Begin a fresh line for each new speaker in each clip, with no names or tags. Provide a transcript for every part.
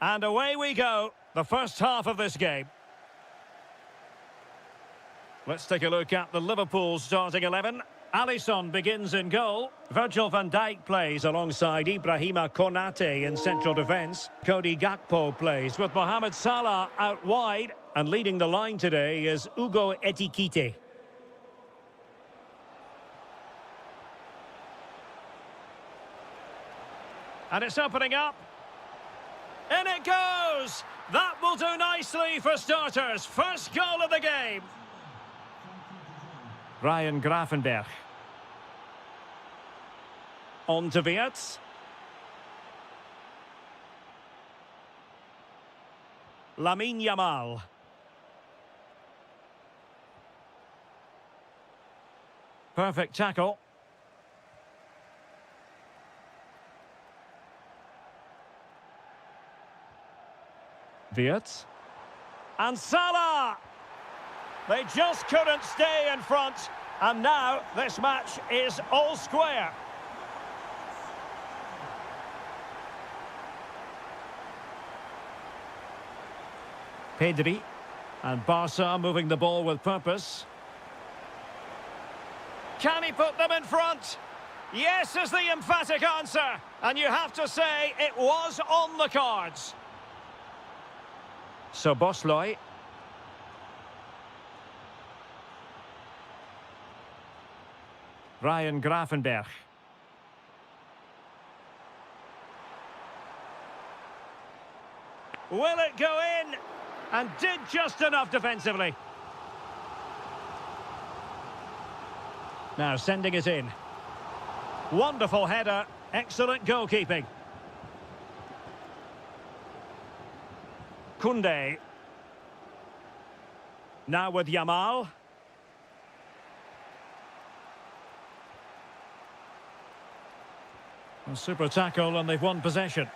And away we go, the first half of this game. Let's take a look at the Liverpool starting 11. Alisson begins in goal. Virgil van Dijk plays alongside Ibrahima Konate in central defence. Cody Gakpo plays with Mohamed Salah out wide. And leading the line today is Ugo Etikite. And it's opening up. In it goes! That will do nicely for starters. First goal of the game. Ryan Gravenberch. On to Wirtz. Lamine Yamal. Perfect tackle. Wirtz. And Salah! They just couldn't stay in front. And now this match is all square. Pedri. And Barca moving the ball with purpose. Can he put them in front? Yes is the emphatic answer. And you have to say it was on the cards. So Bosloy. Ryan Gravenberch. Will it go in? And did just enough defensively. Now sending it in. Wonderful header. Excellent goalkeeping. Koundé. Now with Yamal. A super tackle and they've won possession.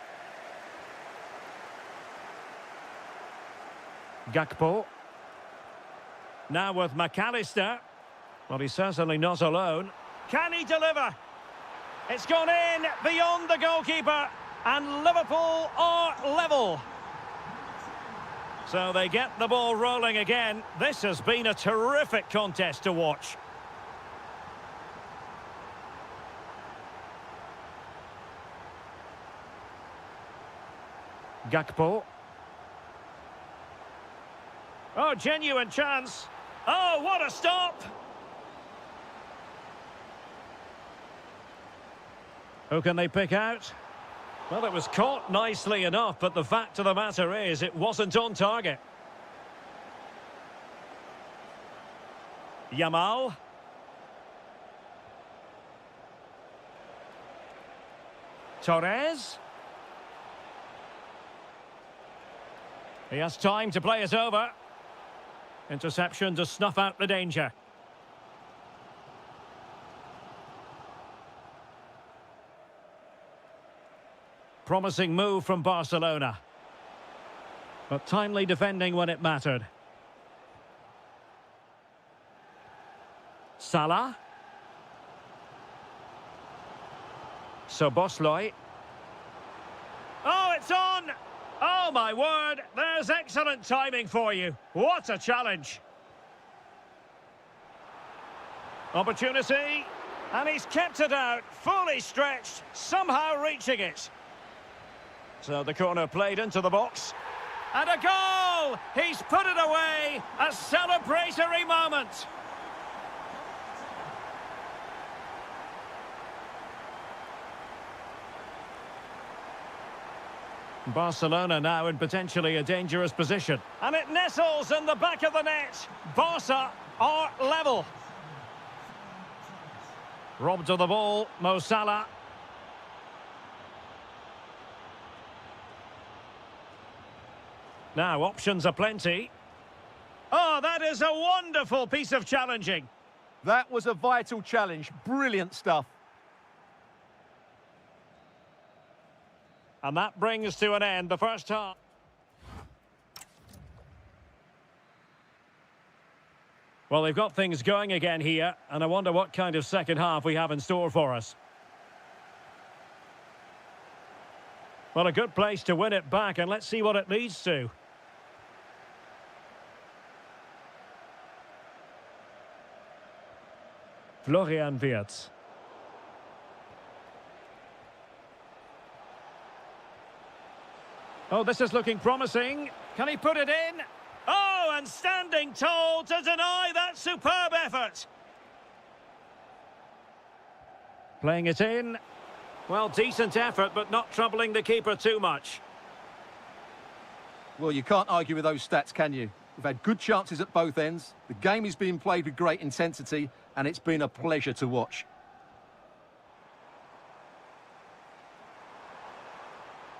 Gakpo. Now with McAllister. Well, he's certainly not alone. Can he deliver? It's gone in beyond the goalkeeper. And Liverpool are level. So they get the ball rolling again. This has been a terrific contest to watch. Gakpo. Oh, genuine chance. Oh, what a stop! Who can they pick out? Well, it was caught nicely enough, but the fact of the matter is it wasn't on target. Yamal. Torres. He has time to play it over. Interception to snuff out the danger. Promising move from Barcelona. But timely defending when it mattered. Salah. Szoboszlai. Oh, it's on! Oh, my word, there's excellent timing for you. What a challenge. Opportunity. And he's kept it out, fully stretched, somehow reaching it. So the corner played into the box. And a goal! He's put it away. A celebratory moment. Barcelona now in potentially a dangerous position. And it nestles in the back of the net. Barca are level. Robbed of the ball, Mo Salah. Now options are plenty. Oh, that is a wonderful piece of challenging.
That was a vital challenge. Brilliant stuff.
And that brings to an end the first half. Well, they've got things going again here, and I wonder what kind of second half we have in store for us. Well, a good place to win it back, and let's see what it leads to. Florian Wirtz. Oh, this is looking promising. Can he put it in? Oh, and standing tall to deny that superb effort. Playing it in. Well, decent effort, but not troubling the keeper too much.
Well, you can't argue with those stats, can you? We've had good chances at both ends. The game is being played with great intensity, and it's been a pleasure to watch.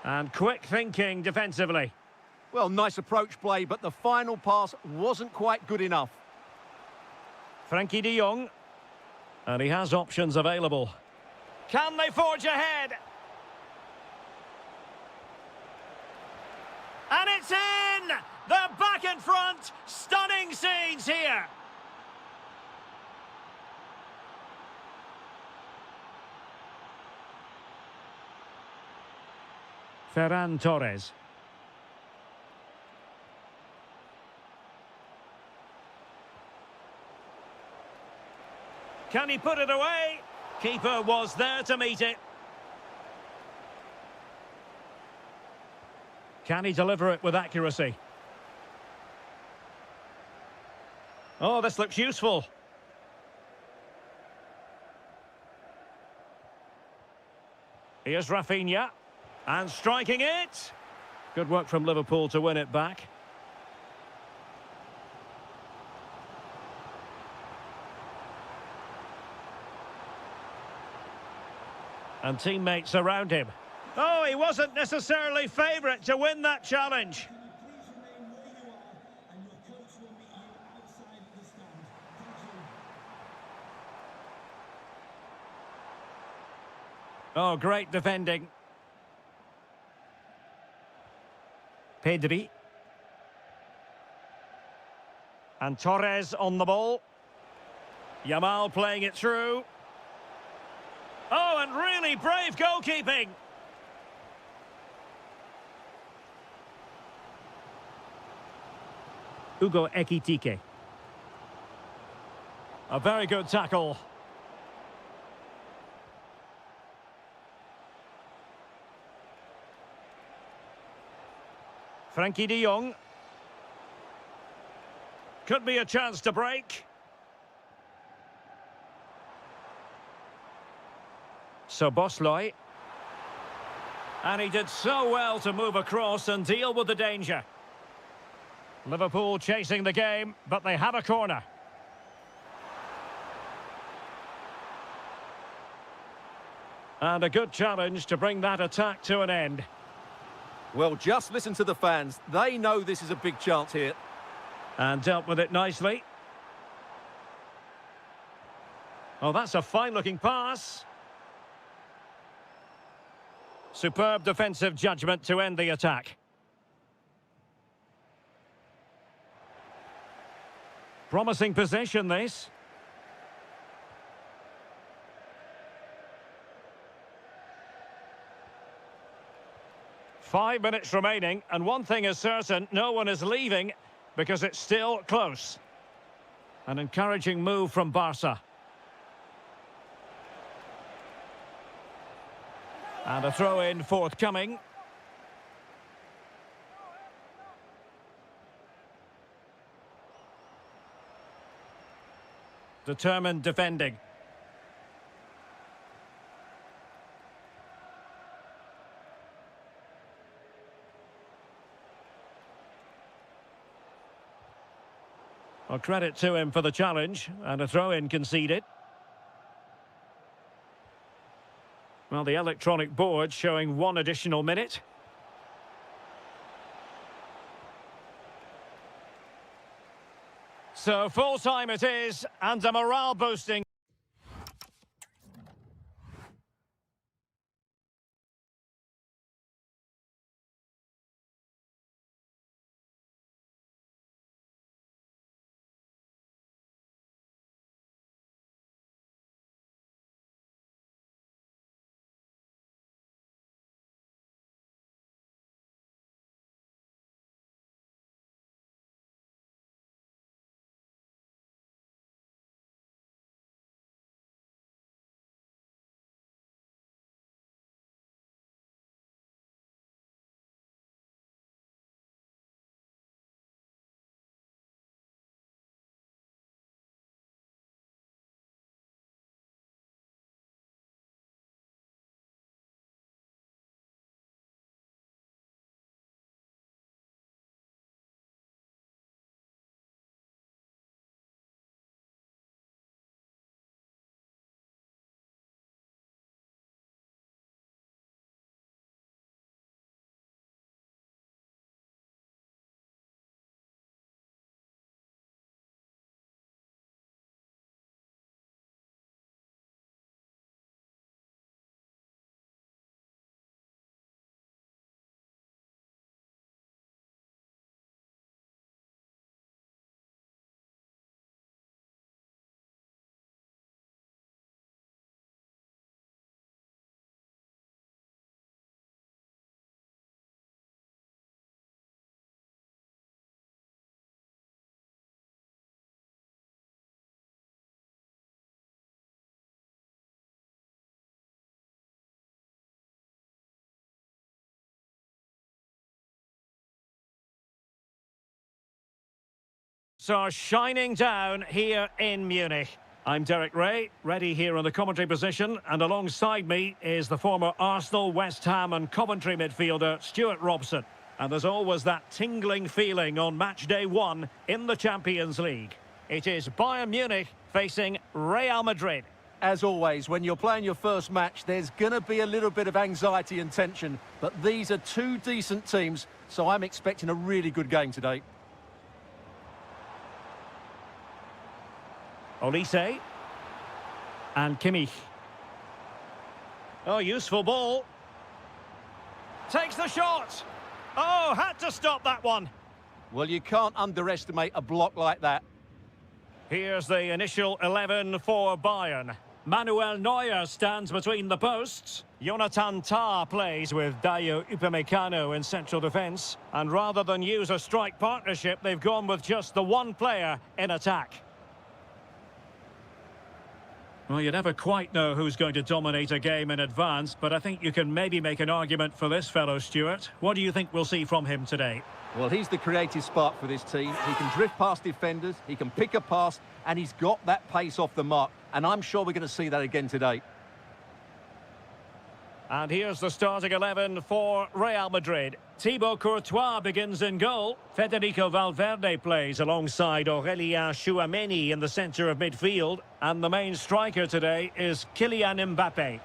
And quick thinking defensively.
Well, nice approach play, but the final pass wasn't quite good enough.
Frankie de Jong. And he has options available. Can they forge ahead? And it's in! They're back in front! Stunning scenes here! Ferran Torres. Can he put it away? Keeper was there to meet it. Can he deliver it with accuracy? Oh, this looks useful. Here's Rafinha. And striking it. Good work from Liverpool to win it back. And teammates around him. Oh, he wasn't necessarily favourite to win that challenge. Oh, great defending. Pedri. And Torres on the ball. Yamal playing it through. Oh, and really brave goalkeeping. Hugo Ekitike. A very good tackle. Frankie de Jong. Could be a chance to break. So Bosley. And he did so well to move across and deal with the danger. Liverpool chasing the game, but they have a corner. And a good challenge to bring that attack to an end.
Well, just listen to the fans. They know this is a big chance here.
And dealt with it nicely. Oh, that's a fine-looking pass. Superb defensive judgment to end the attack. Promising possession, this. Five minutes remaining, and one thing is certain, no one is leaving because it's still close. An encouraging move from Barca. And a throw-in forthcoming. Determined defending. Well, credit to him for the challenge, and a throw-in conceded. Well, the electronic board showing one additional minute. So full time it is, and a morale boosting. lights are shining down here in Munich. I'm Derek Ray, ready here on the commentary position, and alongside me is the former Arsenal, West Ham and Coventry midfielder Stuart Robson. And there's always that tingling feeling on match day one in the Champions League. It is Bayern Munich facing Real Madrid.
As always, when you're playing your first match, there's going to be a little bit of anxiety and tension, but these are two decent teams, so I'm expecting a really good game today.
Olise and Kimmich. Oh, useful ball. Takes the shot. Oh, had to stop that one.
Well, you can't underestimate a block like that.
Here's the initial 11 for Bayern. Manuel Neuer stands between the posts. Jonathan Tah plays with Dayo Upamecano in central defence. And rather than use a strike partnership, they've gone with just the one player in attack. Well, you never quite know who's going to dominate a game in advance, but I think you can maybe make an argument for this fellow, Stuart. What do you think we'll see from him today?
Well, he's the creative spark for this team. He can drift past defenders, he can pick a pass, and he's got that pace off the mark. And I'm sure we're going to see that again today.
And here's the starting 11 for Real Madrid. Thibaut Courtois begins in goal. Federico Valverde plays alongside Aurélien Tchouameni in the centre of midfield. And the main striker today is Kylian Mbappé.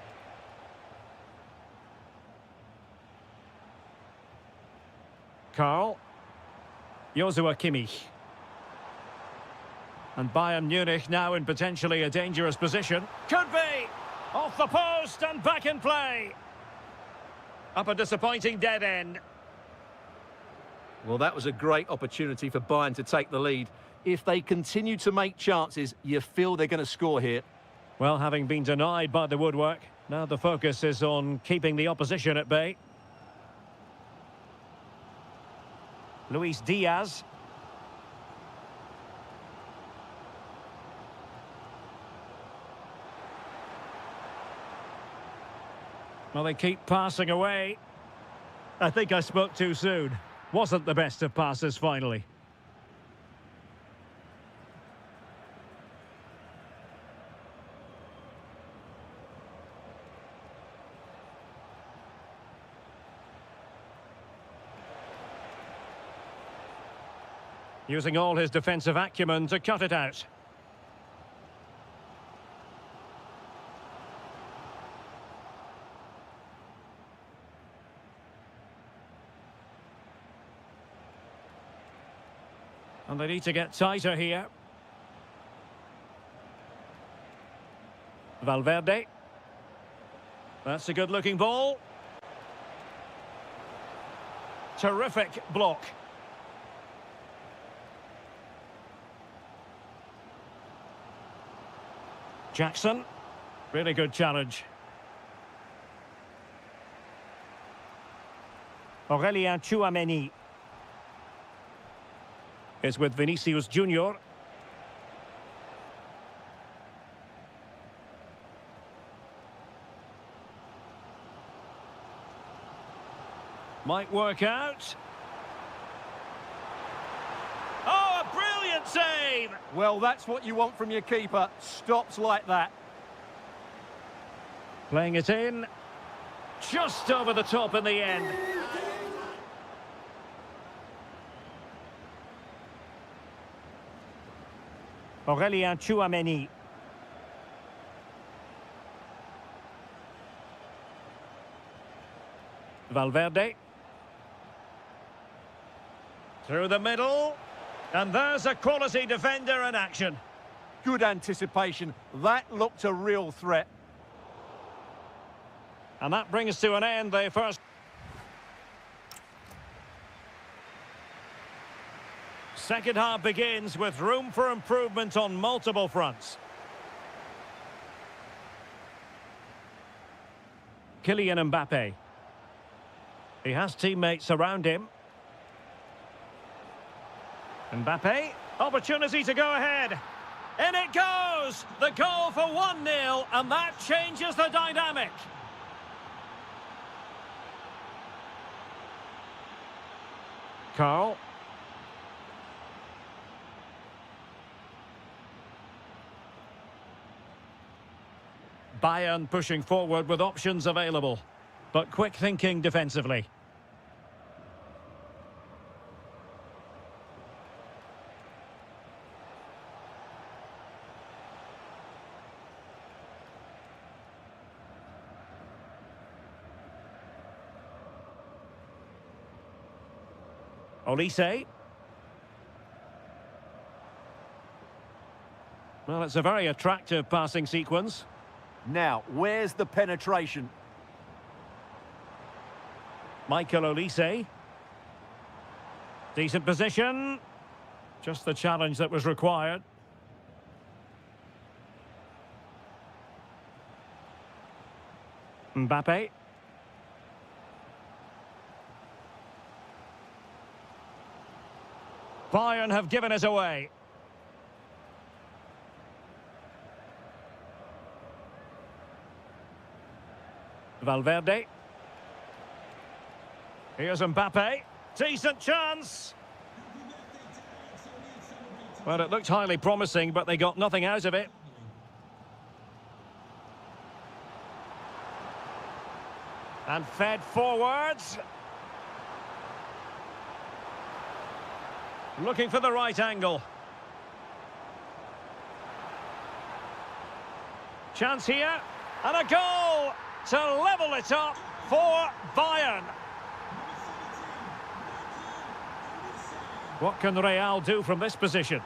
Karl. Joshua Kimmich. And Bayern Munich now in potentially a dangerous position. Could be! Off the post and back in play. Up a disappointing dead end.
Well, that was a great opportunity for Bayern to take the lead. If they continue to make chances, you feel they're going to score here.
Well, having been denied by the woodwork, now the focus is on keeping the opposition at bay. Luis Diaz. Well, they keep passing away. I think I spoke too soon. Wasn't the best of passes, finally. Using all his defensive acumen to cut it out. And they need to get tighter here. Valverde. That's a good-looking ball. Terrific block. Jackson. Really good challenge. Aurélien Tchouameni is with Vinicius Junior. Might work out. Oh, a brilliant save!
Well, that's what you want from your keeper. Stops like that.
Playing it in. Just over the top in the end. Aurélien Tchouameni. Valverde. Through the middle. And there's a quality defender in action.
Good anticipation. That looked a real threat.
And that brings to an end the first. Second half begins with room for improvement on multiple fronts. Kylian Mbappé. He has teammates around him. Mbappé, opportunity to go ahead. In it goes! The goal for 1-0, and that changes the dynamic. Bayern pushing forward with options available, but quick thinking defensively. Olise. Well, it's a very attractive passing sequence.
Now, where's the penetration?
Michael Olise. Decent position. Just the challenge that was required. Mbappe. Bayern have given us away. Valverde. Here's Mbappe. Decent chance. Well, it looked highly promising, but they got nothing out of it. And fed forwards. Looking for the right angle. Chance here. And a goal to level it up for Bayern. What can Real do from this position?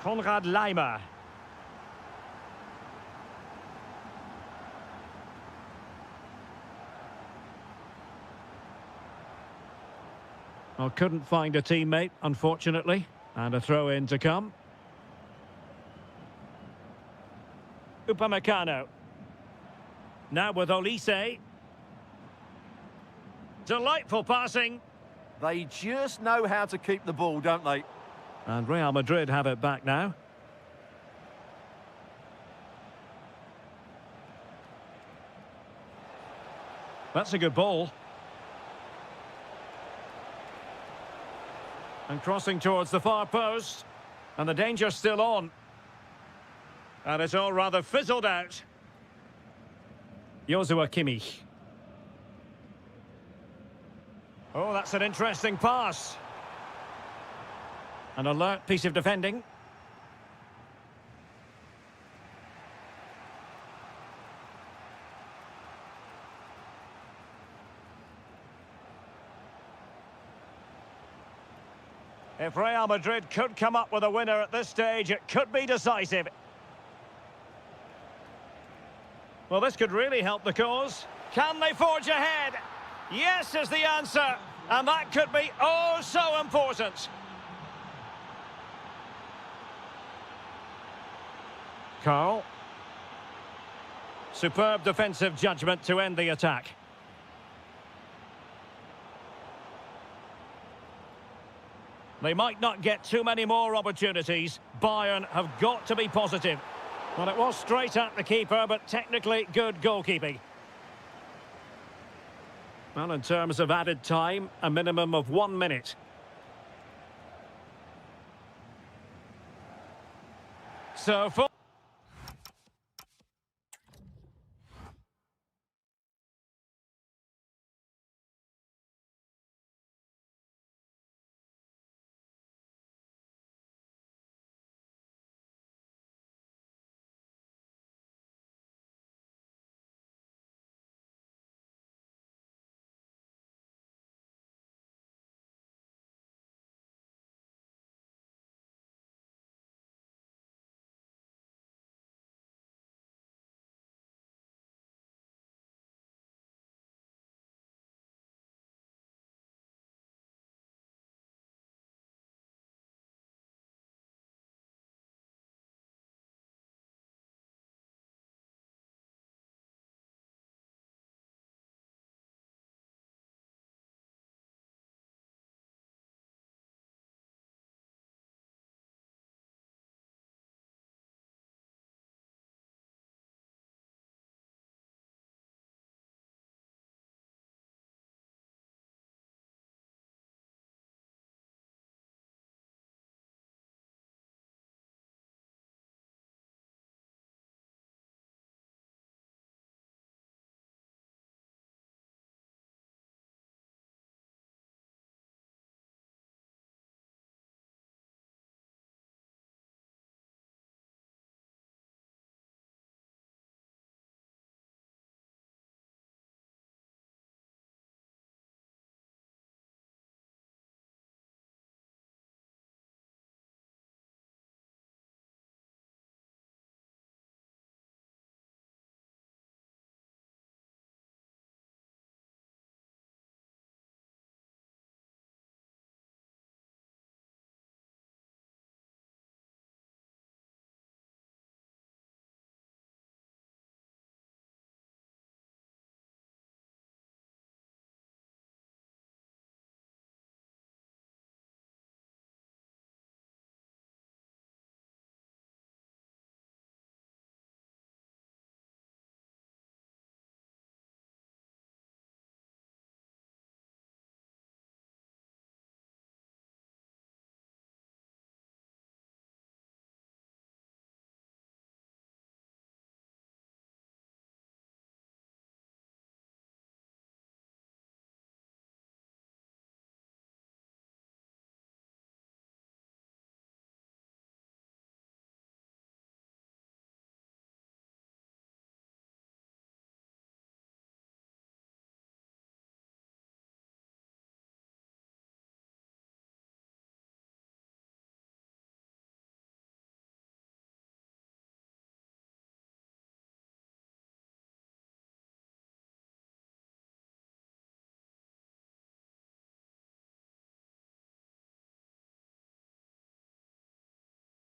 Konrad Laimer. Well, couldn't find a teammate, unfortunately. And a throw-in to come. Upamecano. Now with Olise. Delightful passing.
They just know how to keep the ball, don't they?
And Real Madrid have it back now. That's a good ball. And crossing towards the far post. And the danger's still on. And it's all rather fizzled out. Joshua Kimmich. Oh, that's an interesting pass. An alert piece of defending. If Real Madrid could come up with a winner at this stage, it could be decisive. Well, this could really help the cause. Can they forge ahead? Yes is the answer, and that could be oh so important. Carl. Superb defensive judgment to end the attack. They might not get too many more opportunities. Bayern have got to be positive. Well, it was straight at the keeper, but technically good goalkeeping. Well, in terms of added time, a minimum of 1 minute. So for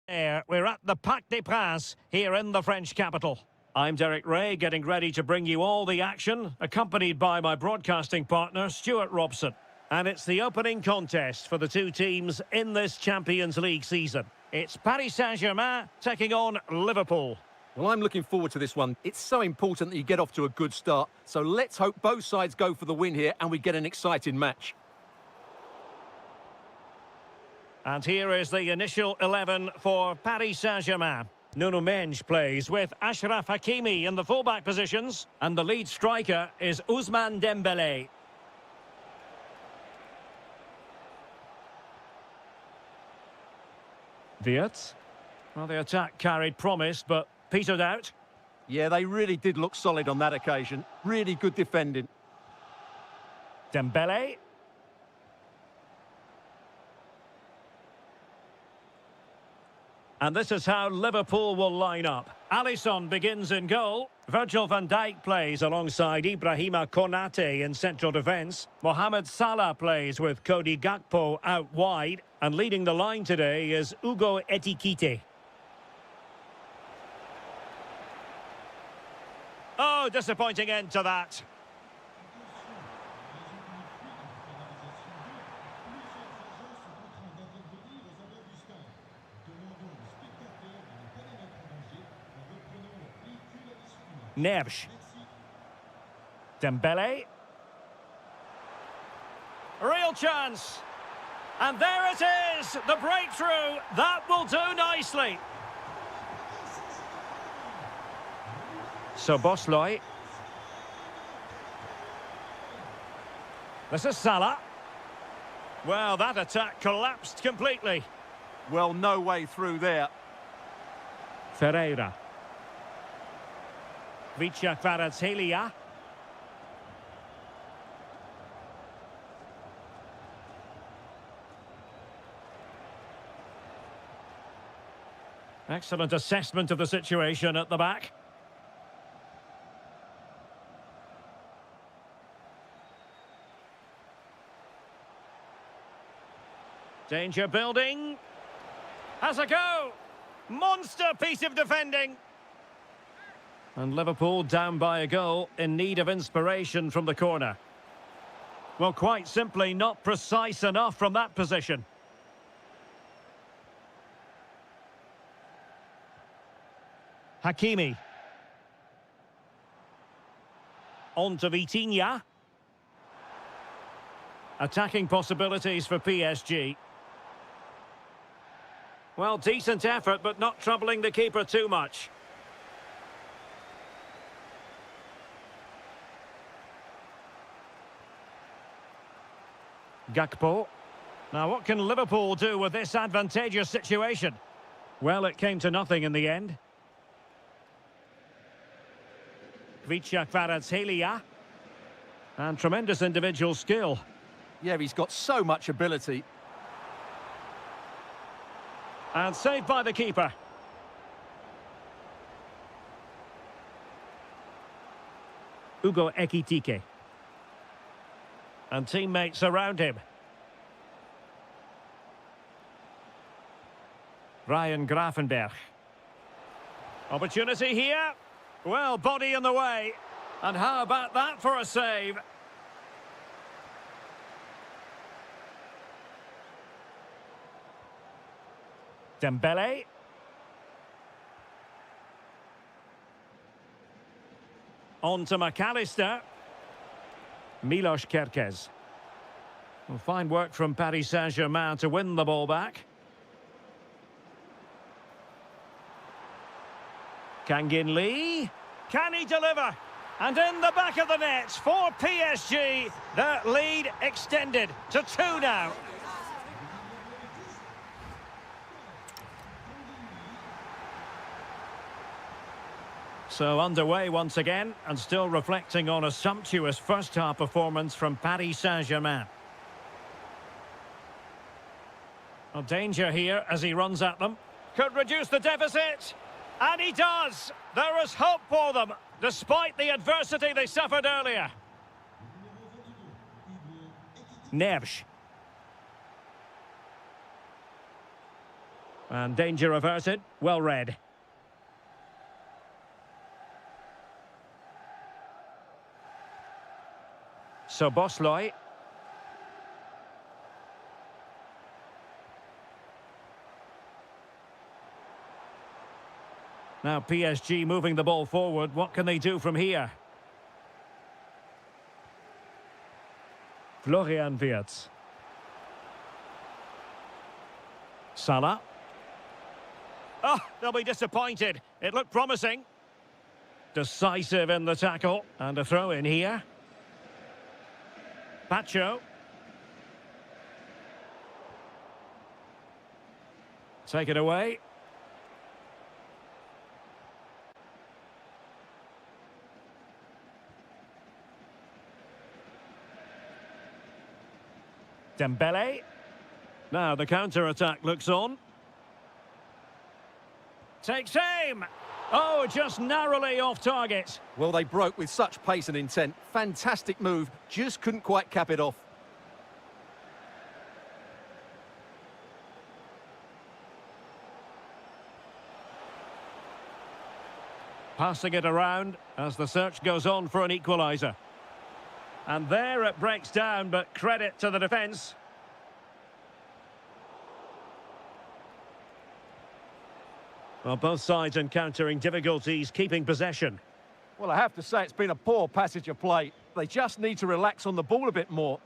We're at the Parc des Princes here in the French capital. I'm Derek Ray, getting ready to bring you all the action, accompanied by my broadcasting partner, Stuart Robson. And it's the opening contest for the two teams in this Champions League season. It's Paris Saint-Germain taking on Liverpool.
Well, I'm looking forward to this one. It's so important that you get off to a good start. So let's hope both sides go for the win here and we get an exciting match.
And here is the initial 11 for Paris Saint-Germain. Nuno Mendes plays with Achraf Hakimi in the fullback positions. And the lead striker is Ousmane Dembélé. Wirtz. Well, the attack carried promise, but petered out.
Yeah, they really did look solid on that occasion. Really good defending.
Dembélé. And this is how Liverpool will line up. Alisson begins in goal. Virgil van Dijk plays alongside Ibrahima Konate in central defence. Mohamed Salah plays with Cody Gakpo out wide. And leading the line today is Ugo Etikite. Oh, disappointing end to that. Neves. Dembélé. Real chance. And there it is, the breakthrough. That will do nicely. Szoboszlai. This is Salah. Well, that attack collapsed completely.
Well, no way through there.
Ferreira. Kvaratskhelia. Excellent assessment of the situation at the back. Danger building. Has a go. Monster piece of defending. And Liverpool down by a goal, in need of inspiration from the corner. Well, quite simply not precise enough from that position. Hakimi. On to Vitinha. Attacking possibilities for PSG. Well, decent effort, but not troubling the keeper too much. Gakpo. Now, what can Liverpool do with this advantageous situation? Well, it came to nothing in the end. Kvaratskhelia. And tremendous individual skill.
Yeah, he's got so much ability.
And saved by the keeper. Ugo Ekitike. And teammates around him. Ryan Gravenberch. Opportunity here. Well, body in the way. And how about that for a save? Dembélé. On to McAllister. Milos Kerkez. Well, fine work from Paris Saint-Germain to win the ball back. Kangin Lee. Can he deliver? And in the back of the net for PSG. Their lead extended to 2 now. So underway once again, and still reflecting on a sumptuous first-half performance from Paris Saint-Germain. Well, danger here as he runs at them. Could reduce the deficit. And he does. There is hope for them, despite the adversity they suffered earlier. Neves. And danger averted. Well read. So Bosloy. Now PSG moving the ball forward. What can they do from here? Florian Wirtz. Salah. Oh, they'll be disappointed. It looked promising. Decisive in the tackle. And a throw in here. Pacho. Take it away. Dembele. Now the counter-attack looks on. Takes aim. Oh, just narrowly off target.
Well, they broke with such pace and intent. Fantastic move, just couldn't quite cap it off.
Passing it around as the search goes on for an equaliser. And there it breaks down, but credit to the defence. Well, both sides encountering difficulties keeping possession.
Well, I have to say it's been a poor passage of play. They just need to relax on the ball a bit more.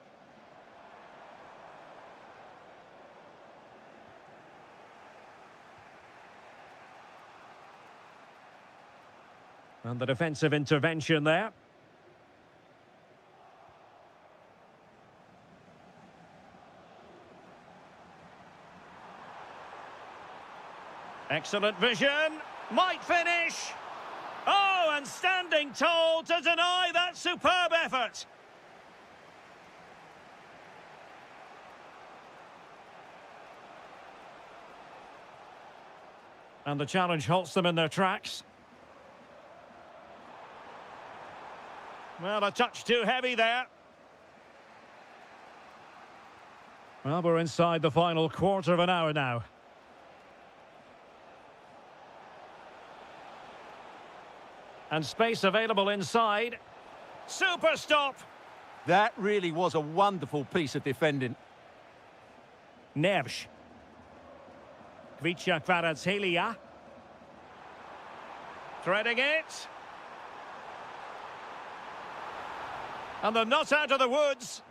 And the defensive intervention there. Excellent vision. Might finish. Oh, and standing tall to deny that superb effort. And the challenge halts them in their tracks. Well, a touch too heavy there. Well, we're inside the final quarter of an hour now. And space available inside. Super stop!
That really was a wonderful piece of defending.
Neves. Kvicha Kvaratskhelia. Threading it. And they're not out of the woods.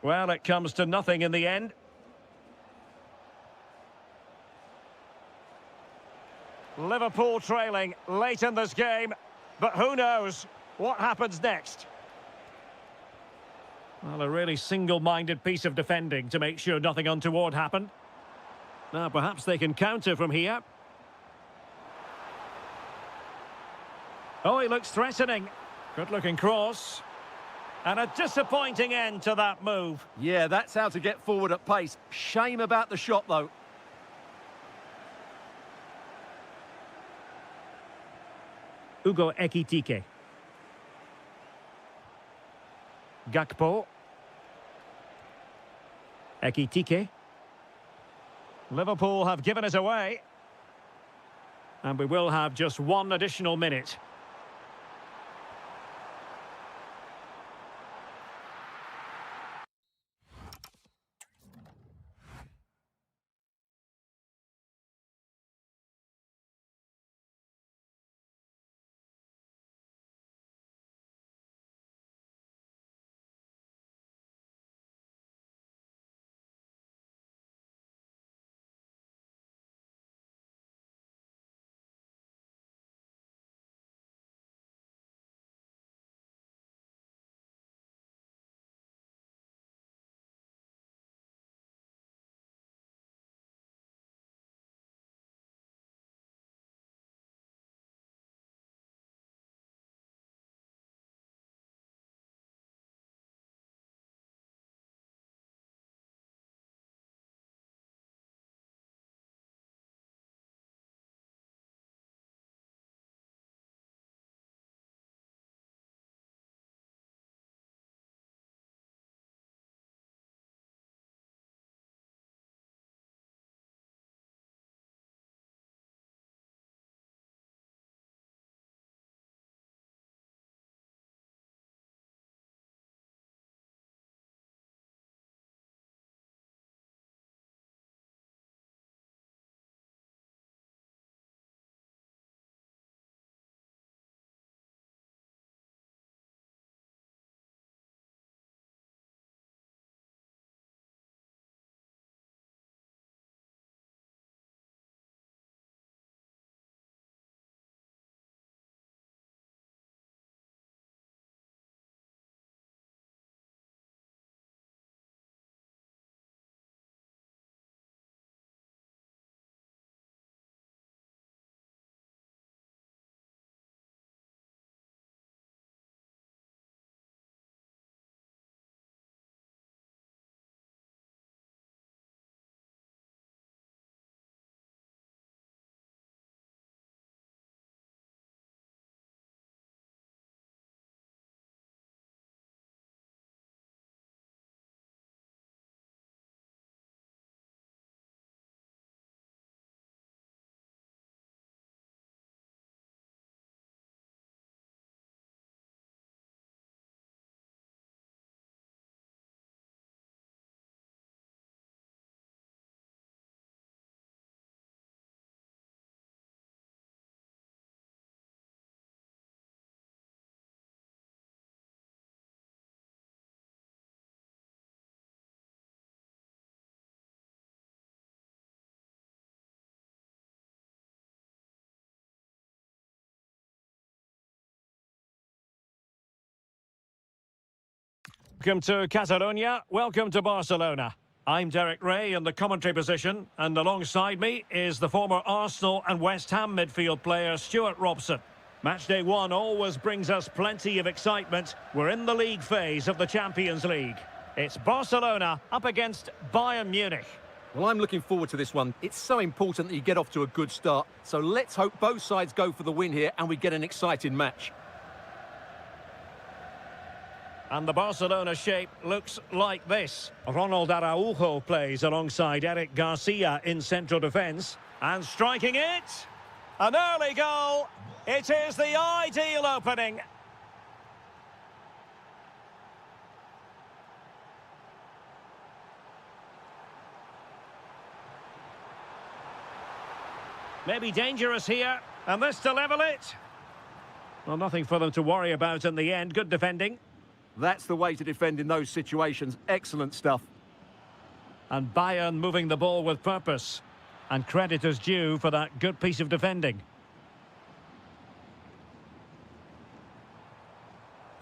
Well, it comes to nothing in the end. Liverpool trailing late in this game, but who knows what happens next? Well, a really single-minded piece of defending to make sure nothing untoward happened. Now, perhaps they can counter from here. Oh, he looks threatening. Good-looking cross. And a disappointing end to that move.
Yeah, that's how to get forward at pace. Shame about the shot, though.
Ugo Ekitike. Gakpo. Ekitike. Liverpool have given it away. And we will have just one additional minute. Welcome to Catalonia, welcome to Barcelona. I'm Derek Ray in the commentary position, and alongside me is the former Arsenal and West Ham midfield player Stuart Robson. Matchday 1 always brings us plenty of excitement. We're in the league phase of the Champions League. It's Barcelona up against Bayern Munich.
Well, I'm looking forward to this one. It's so important that you get off to a good start. So let's hope both sides go for the win here and we get an exciting match.
And the Barcelona shape looks like this. Ronald Araujo plays alongside Eric Garcia in central defence. And striking it! An early goal! It is the ideal opening. Maybe dangerous here, and this to level it. Well, nothing for them to worry about in the end. Good defending.
That's the way to defend in those situations. Excellent stuff.
And Bayern moving the ball with purpose. And credit is due for that good piece of defending.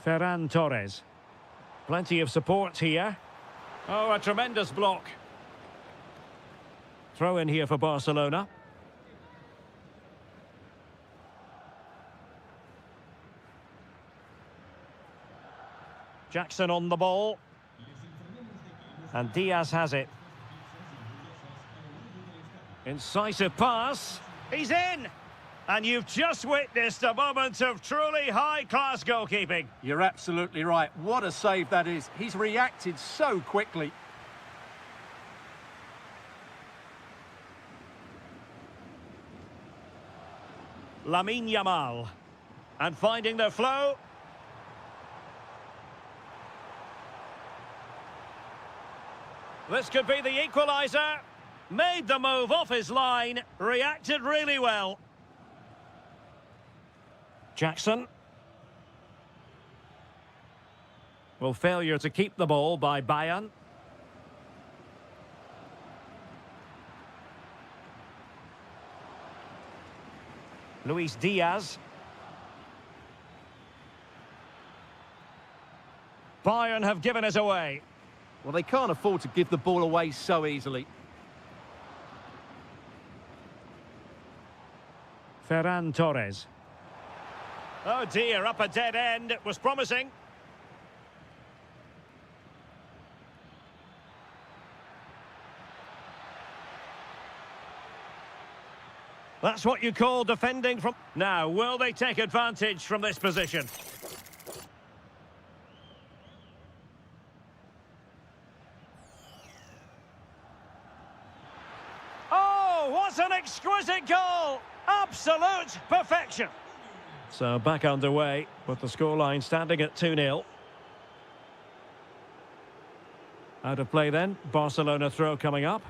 Ferran Torres. Plenty of support here. Oh, a tremendous block. Throw in here for Barcelona. Jackson on the ball. And Diaz has it. Incisive pass. He's in! And you've just witnessed a moment of truly high-class goalkeeping.
You're absolutely right. What a save that is. He's reacted so quickly.
Lamine Yamal. And finding their flow. This could be the equaliser. Made the move off his line. Reacted really well. Jackson. Well, failure to keep the ball by Bayern. Luis Diaz. Bayern have given us away.
Well, they can't afford to give the ball away so easily.
Ferran Torres. Oh dear, up a dead end. It was promising. That's what you call defending from... Now, will they take advantage from this position? Oh, what an exquisite goal! Absolute perfection! So back underway with the scoreline standing at 2-0. Out of play then, Barcelona throw coming up.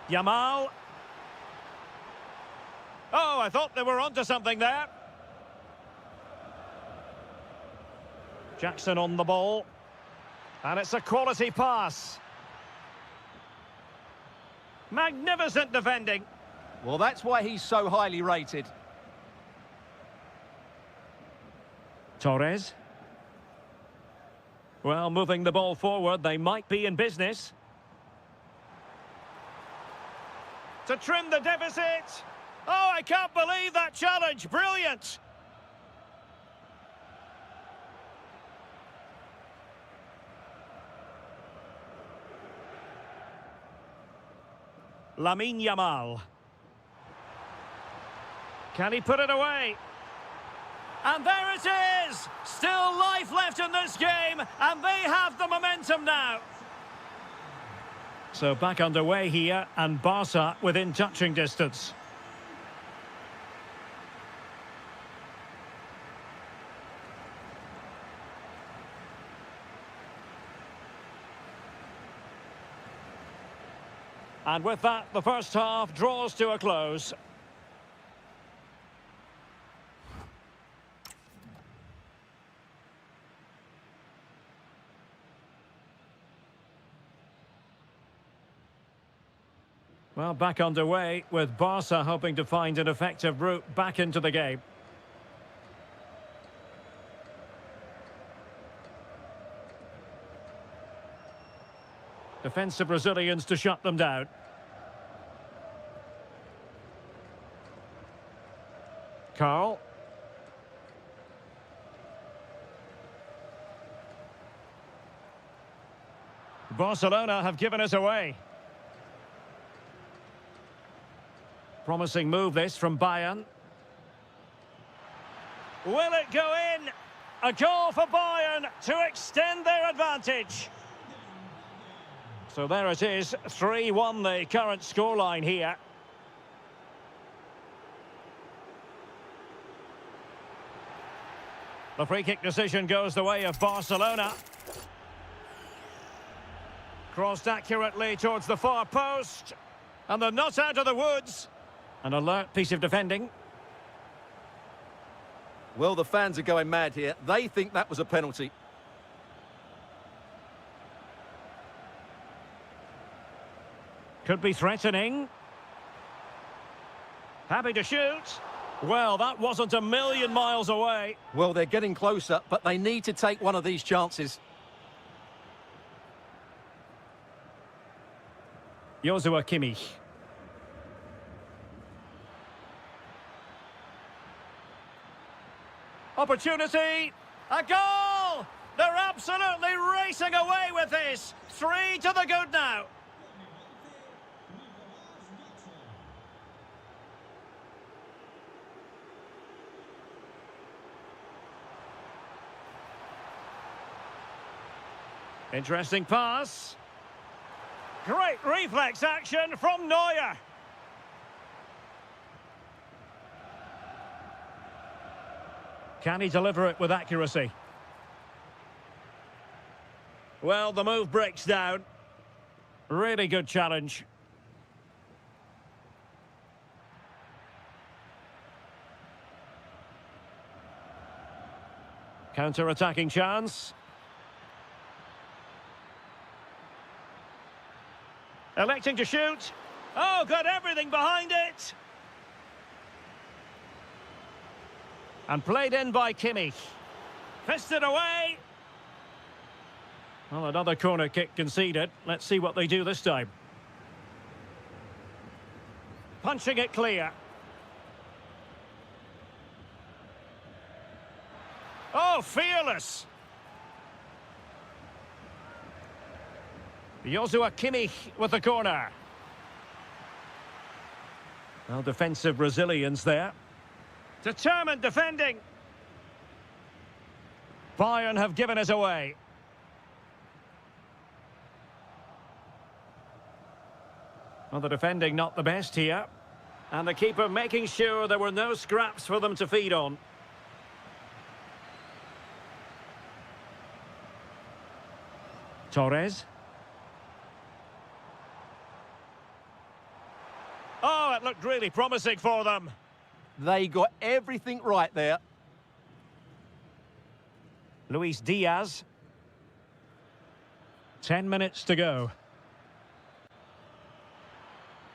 Yamal. Oh, I thought they were onto something there. Jackson on the ball. And it's a quality pass. Magnificent defending.
Well, that's why he's so highly rated.
Torres. Well, moving the ball forward, they might be in business. To trim the deficit. Oh, I can't believe that challenge. Brilliant. Lamine Yamal. Can he put it away? And there it is! Still life left in this game, and they have the momentum now. So back underway here, and Barca within touching distance. And with that, the first half draws to a close. Well, back underway with Barca hoping to find an effective route back into the game. Defensive Brazilians to shut them down. Carl. Barcelona have given us away. Promising move this from Bayern. Will it go in? A goal for Bayern to extend their advantage. So there it is, 3-1 the current scoreline here. The free kick decision goes the way of Barcelona. Crossed accurately towards the far post. And they're not out of the woods. An alert piece of defending.
Well, the fans are going mad here. They think that was a penalty.
Could be threatening. Happy to shoot. Well, that wasn't a million miles away.
Well, they're getting closer, but they need to take one of these chances.
Joshua Kimmich. Opportunity. A goal! They're absolutely racing away with this. 3 to the good now. Interesting pass. Great reflex action from Neuer. Can he deliver it with accuracy? Well, the move breaks down. Really good challenge. Counter-attacking chance. Electing to shoot. Oh, got everything behind it. And played in by Kimmich. Fisted away. Well, another corner kick conceded. Let's see what they do this time. Punching it clear. Oh, fearless. Joshua Kimmich with the corner. Well, defensive Brazilians there. Determined defending. Bayern have given us away. Well, the defending not the best here. And the keeper making sure there were no scraps for them to feed on. Torres. Oh, it looked really promising for them.
They got everything right there.
Luis Diaz. 10 minutes to go.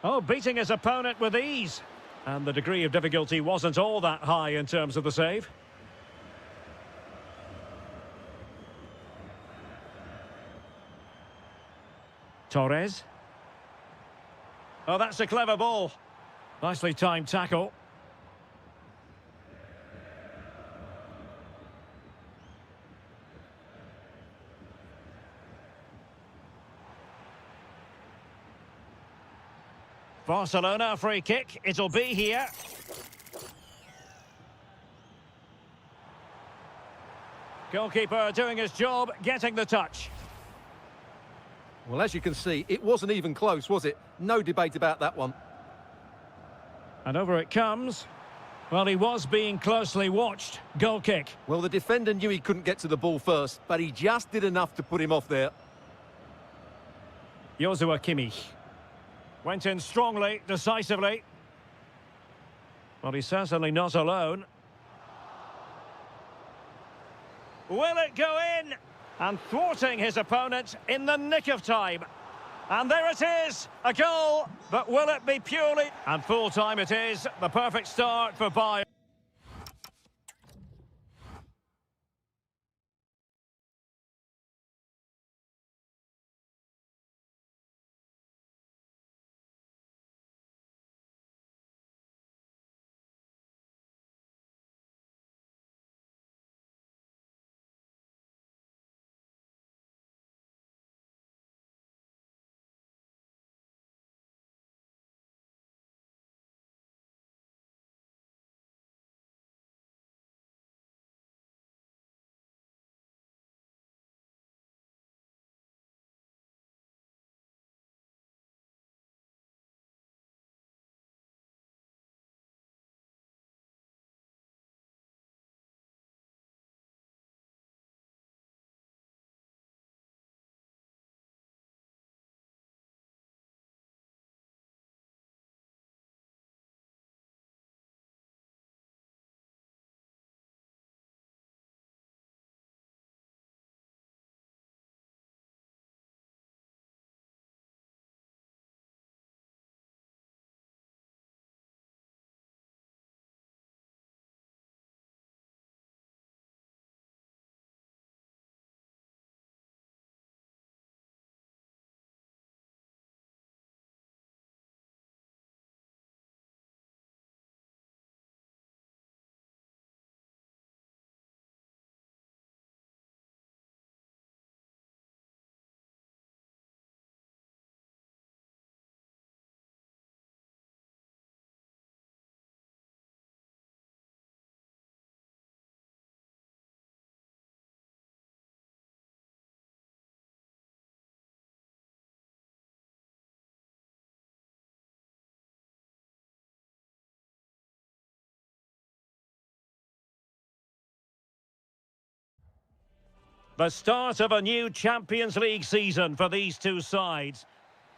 Oh, beating his opponent with ease. And the degree of difficulty wasn't all that high in terms of the save. Torres. Oh, that's a clever ball. Nicely timed tackle. Barcelona free kick. It'll be here. Goalkeeper doing his job, getting the touch.
Well, as you can see, it wasn't even close, was it? No debate about that one.
And over it comes. Well, he was being closely watched. Goal kick.
Well, the defender knew he couldn't get to the ball first, but he just did enough to put him off there.
Joshua Kimmich. Went in strongly, decisively. Well, he's certainly not alone. Will it go in? And thwarting his opponent in the nick of time. And there it is, a goal, but will it be purely... And full time it is, the perfect start for Bayern. The start of a new Champions League season for these two sides.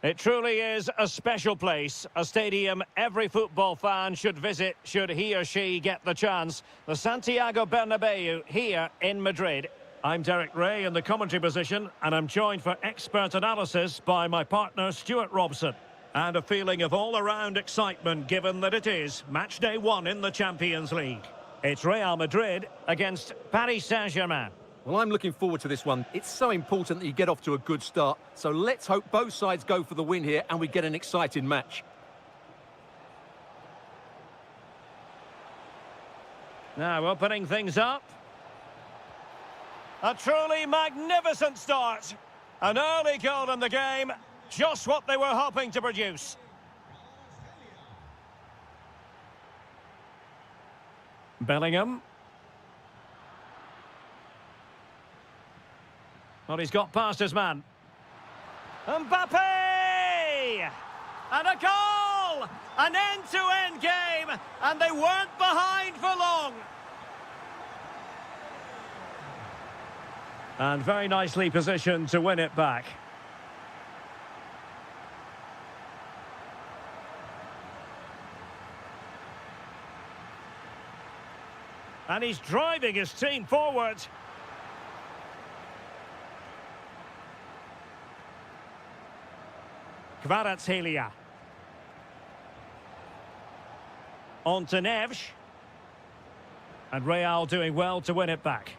It truly is a special place, a stadium every football fan should visit should he or she get the chance. The Santiago Bernabeu here in Madrid. I'm Derek Ray in the commentary position, and I'm joined for expert analysis by my partner Stuart Robson. And a feeling of all-around excitement given that it is match day 1 in the Champions League. It's Real Madrid against Paris Saint-Germain.
Well, I'm looking forward to this one. It's so important that you get off to a good start. So let's hope both sides go for the win here and we get an exciting match.
Now opening things up. A truly magnificent start. An early goal in the game. Just what they were hoping to produce. Bellingham. Well, he's got past his man. Mbappe! And a goal! An end-to-end game, and they weren't behind for long. And very nicely positioned to win it back. And he's driving his team forward. Kvaratskhelia. On to Neves. And Real doing well to win it back.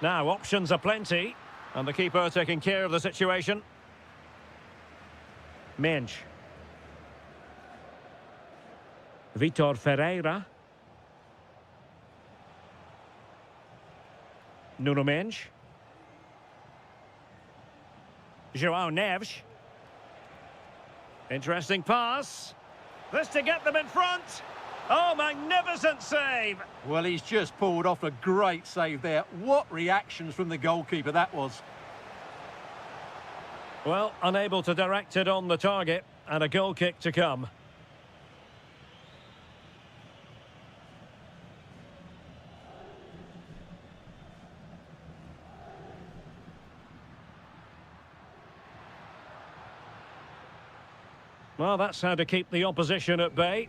Now, options are plenty. And the keeper taking care of the situation. Mensch. Vitor Ferreira. Nuno Mensch. João Neves. Interesting pass. This to get them in front. Oh, magnificent save.
Well, he's just pulled off a great save there. What reactions from the goalkeeper that was.
Well, unable to direct it on the target, and a goal kick to come. Well, that's how to keep the opposition at bay.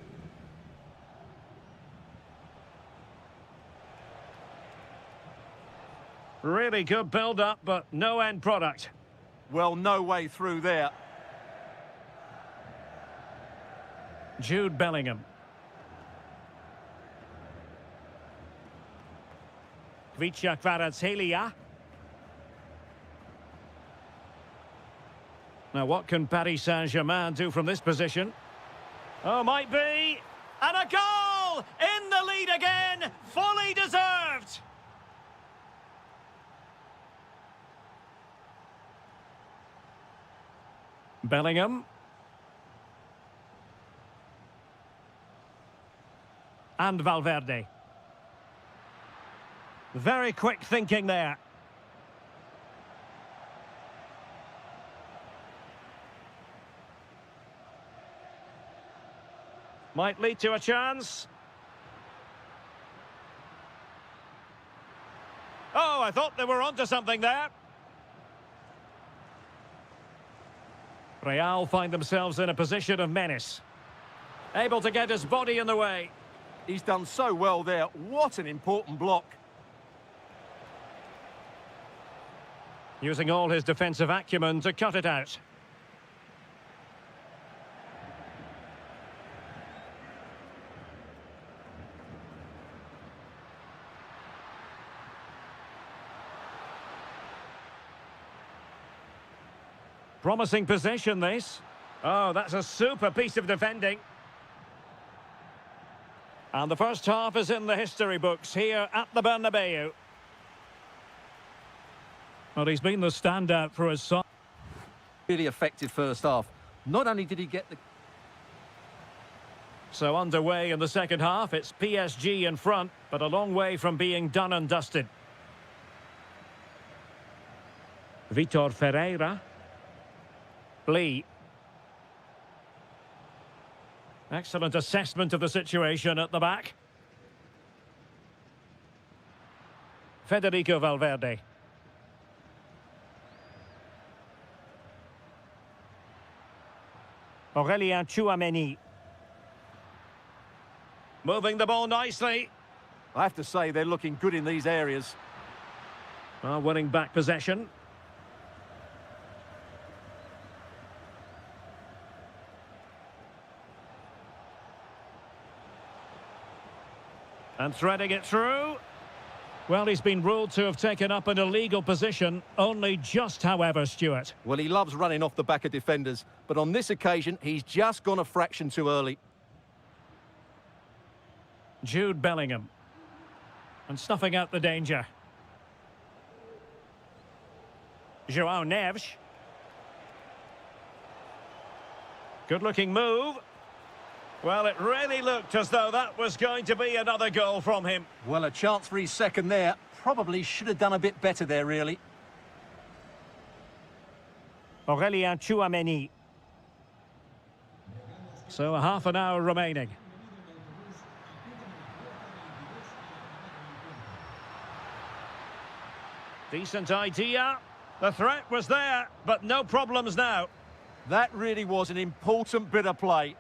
Really good build-up, but no end product.
Well, no way through there.
Jude Bellingham. Kvaratskhelia. Now, what can Paris Saint-Germain do from this position? Oh, might be. And a goal! In the lead again! Fully deserved! Bellingham. And Valverde. Very quick thinking there. Might lead to a chance. Oh, I thought they were onto something there. Real find themselves in a position of menace. Able to get his body in the way.
He's done so well there. What an important block.
Using all his defensive acumen to cut it out. Promising possession, this. Oh, that's a super piece of defending. And the first half is in the history books here at the Bernabeu. Well, he's been the standout for his side.
Really effective first half. Not only did he get the...
So underway in the second half, it's PSG in front, but a long way from being done and dusted. Vitor Ferreira. Lee. Excellent assessment of the situation at the back. Federico Valverde. Aurélien Tchouameni. Moving the ball nicely.
I have to say they're looking good in these areas.
Winning back possession. And threading it through. Well, he's been ruled to have taken up an illegal position, only just, however, Stuart.
Well, he loves running off the back of defenders, but on this occasion, he's just gone a fraction too early.
Jude Bellingham. And snuffing out the danger. João Neves. Good-looking move. Well, it really looked as though that was going to be another goal from him.
Well, a chance for his second there. Probably should have done a bit better there, really.
Aurélien Tchouameni. So a half an hour remaining. Decent idea. The threat was there, but no problems now.
That really was an important bit of play.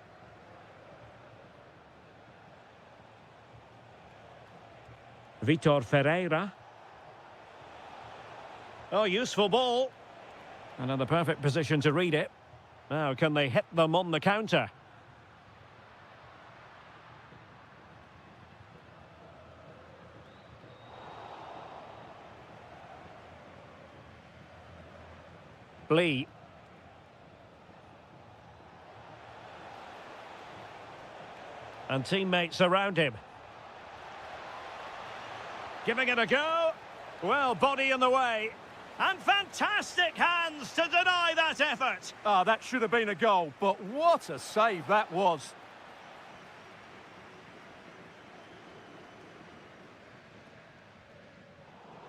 Vitor Ferreira. Oh, useful ball. And in the perfect position to read it. Now, can they hit them on the counter? Lee. And teammates around him. Giving it a go. Well, body in the way. And fantastic hands to deny that effort.
Ah, that should have been a goal, but what a save that was.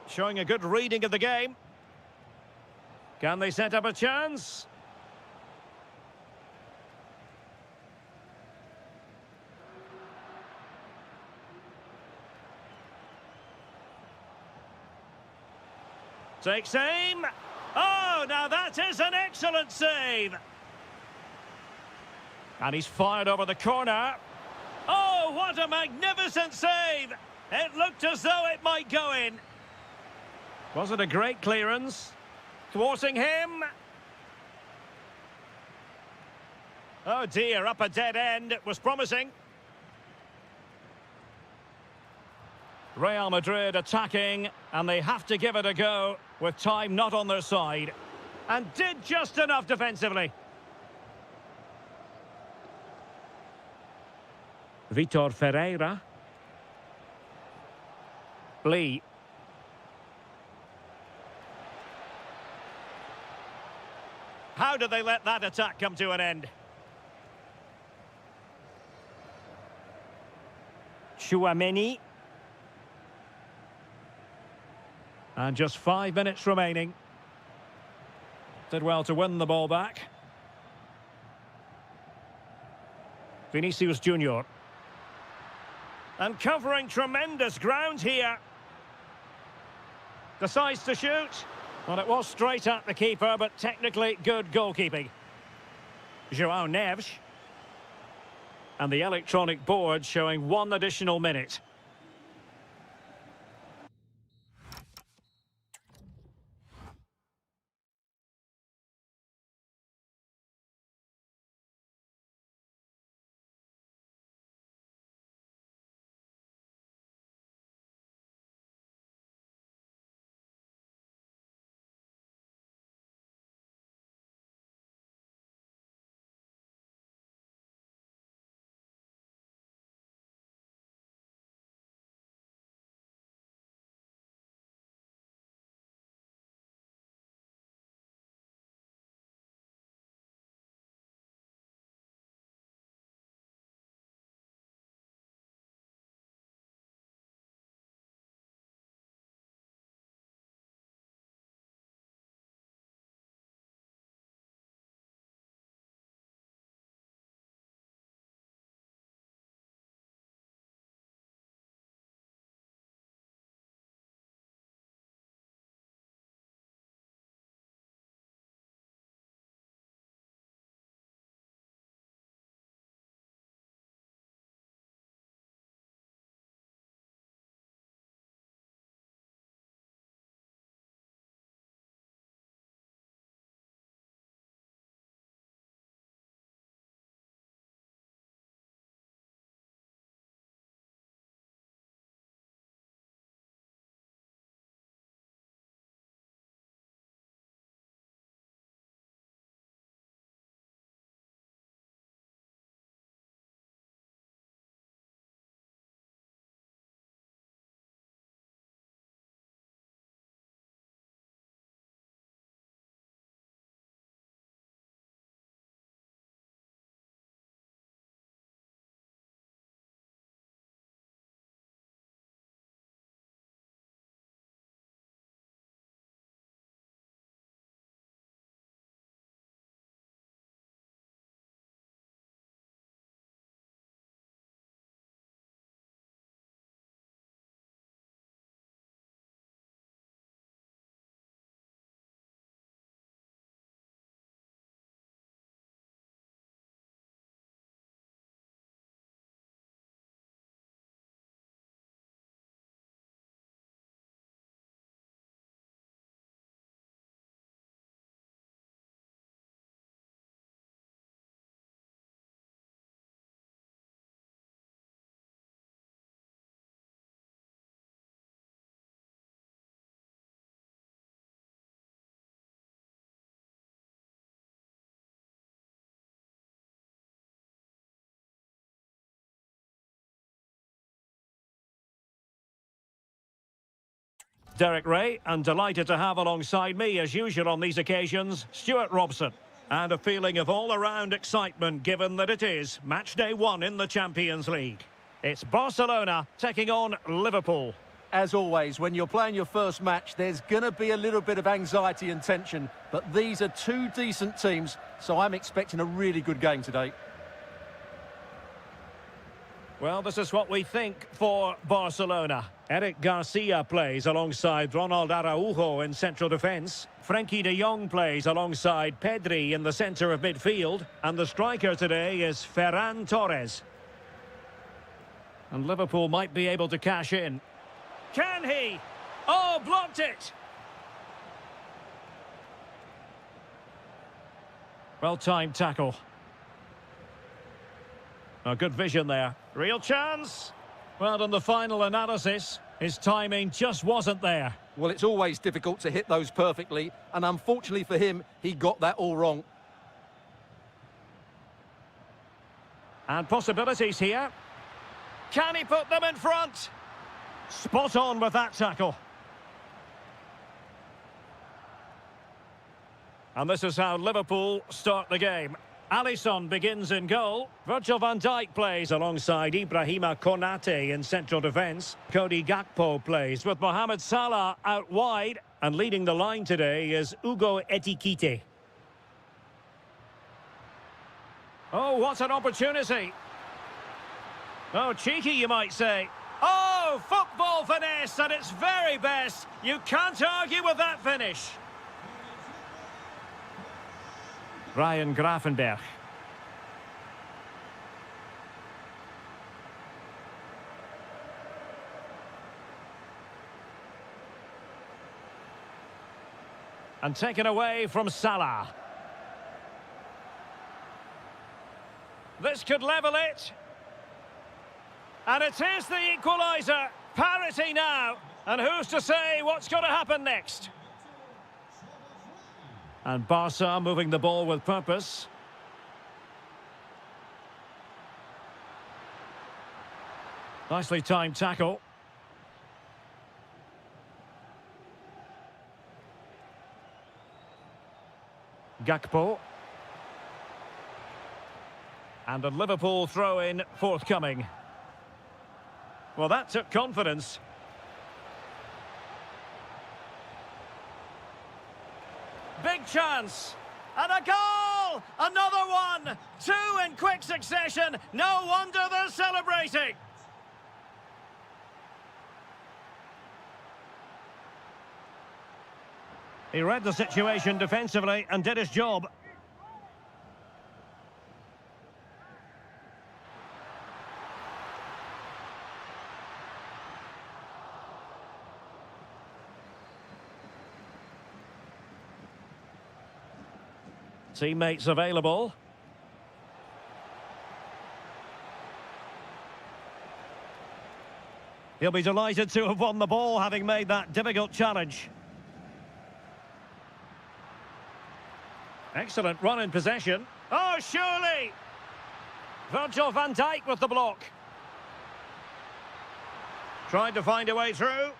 Showing a good reading of the game. Can they set up a chance? Takes aim. Oh, now that is an excellent save. And he's fired over the corner. Oh, what a magnificent save. It looked as though it might go in. Was it a great clearance? Thwarting him. Oh dear, up a dead end. It was promising. Real Madrid attacking, and they have to give it a go with time not on their side. And did just enough defensively. Vitor Ferreira. Lee. How did they let that attack come to an end? Tchouameni. And just 5 minutes remaining. Did well to win the ball back. Vinicius Junior. And covering tremendous ground here. Decides to shoot. Well, it was straight at the keeper, but technically good goalkeeping. João Neves. And the electronic board showing 1 additional minute. Derek Ray, and delighted to have alongside me, as usual on these occasions, Stuart Robson. And a feeling of all-around excitement, given that it is match day 1 in the Champions League. It's Barcelona taking on Liverpool.
As always, when you're playing your first match, there's going to be a little bit of anxiety and tension, but these are two decent teams, so I'm expecting a really good game today.
Well, this is what we think for Barcelona. Eric Garcia plays alongside Ronald Araujo in central defence. Frenkie de Jong plays alongside Pedri in the centre of midfield. And the striker today is Ferran Torres. And Liverpool might be able to cash in. Can he? Oh, blocked it! Well-timed tackle. A good vision there. Real chance. Well, in the final analysis, his timing just wasn't there.
Well, it's always difficult to hit those perfectly, and unfortunately for him, he got that all wrong.
And possibilities here. Can he put them in front? Spot on with that tackle. And this is how Liverpool start the game. Alisson begins in goal. Virgil van Dijk plays alongside Ibrahima Konate in central defence. Cody Gakpo plays with Mohamed Salah out wide. And leading the line today is Ugo Etikite. Oh, what an opportunity. Oh, cheeky, you might say. Oh, football finesse at its very best. You can't argue with that finish. Ryan Gravenberch. And taken away from Salah. This could level it. And it is the equaliser. Parity now. And who's to say what's going to happen next? And Barca moving the ball with purpose. Nicely timed tackle. Gakpo. And a Liverpool throw-in forthcoming. Well, that took confidence. Big chance. And a goal! Another one! 2 in quick succession. No wonder they're celebrating. He read the situation defensively and did his job. Teammates available. He'll be delighted to have won the ball, having made that difficult challenge. Excellent run in possession. Oh, surely! Virgil van Dijk with the block. Trying to find a way through.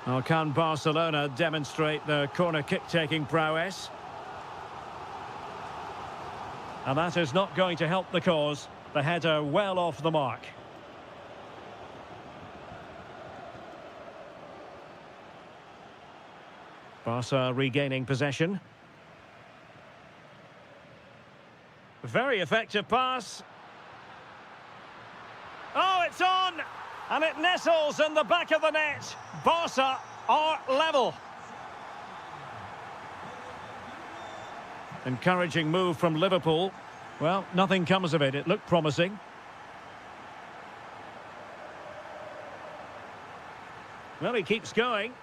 Oh, can Barcelona demonstrate their corner kick-taking prowess? And that is not going to help the cause. The header well off the mark. Barca regaining possession. Very effective pass. Oh, it's on! And it nestles in the back of the net. Barca are level. Encouraging move from Liverpool. Well, nothing comes of it. It looked promising. Well, he keeps going.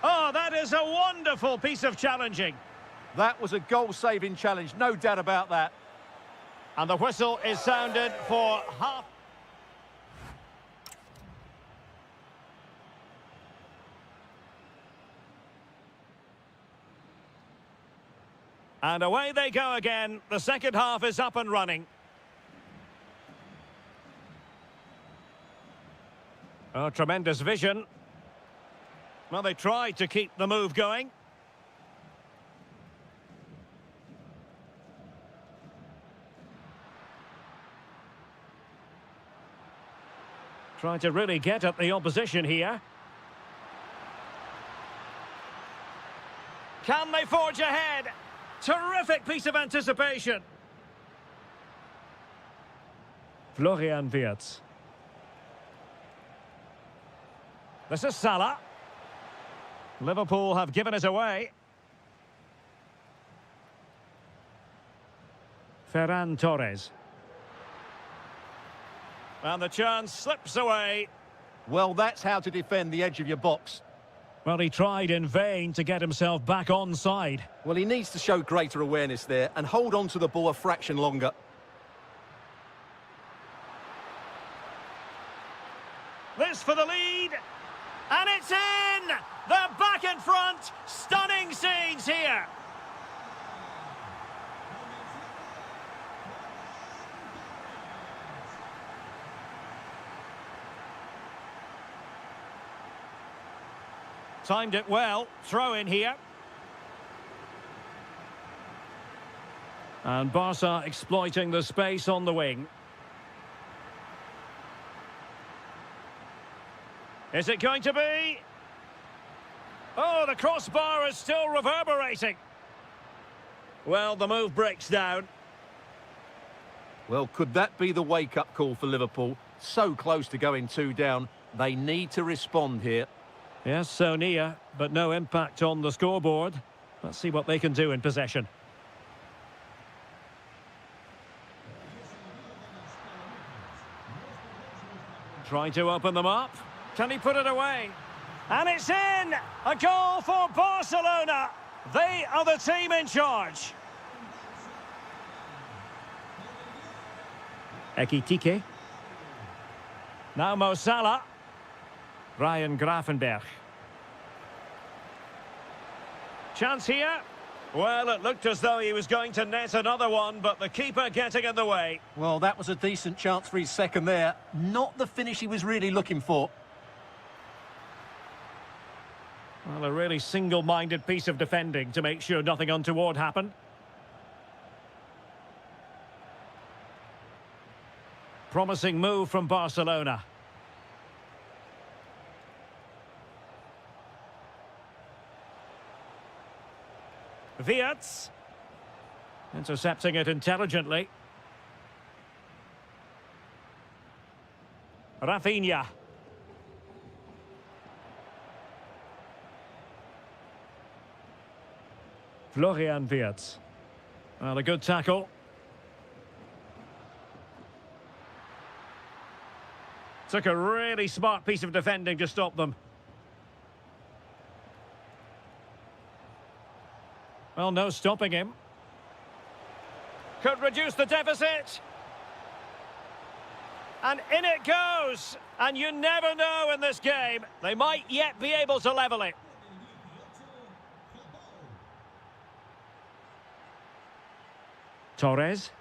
Oh, that is a wonderful piece of challenging.
That was a goal-saving challenge, no doubt about that.
And the whistle is sounded for half. And away they go again. The second half is up and running. Oh, tremendous vision. Well, they tried to keep the move going. Trying to really get at the opposition here. Can they forge ahead? Terrific piece of anticipation. Florian Wirtz. This is Salah. Liverpool have given it away. Ferran Torres. And the chance slips away.
Well, that's how to defend the edge of your box.
Well, he tried in vain to get himself back onside.
Well, he needs to show greater awareness there and hold on to the ball a fraction longer.
This for the lead. And it's in! They're back in front. Stunning scenes here. Timed it well. Throw in here. And Barca exploiting the space on the wing. Is it going to be? Oh, the crossbar is still reverberating. Well, the move breaks down.
Well, could that be the wake-up call for Liverpool? So close to going 2 down. They need to respond here.
Yes, so near, but no impact on the scoreboard. Let's see what they can do in possession. Trying to open them up. Can he put it away? And it's in! A goal for Barcelona! They are the team in charge. Ekitike. Now Mo Salah. Ryan Gravenberch. Chance here. Well, it looked as though he was going to net another one, but the keeper getting in the way.
Well, that was a decent chance for his second there. Not the finish he was really looking for.
Well, a really single-minded piece of defending to make sure nothing untoward happened. Promising move from Barcelona. Wirtz. Intercepting it intelligently. Rafinha. Florian Wirtz. Well, a good tackle. Took a really smart piece of defending to stop them. Well, no stopping him. Could reduce the deficit. And in it goes. And you never know in this game. They might yet be able to level it. Torres.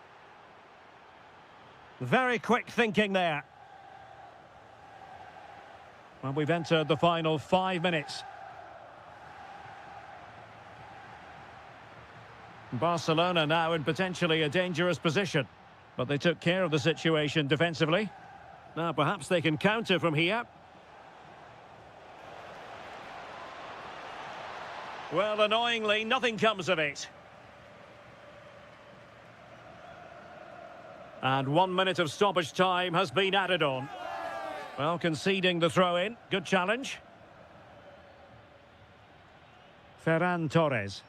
Very quick thinking there. Well, we've entered the final 5 minutes. Barcelona now in potentially a dangerous position. But they took care of the situation defensively. Now perhaps they can counter from here. Well, annoyingly, nothing comes of it. And 1 minute of stoppage time has been added on. Well, conceding the throw-in. Good challenge. Ferran Torres.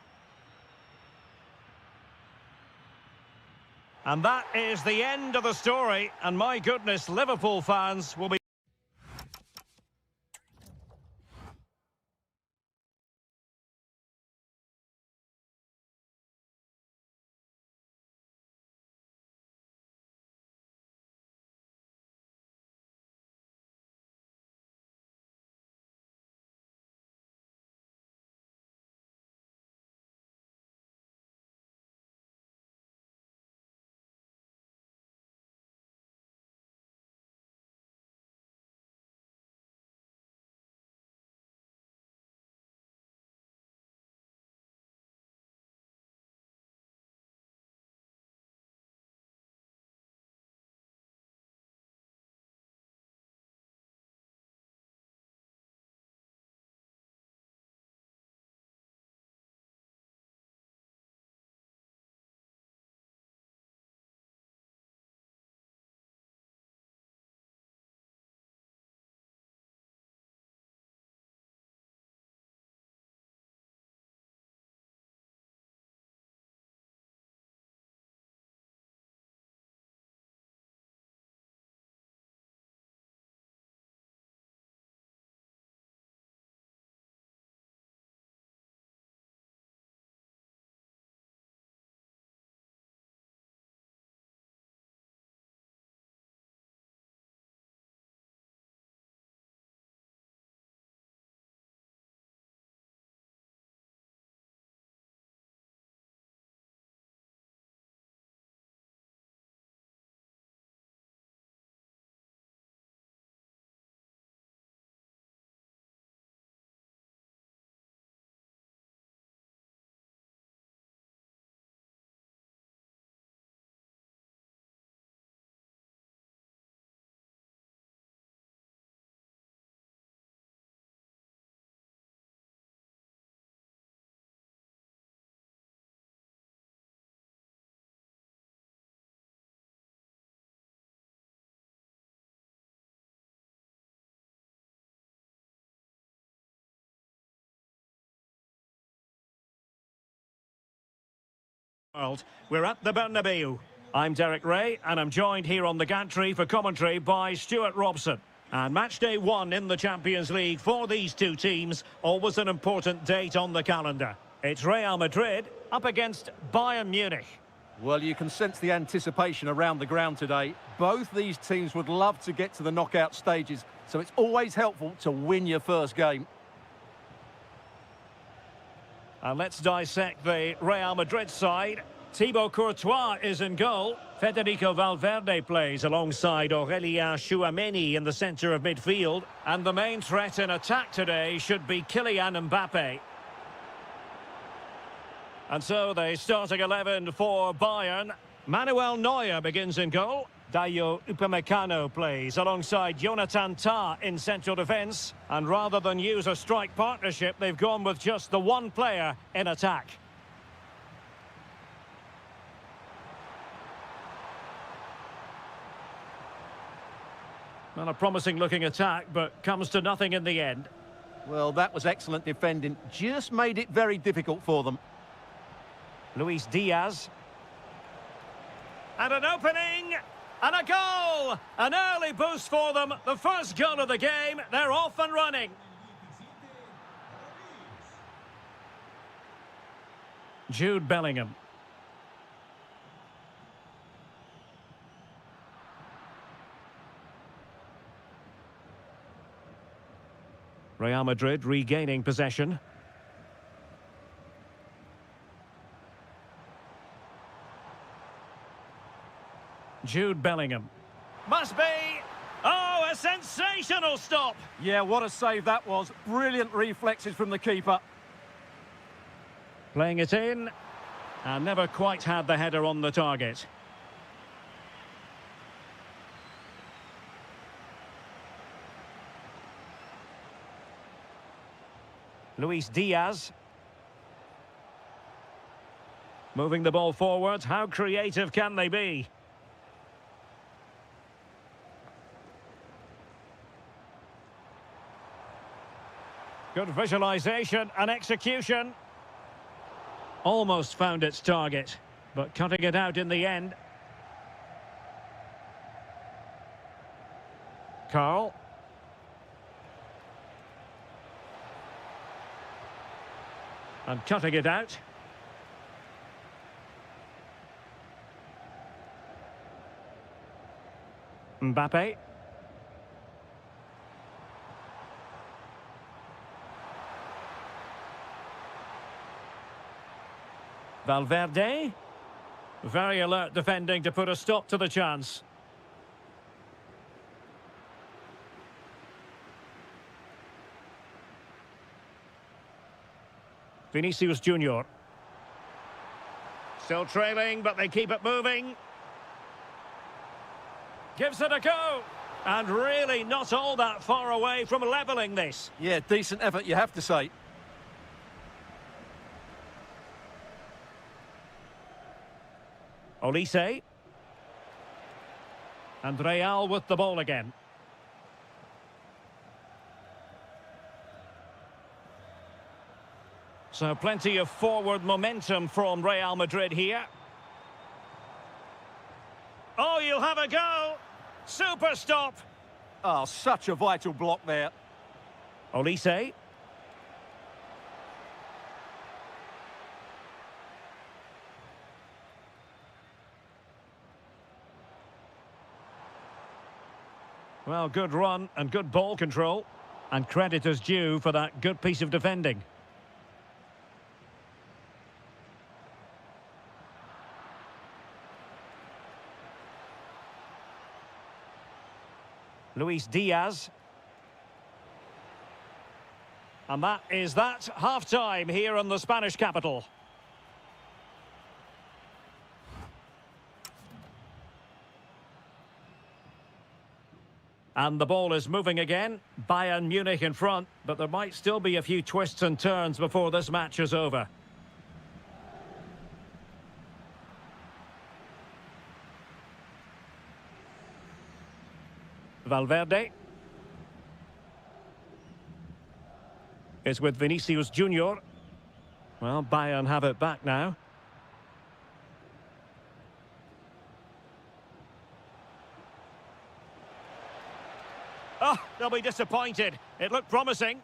And that is the end of the story. And my goodness, Liverpool fans will be world. We're at the Bernabeu. I'm Derek Ray, and I'm joined here on the gantry for commentary by Stuart Robson. And match day one in the Champions League for these two teams, always an important date on the calendar. It's Real Madrid up against Bayern Munich.
Well, you can sense the anticipation around the ground today. Both these teams would love to get to the knockout stages, so it's always helpful to win your first game.
And let's dissect the Real Madrid side. Thibaut Courtois is in goal. Federico Valverde plays alongside Aurélien Tchouaméni in the centre of midfield. And the main threat in attack today should be Kylian Mbappe. And so the starting 11 for Bayern. Manuel Neuer begins in goal. Dayo Upamecano plays alongside Jonathan Tah in central defence. And rather than use a strike partnership, they've gone with just the one player in attack. Well, a promising looking attack, but comes to nothing in the end.
Well, that was excellent defending. Just made it very difficult for them.
Luis Diaz. And an opening! And a goal! An early boost for them. The first goal of the game. They're off and running. Jude Bellingham. Real Madrid regaining possession. Jude Bellingham. Must be! Oh, a sensational stop!
Yeah, what a save that was. Brilliant reflexes from the keeper.
Playing it in, and never quite had the header on the target. Luis Diaz. Moving the ball forward. How creative can they be? Good visualization and execution. Almost found its target, but cutting it out in the end. Carl. And cutting it out. Mbappe. Valverde. Very alert defending to put a stop to the chance. Vinicius Junior. Still trailing, but they keep it moving. Gives it a go. And really not all that far away from levelling this.
Yeah, decent effort, you have to say.
Olise. And Real with the ball again. So plenty of forward momentum from Real Madrid here. Oh, you'll have a go. Super stop.
Oh, such a vital block there.
Olise. Well, good run and good ball control. And credit is due for that good piece of defending. Luis Diaz. And that is that. Half-time here in the Spanish capital. And the ball is moving again. Bayern Munich in front, but there might still be a few twists and turns before this match is over. Valverde. It's with Vinicius Junior. Well, Bayern have it back now. Oh, they'll be disappointed. It looked promising.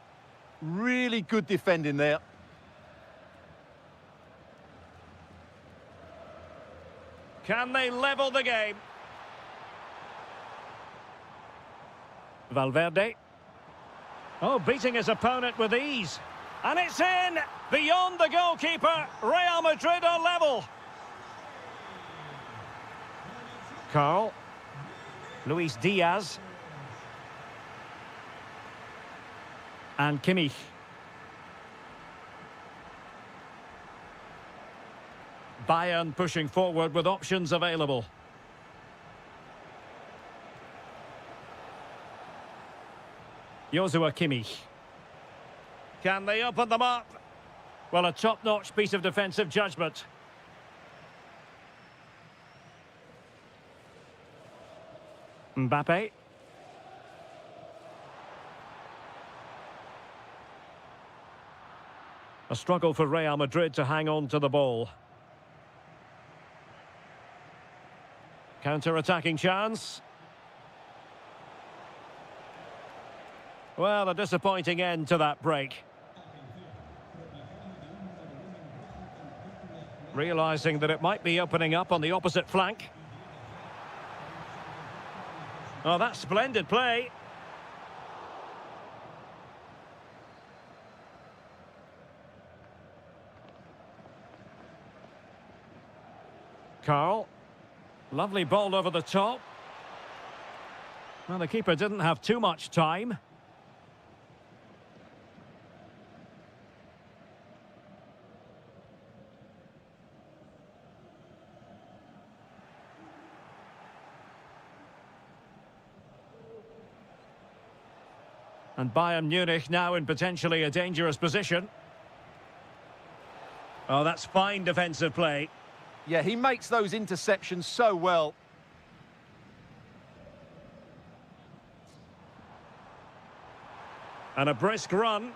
Really good defending there.
Can they level the game? Valverde. Oh, beating his opponent with ease. And it's in! Beyond the goalkeeper, Real Madrid are level. Carl. Luis Diaz. And Kimmich. Bayern pushing forward with options available. Joshua Kimmich. Can they open them up? Well, a top-notch piece of defensive judgment. Mbappe. A struggle for Real Madrid to hang on to the ball. Counter-attacking chance. Well, a disappointing end to that break. Realising that it might be opening up on the opposite flank. Oh, that's splendid play. Carl. Lovely ball over the top. Well, the keeper didn't have too much time. And Bayern Munich now in potentially a dangerous position. Oh, that's fine defensive play.
Yeah, he makes those interceptions so well.
And a brisk run.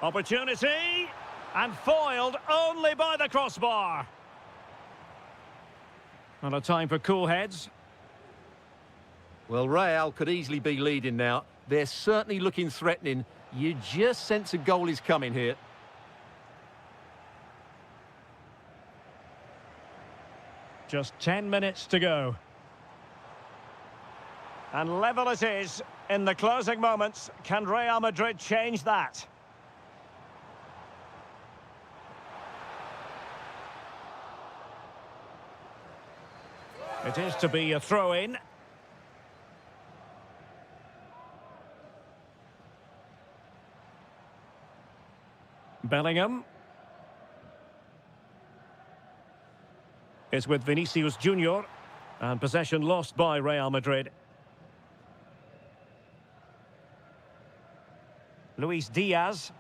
Opportunity. And foiled only by the crossbar. And a time for cool heads.
Well, Real could easily be leading now. They're certainly looking threatening. You just sense a goal is coming here.
Just 10 minutes to go. And level it is in the closing moments. Can Real Madrid change that? It is to be a throw-in. Bellingham. It's with Vinicius Junior. And possession lost by Real Madrid. Luis Diaz.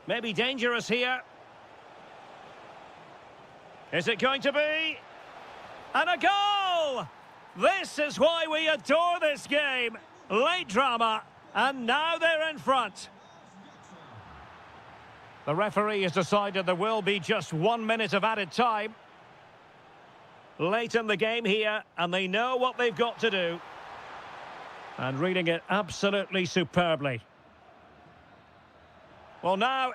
Maybe dangerous here. Is it going to be? And a goal! This is why we adore this game. Late drama, and now they're in front. The referee has decided there will be just 1 minute of added time. Late in the game here, and they know what they've got to do. And reading it absolutely superbly. Well, now...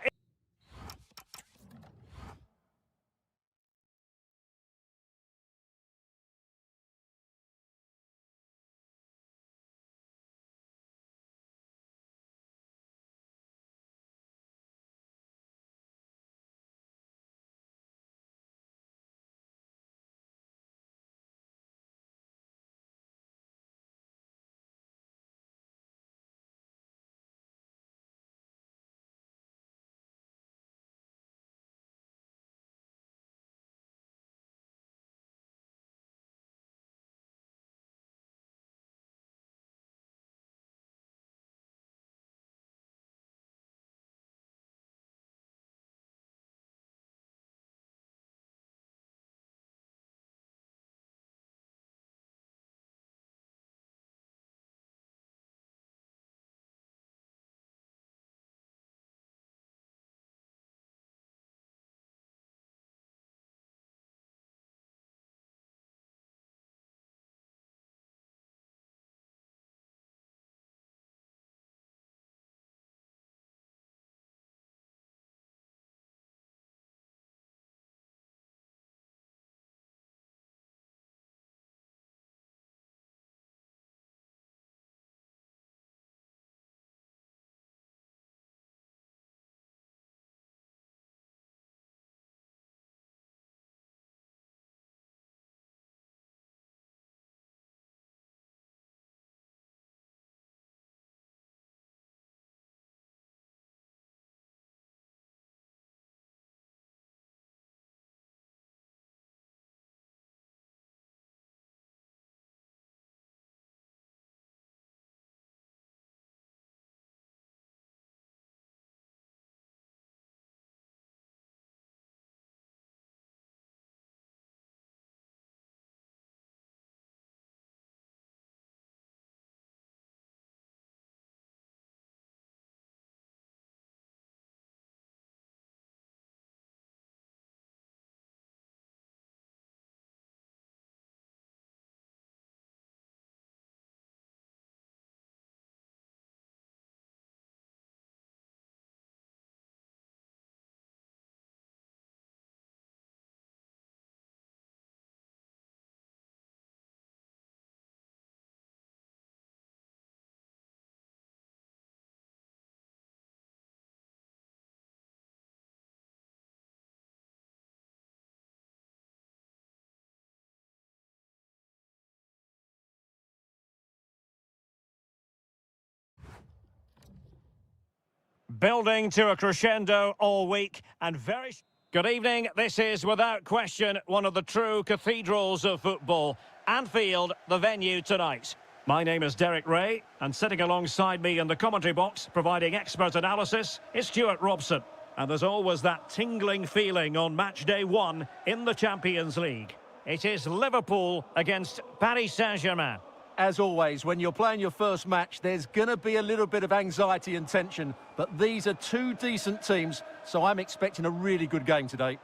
Building to a crescendo all week and very... Good evening. This is, without question, one of the true cathedrals of football. Anfield, the venue tonight. My name is Derek Ray, and sitting alongside me in the commentary box, providing expert analysis, is Stuart Robson. And there's always that tingling feeling on match day one in the Champions League. It is Liverpool against Paris Saint-Germain.
As always, when you're playing your first match, there's going to be a little bit of anxiety and tension, but these are two decent teams, so I'm expecting a really good game today.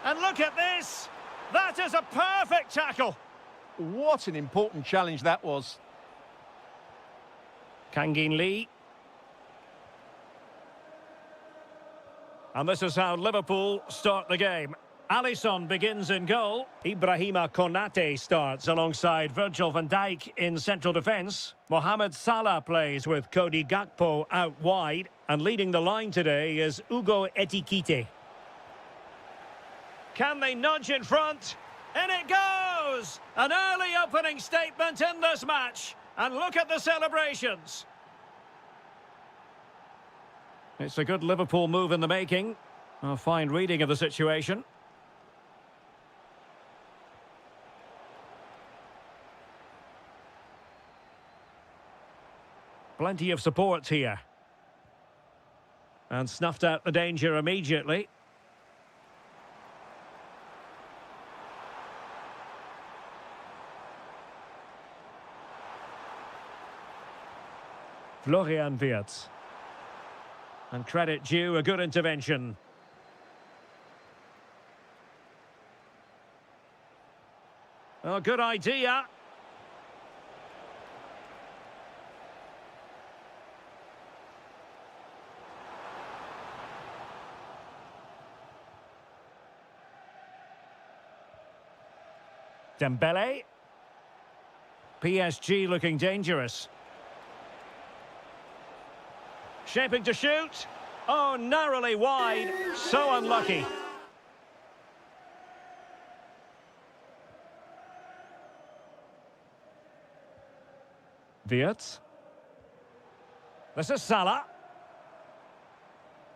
And look at this! That is a perfect tackle!
What an important challenge that was.
Kangin Lee. And this is how Liverpool start the game. Alisson begins in goal. Ibrahima Konate starts alongside Virgil van Dijk in central defence. Mohamed Salah plays with Cody Gakpo out wide. And leading the line today is Ugo Etikite. Can they nudge in front? In it goes! An early opening statement in this match. And look at the celebrations. It's a good Liverpool move in the making. A fine reading of the situation. Plenty of support here. And snuffed out the danger immediately. Florian Wirtz. And credit due, a good intervention. Oh, good idea. Dembele. PSG looking dangerous. Shaping to shoot. Oh, narrowly wide. So unlucky. Wirtz. This is Salah.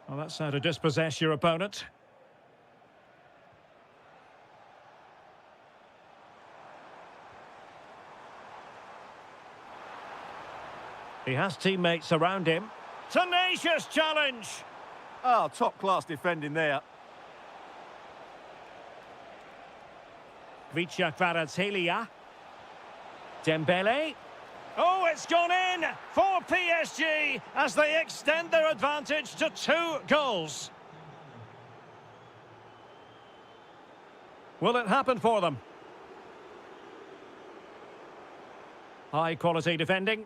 Well, that's how to dispossess your opponent. He has teammates around him. Tenacious challenge!
Oh, top-class defending there.
Vicha Kvaratskhelia. Dembele. Oh, it's gone in for PSG as they extend their advantage to 2 goals. Will it happen for them? High-quality defending.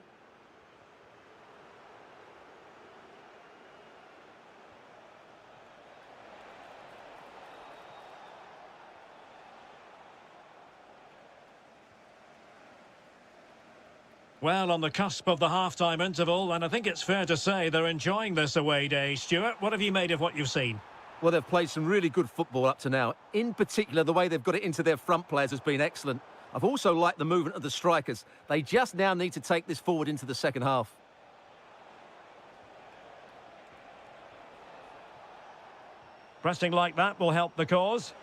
Well, on the cusp of the half-time interval, and I think it's fair to say they're enjoying this away day. Stuart, what have you made of what you've seen?
Well, they've played some really good football up to now. In particular, the way they've got it into their front players has been excellent. I've also liked the movement of the strikers. They just now need to take this forward into the second half.
Pressing like that will help the cause.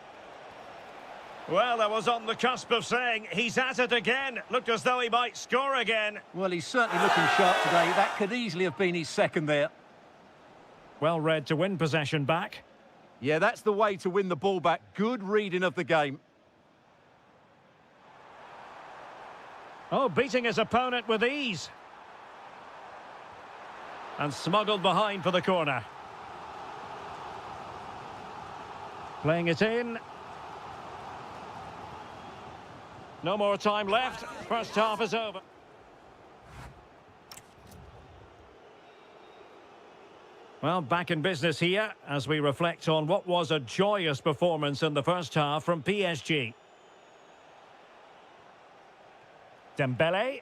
Well, I was on the cusp of saying he's at it again. Looked as though he might score again.
Well, he's certainly looking sharp today. That could easily have been his second there.
Well read to win possession back.
Yeah, that's the way to win the ball back. Good reading of the game.
Oh, beating his opponent with ease. And smuggled behind for the corner. Playing it in. No more time left. First half is over. Well, back in business here as we reflect on what was a joyous performance in the first half from PSG. Dembele.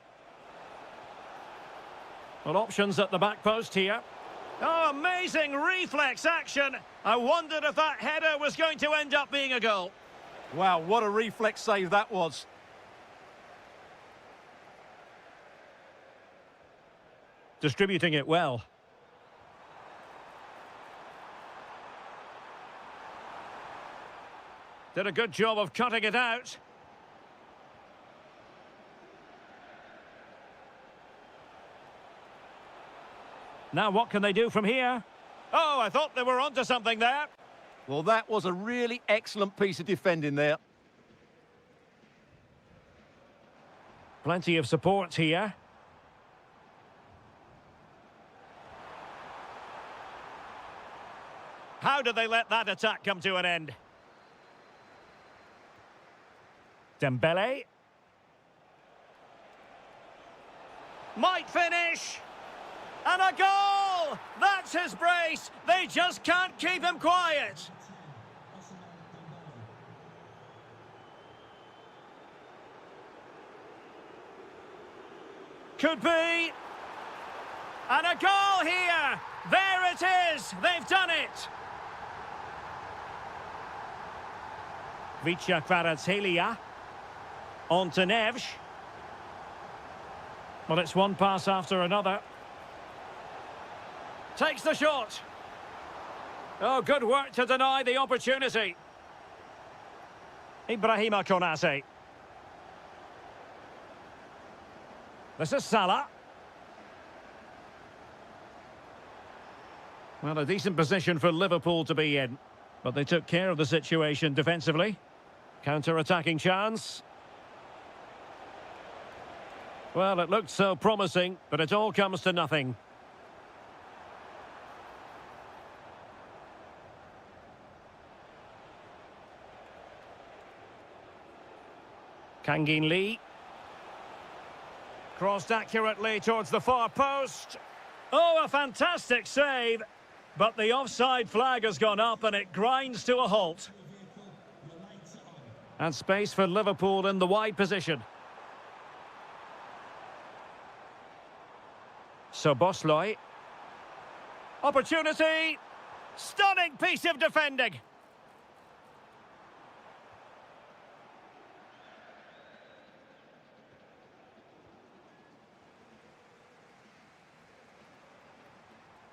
Well, options at the back post here. Oh, amazing reflex action. I wondered if that header was going to end up being a goal.
Wow, what a reflex save that was.
distributing it well. Did a good job of cutting it out. Now what can they do from here? Oh, I thought they were onto something there.
Well, that was a really excellent piece of defending there.
Plenty of support here. How did they let that attack come to an end? Dembele. Might finish. And a goal! That's his brace. They just can't keep him quiet. Could be. And a goal here. There it is. They've done it. Vicha Kvaratskhelia. On to Nevs. Well, it's one pass after another. Takes the shot. Oh, good work to deny the opportunity. Ibrahima Konate. This is Salah. Well, a decent position for Liverpool to be in. But they took care of the situation defensively. Counter-attacking chance. Well, it looked so promising, but it all comes to nothing. Kangin Lee. Crossed accurately towards the far post. Oh, a fantastic save. But the offside flag has gone up and it grinds to a halt. And space for Liverpool in the wide position. Szoboszlai. Opportunity. Stunning piece of defending.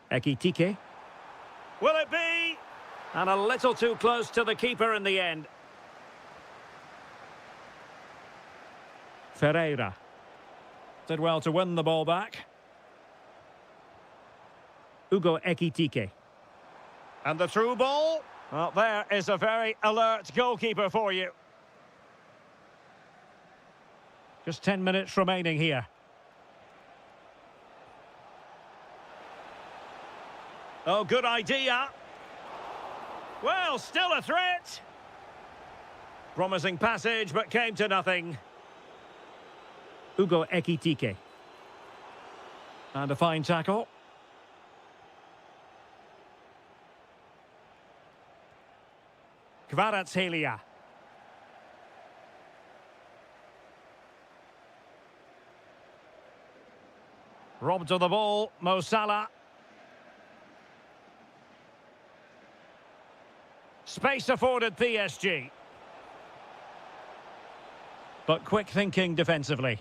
Ekitike. Will it be? And a little too close to the keeper in the end. Ferreira. Did well to win the ball back. Ugo Ekitike. And the through ball. Well, there is a very alert goalkeeper for you. Just 10 minutes remaining here. Oh, good idea. Well, still a threat. Promising passage, but came to nothing. Ugo Ekitike. And a fine tackle. Kvaratskhelia. Robbed of the ball, Mo Salah. Space afforded PSG. But quick thinking defensively.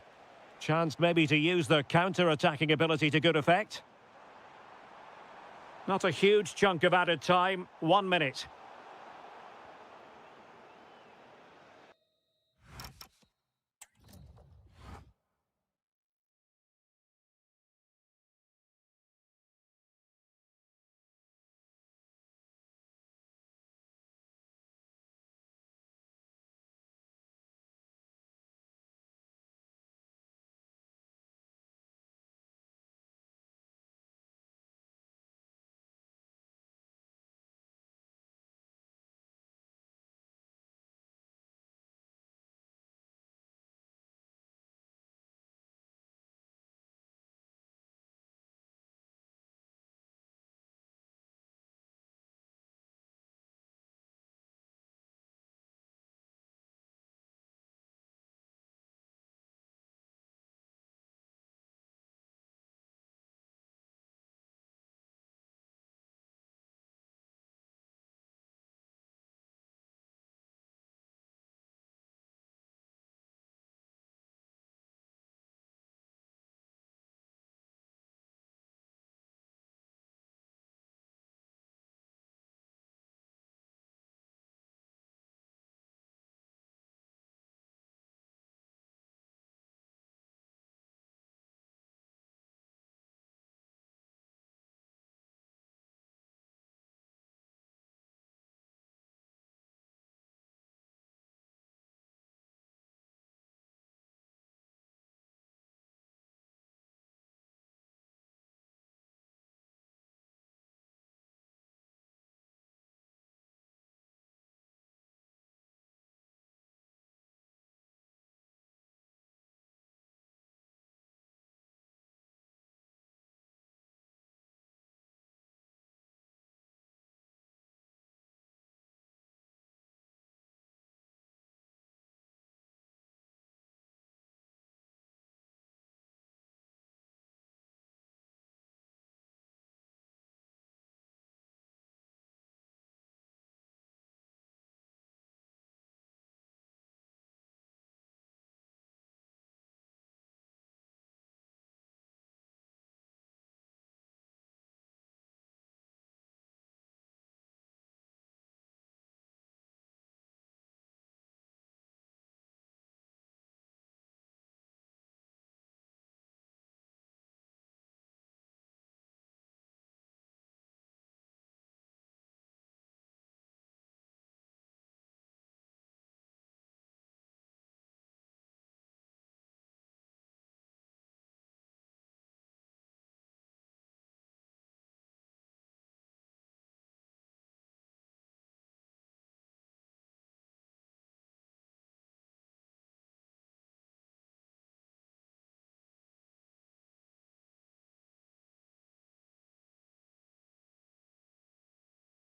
Chance maybe to use their counter-attacking ability to good effect. Not a huge chunk of added time, 1 minute.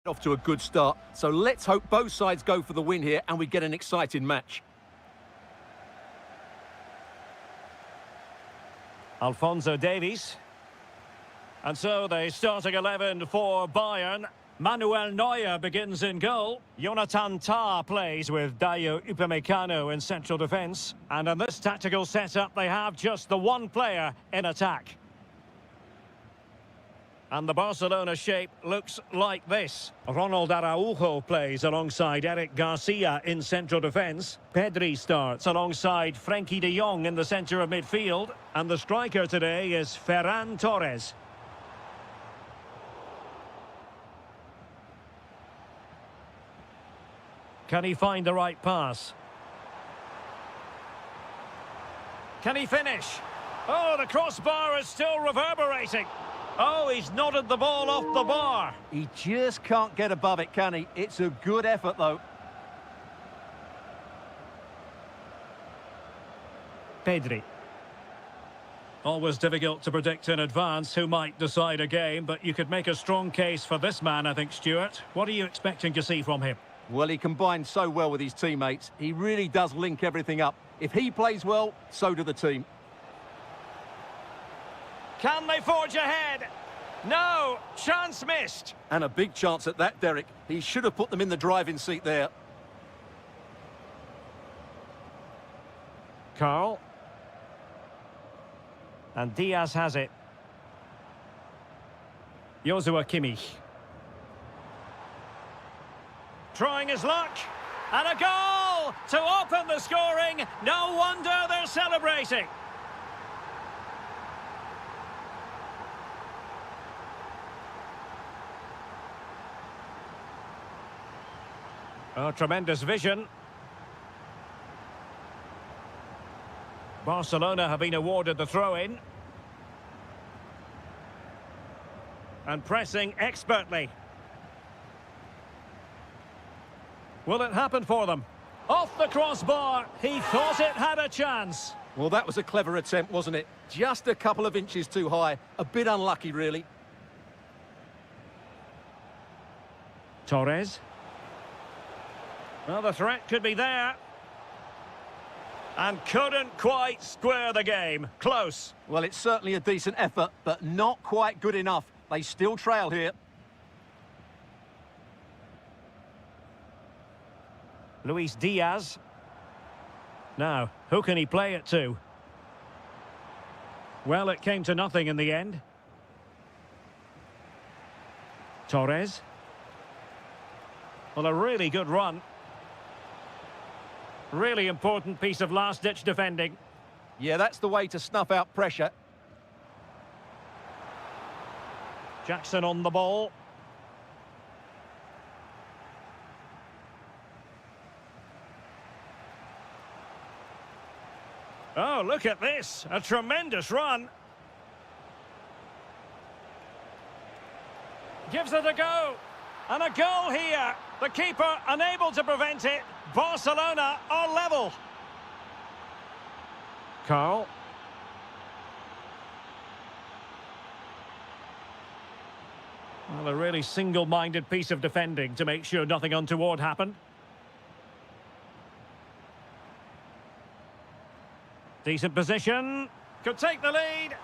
Off to a good start, so let's hope both sides go for the win here and we get an exciting match.
Alphonso Davies. And so the starting 11 for Bayern. Manuel Neuer begins in goal. Jonathan Tah plays with Dayo Upamecano in central defence. And in this tactical setup, they have just the one player in attack. And the Barcelona shape looks like this. Ronald Araujo plays alongside Eric Garcia in central defence. Pedri starts alongside Frenkie de Jong in the centre of midfield. And the striker today is Ferran Torres. Can he find the right pass? Can he finish? Oh, the crossbar is still reverberating. Oh, he's nodded the ball off the bar.
He just can't get above it, can he? It's a good effort, though.
Pedri. Always difficult to predict in advance who might decide a game, but you could make a strong case for this man, I think, Stuart. What are you expecting to see from him?
Well, he combines so well with his teammates. He really does link everything up. If he plays well, so do the team.
Can they forge ahead? No, chance missed.
And a big chance at that, Derek. He should have put them in the driving seat there.
Carl. And Diaz has it. Joshua Kimmich. Trying his luck. And a goal to open the scoring. No wonder they're celebrating. Oh, tremendous vision. Barcelona have been awarded the throw-in. And pressing expertly. Will it happen for them? Off the crossbar. He thought it had a chance.
Well, that was a clever attempt, wasn't it? Just a couple of inches too high. A bit unlucky, really.
Torres. Well, the threat could be there. And couldn't quite square the game. Close.
Well, it's certainly a decent effort, but not quite good enough. They still trail here.
Luis Diaz. Now, who can he play it to? Well, it came to nothing in the end. Torres. Well, a really good run. Really important piece of last-ditch defending.
Yeah, that's the way to snuff out pressure.
Jackson on the ball. Oh, look at this. A tremendous run. Gives it a go. And a goal here. The keeper unable to prevent it. Barcelona are level. Carl. Well, a really single-minded piece of defending to make sure nothing untoward happened. Decent position. Could take the lead.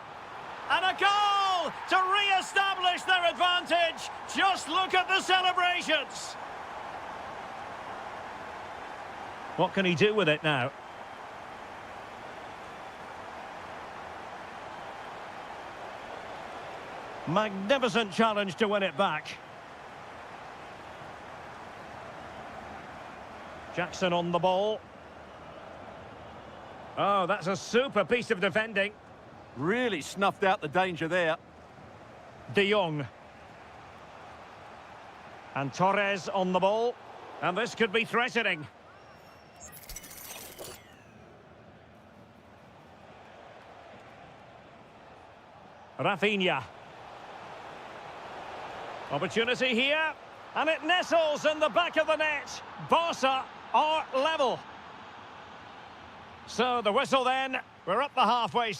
And a goal to re-establish their advantage. Just look at the celebrations. What can he do with it now? Magnificent challenge to win it back. Jackson on the ball. Oh, that's a super piece of defending.
Really snuffed out the danger there.
De Jong. And Torres on the ball. And this could be threatening. Rafinha. Opportunity here. And it nestles in the back of the net. Barca are level. So the whistle then. We're up the halfway.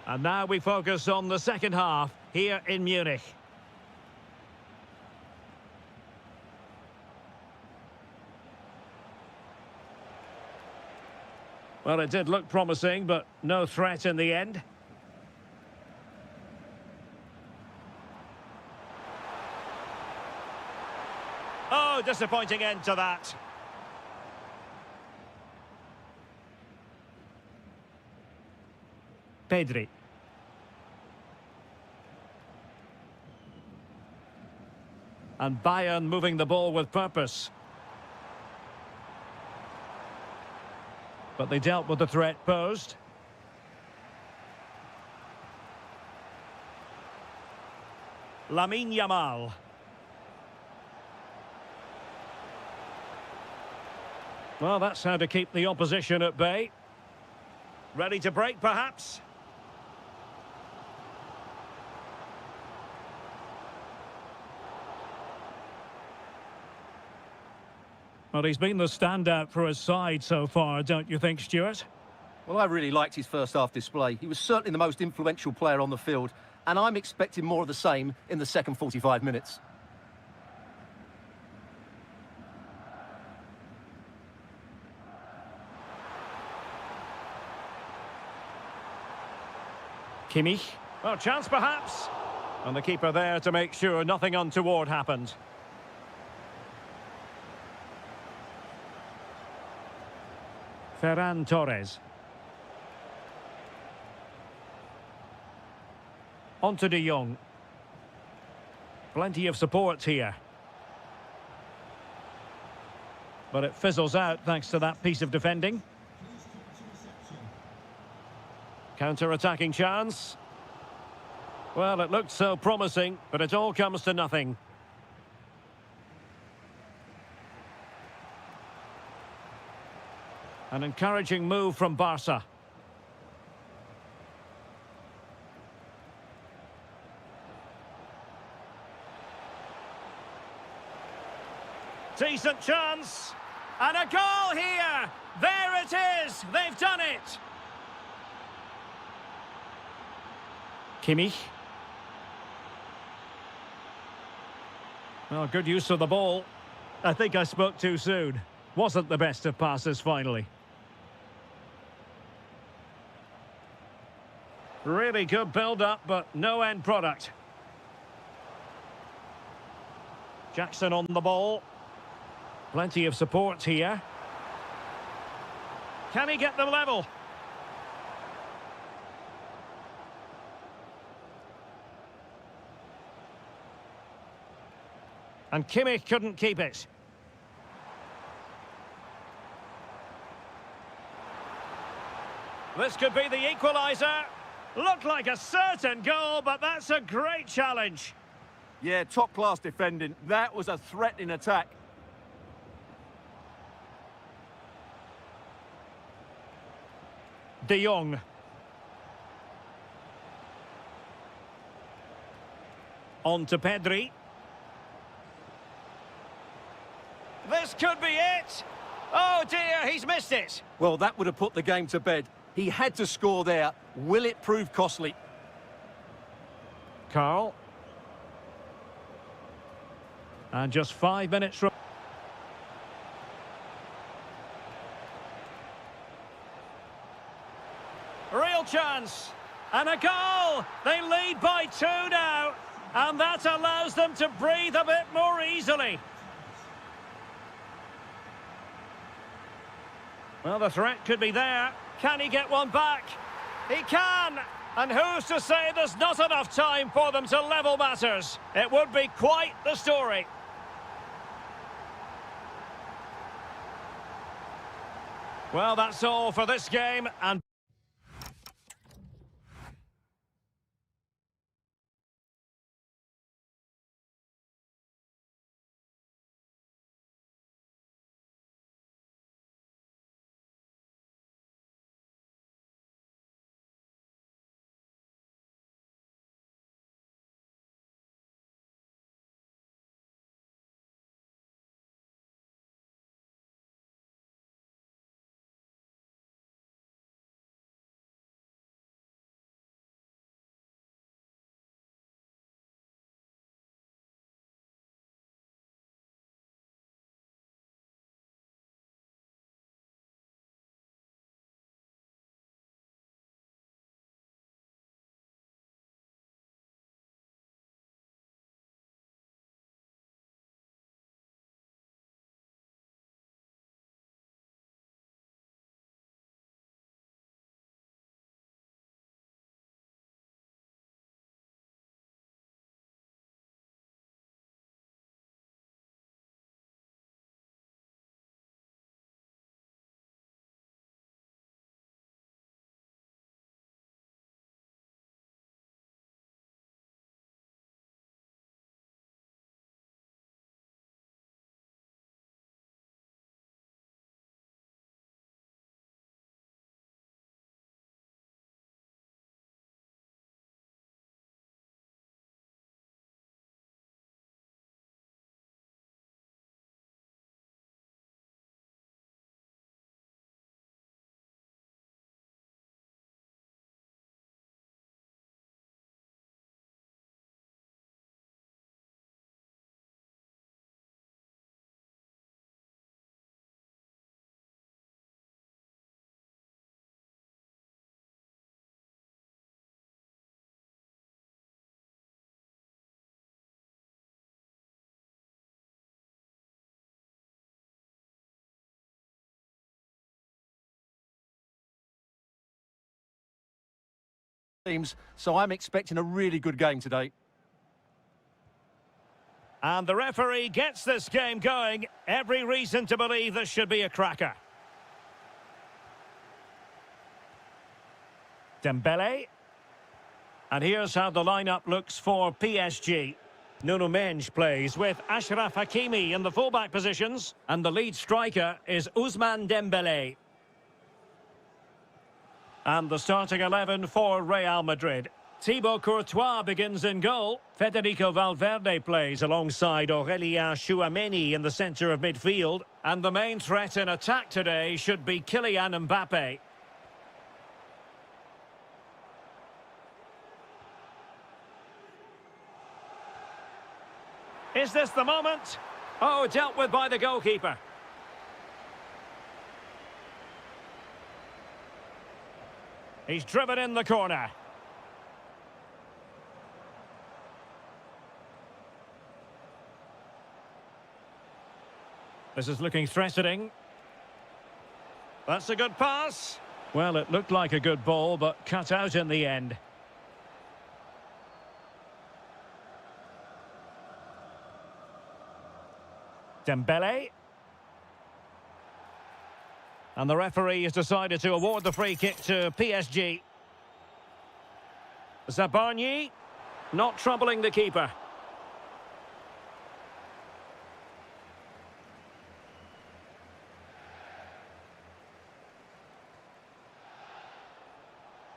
And now we focus on the second half here in Munich. Well, it did look promising, but no threat in the end. Oh, disappointing end to that. Pedri. And Bayern moving the ball with purpose. But they dealt with the threat posed. Lamine Yamal. Well, that's how to keep the opposition at bay. Ready to break, perhaps? Well, he's been the standout for his side so far, don't you think, Stuart?
Well, I really liked his first half display. He was certainly the most influential player on the field, and I'm expecting more of the same in the second 45 minutes.
Kimmich. Well, chance perhaps. And the keeper there to make sure nothing untoward happened. Ferran Torres. On to De Jong. Plenty of support here. But it fizzles out thanks to that piece of defending. Counter-attacking chance. Well, it looked so promising, but it all comes to nothing. An encouraging move from Barca. Decent chance. And a goal here. There it is. They've done it. Kimmich. Well, good use of the ball. I think I spoke too soon. Wasn't the best of passes finally. Really good build-up, but no end product. Jackson on the ball. Plenty of support here. Can he get them level? And Kimmich couldn't keep it. This could be the equaliser. Looked like a certain goal, but that's a great challenge.
Yeah, top-class defending. That was a threatening attack.
De Jong. On to Pedri. This could be it. Oh dear, he's missed it.
Well, that would have put the game to bed. He had to score there. Will it prove costly?
Carl. And just 5 minutes from... Real chance. And a goal. They lead by 2 now. And that allows them to breathe a bit more easily. Well, the threat could be there. Can he get one back? He can! And who's to say there's not enough time for them to level matters? It would be quite the story. Well, that's all for this game, and
teams, so I'm expecting a really good game today.
And the referee gets this game going. Every reason to believe this should be a cracker. Dembele. And here's how the lineup looks for PSG. Nuno Mendes plays with Achraf Hakimi in the fullback positions. And the lead striker is Ousmane Dembele. And the starting 11 for Real Madrid. Thibaut Courtois begins in goal. Federico Valverde plays alongside Aurélien Tchouameni in the centre of midfield. And the main threat in attack today should be Kylian Mbappe. Is this the moment? Oh, dealt with by the goalkeeper. He's driven in the corner. This is looking threatening. That's a good pass. Well, it looked like a good ball, but cut out in the end. Dembele. And the referee has decided to award the free kick to PSG. Zabarnyi, not troubling the keeper.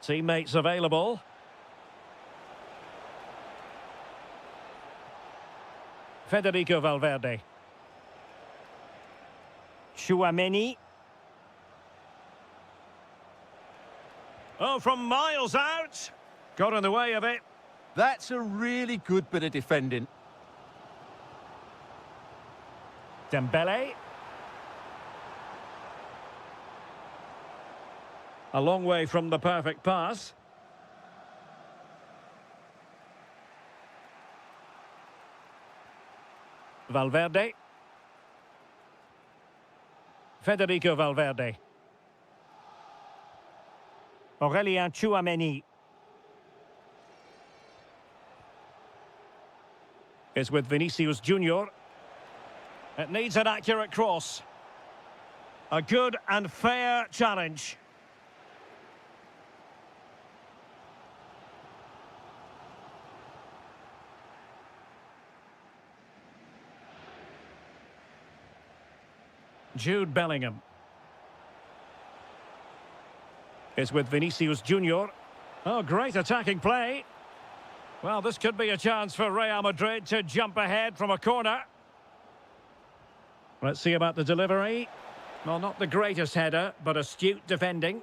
Teammates available. Federico Valverde. Tchouameni. Oh, from miles out. Got in the way of it.
That's a really good bit of defending.
Dembele. A long way from the perfect pass. Valverde. Federico Valverde. Aurélien Tchouameni is with Vinicius Junior. It needs an accurate cross. A good and fair challenge. Jude Bellingham is with Vinicius Junior. Oh, great attacking play. Well, this could be a chance for Real Madrid to jump ahead from a corner. Let's see about the delivery. Well, not the greatest header, but astute defending.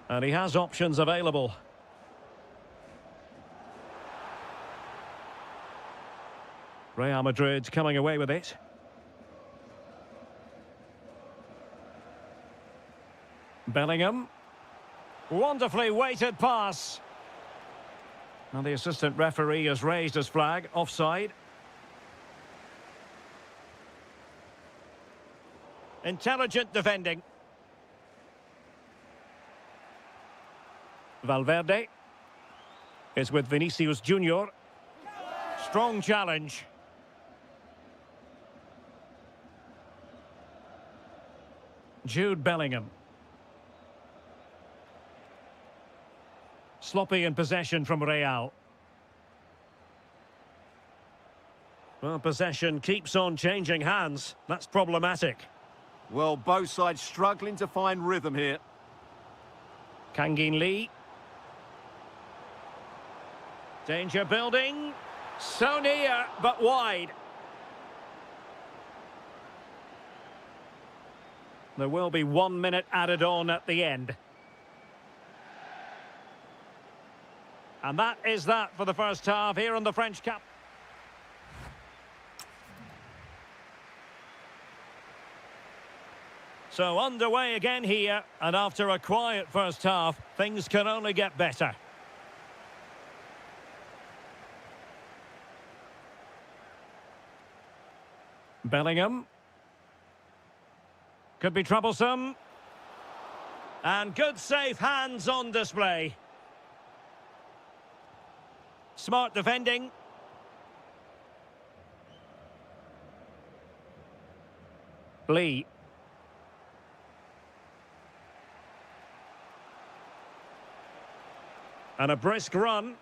And he has options available. Real Madrid coming away with it. Bellingham. Wonderfully weighted pass. And the assistant referee has raised his flag. Offside. Intelligent defending. Valverde is with Vinicius Junior. Strong challenge. Jude Bellingham. Sloppy in possession from Real. Well, possession keeps on changing hands. That's problematic.
Well, both sides struggling to find rhythm here.
Kangin Lee. Danger building. So near, but wide. There will be 1 minute added on at the end. And that is that for the first half here in the French Cup. So underway again here, and after a quiet first half, things can only get better. Bellingham. Could be troublesome. And good safe hands on display. Smart defending. Lee. And a brisk run.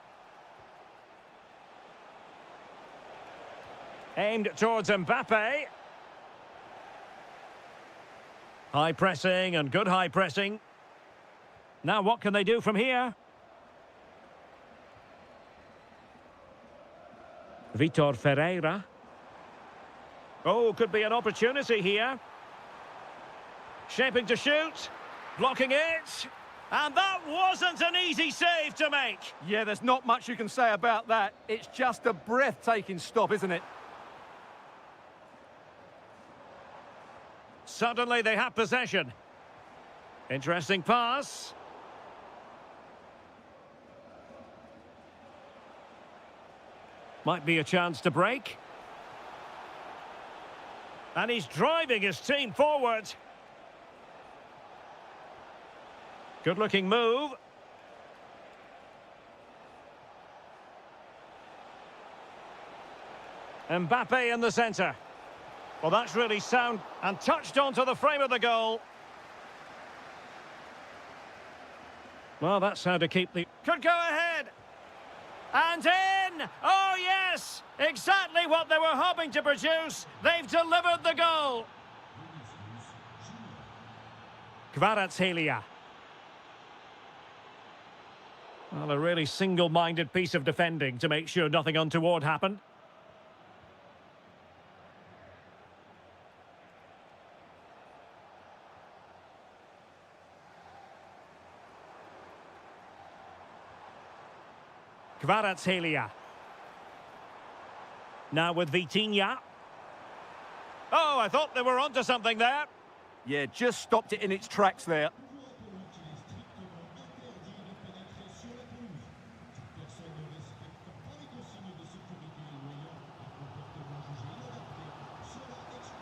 Aimed towards Mbappe. High pressing and good high pressing. Now what can they do from here? Vitor Ferreira. Oh, could be an opportunity here. Shaping to shoot. Blocking it. And that wasn't an easy save to make.
Yeah, there's not much you can say about that. It's just a breathtaking stop, isn't it?
Suddenly they have possession. Interesting pass. Might be a chance to break. And he's driving his team forward. Good-looking move. Mbappe in the centre. Well, that's really sound and touched onto the frame of the goal. Well, that's how to keep the... Could go ahead. And in! Oh, yes! Exactly what they were hoping to produce. They've delivered the goal. Kvaratskhelia. Well, a really single-minded piece of defending to make sure nothing untoward happened. Kvaratskhelia. Now with Vitinha. Oh, I thought they were onto something there.
Yeah, just stopped it in its tracks there.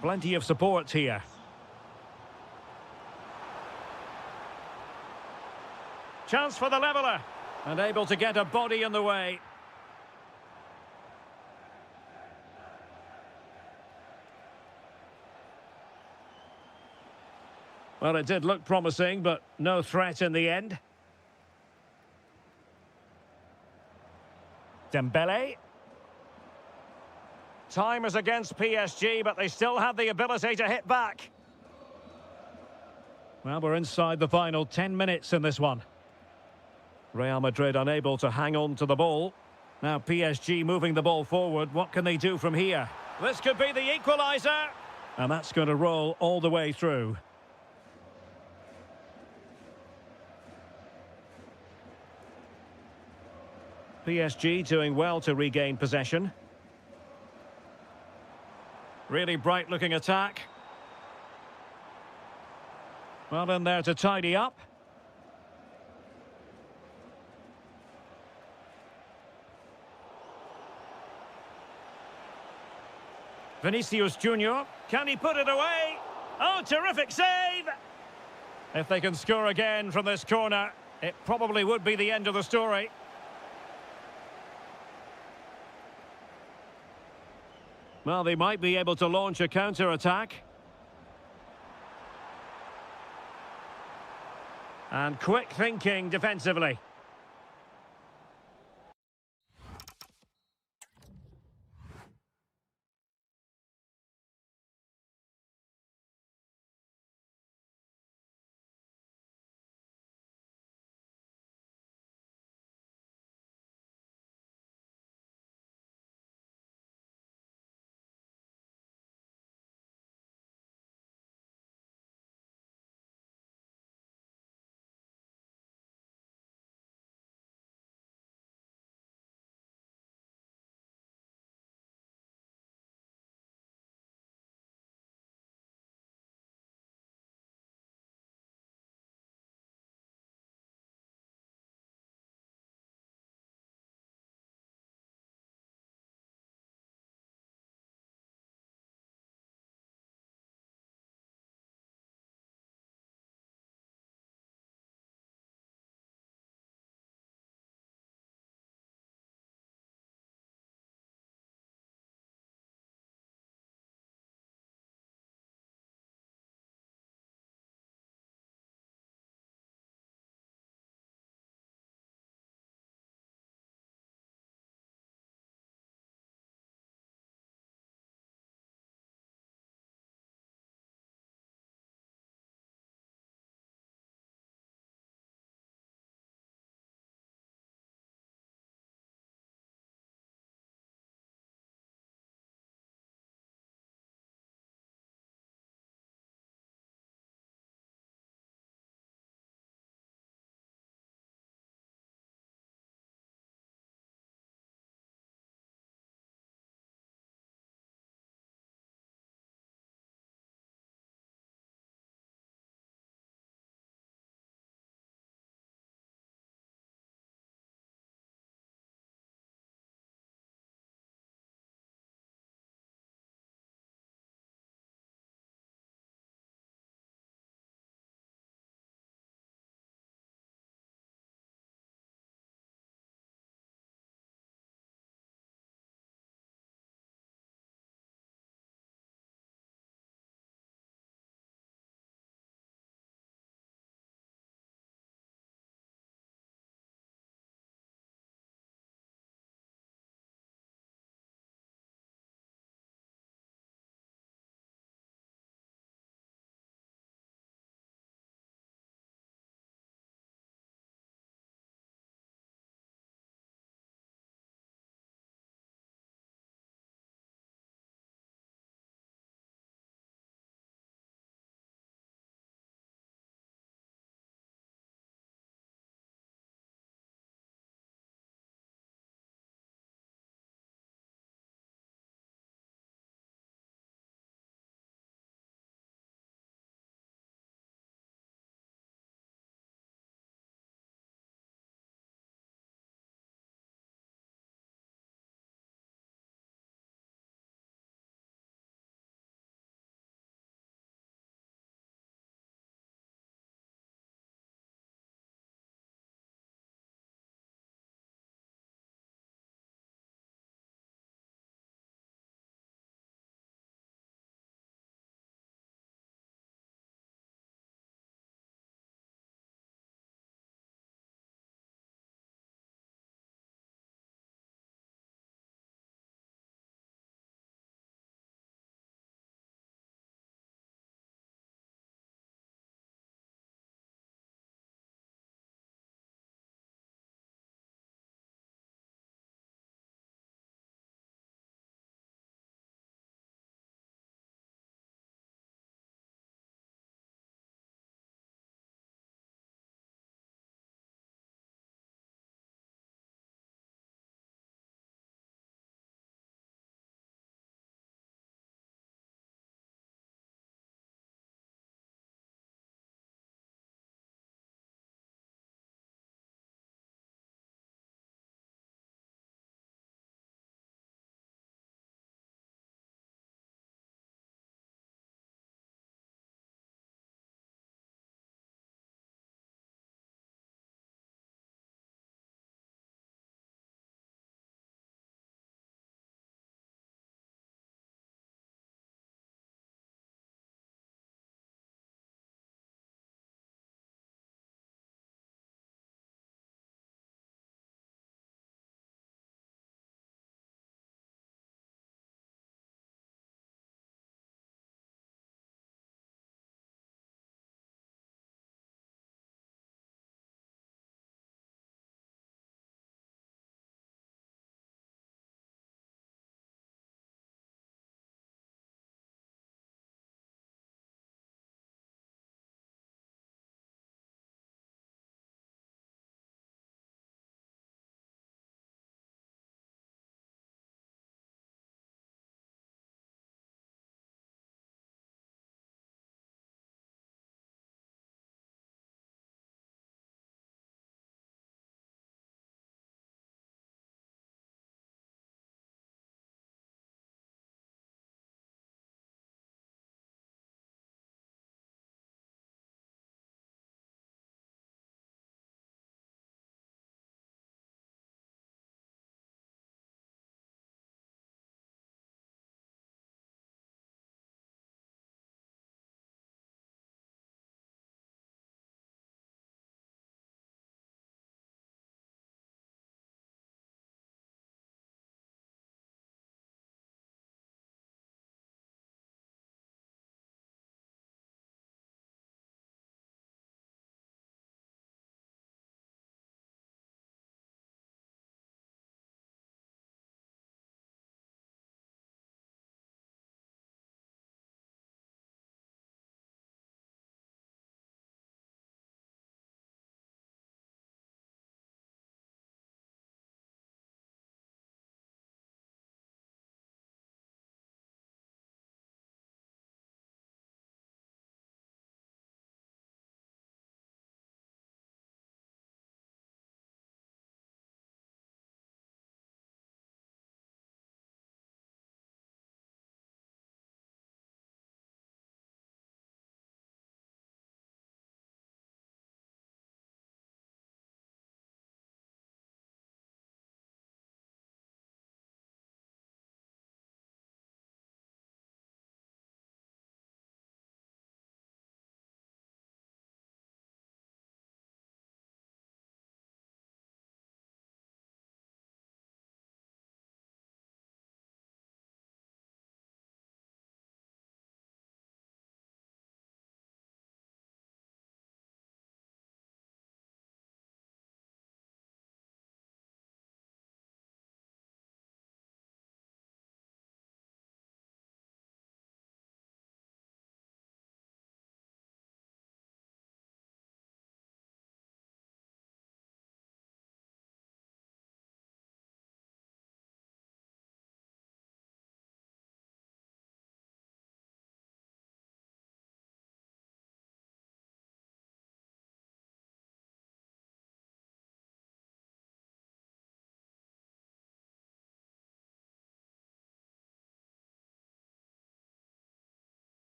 Plenty of support here. Chance for the leveller. And able to get a body in the way. Well, it did look promising, but no threat in the end. Dembele. Time is against PSG, but they still have the ability to hit back. Well, we're inside the final 10 minutes in this one. Real Madrid unable to hang on to the ball. Now PSG moving the ball forward. What can they do from here? This could be the equaliser. And that's going to roll all the way through. PSG doing well to regain possession. Really bright looking attack. Well in there to tidy up. Vinicius Junior, can he put it away? Oh, terrific save! If they can score again from this corner, it probably would be the end of the story. Well, they might be able to launch a counter-attack. And quick thinking defensively.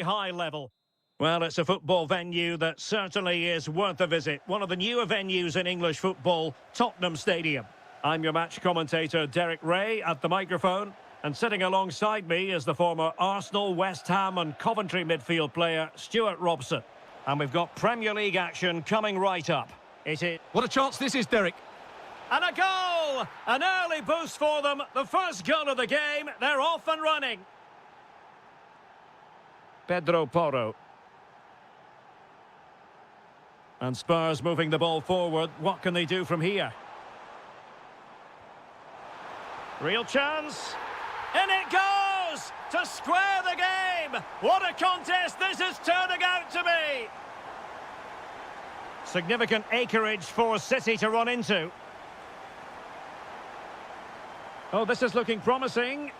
High level. Well, it's a football venue that certainly is worth a visit. One of the newer venues in English football, Tottenham Stadium. I'm your match commentator, Derek Ray, at the microphone. And sitting alongside me is the former Arsenal, West Ham and Coventry midfield player, Stuart Robson. And we've got Premier League action coming right up. It is...
What a chance this is, Derek.
And a goal! An early boost for them. The first goal of the game. They're off and running. Pedro Porro. And Spurs moving the ball forward. What can they do from here? Real chance. In it goes! To square the game! What a contest this is turning out to be! Significant acreage for City to run into. Oh, this is looking promising.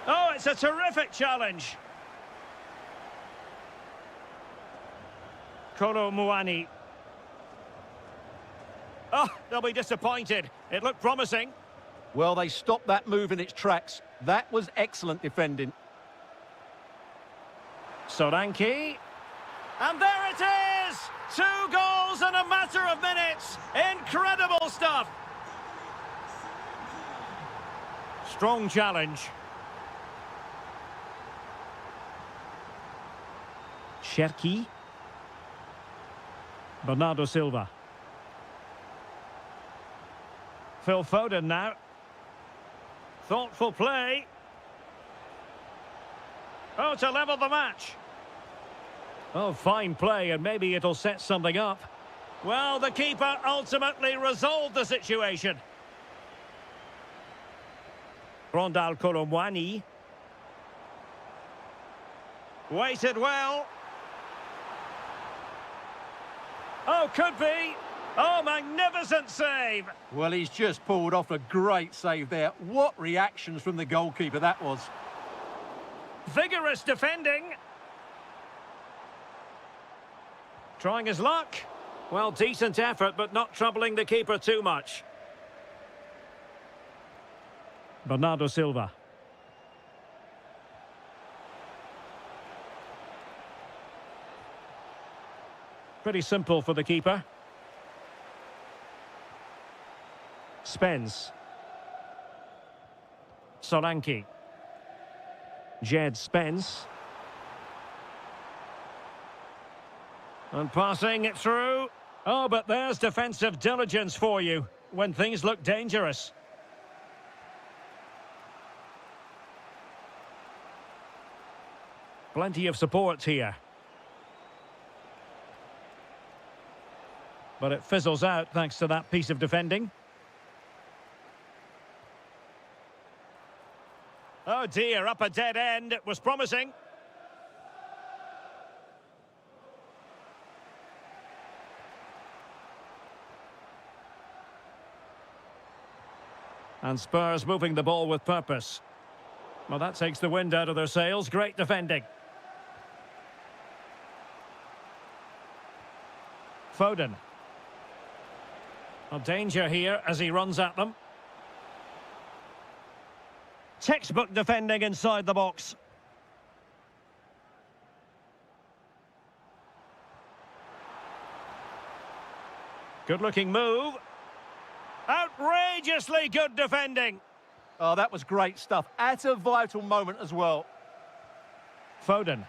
Oh, it's a terrific challenge. Kolo Muani. Oh, they'll be disappointed. It looked promising.
Well, they stopped that move in its tracks. That was excellent defending.
Solanke. And there it is! 2 goals in a matter of minutes. Incredible stuff. Strong challenge. Cherki. Bernardo Silva. Phil Foden now. Thoughtful play. Oh, to level the match. Oh, fine play, and maybe it'll set something up. Well, the keeper ultimately resolved the situation. Rondal Kolo Muani. Waited well. Oh, could be. Oh, magnificent save.
Well, he's just pulled off a great save there. What reactions from the goalkeeper that was.
Vigorous defending. Trying his luck. Well, decent effort, but not troubling the keeper too much. Bernardo Silva. Pretty simple for the keeper. Spence. Solanke. Jed Spence. And passing it through. Oh, but there's defensive diligence for you when things look dangerous. Plenty of support here. But it fizzles out thanks to that piece of defending. Oh dear, up a dead end. It was promising. And Spurs moving the ball with purpose. Well, that takes the wind out of their sails. Great defending. Foden. A danger here as he runs at them. Textbook defending inside the box. Good-looking move. Outrageously good defending.
Oh, that was great stuff. At a vital moment as well.
Foden.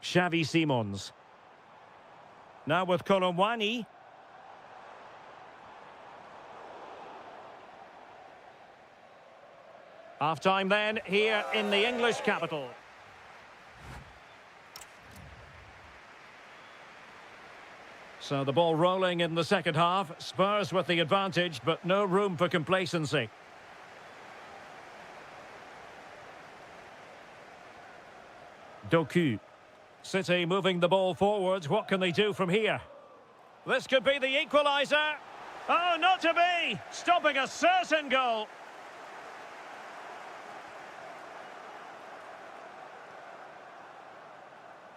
Xavi Simons. Now with Kolo Muani. Half-time then, here in the English capital. So the ball rolling in the second half. Spurs with the advantage, but no room for complacency. Doku. City moving the ball forwards. What can they do from here? This could be the equaliser. Oh, not to be! Stopping a certain goal.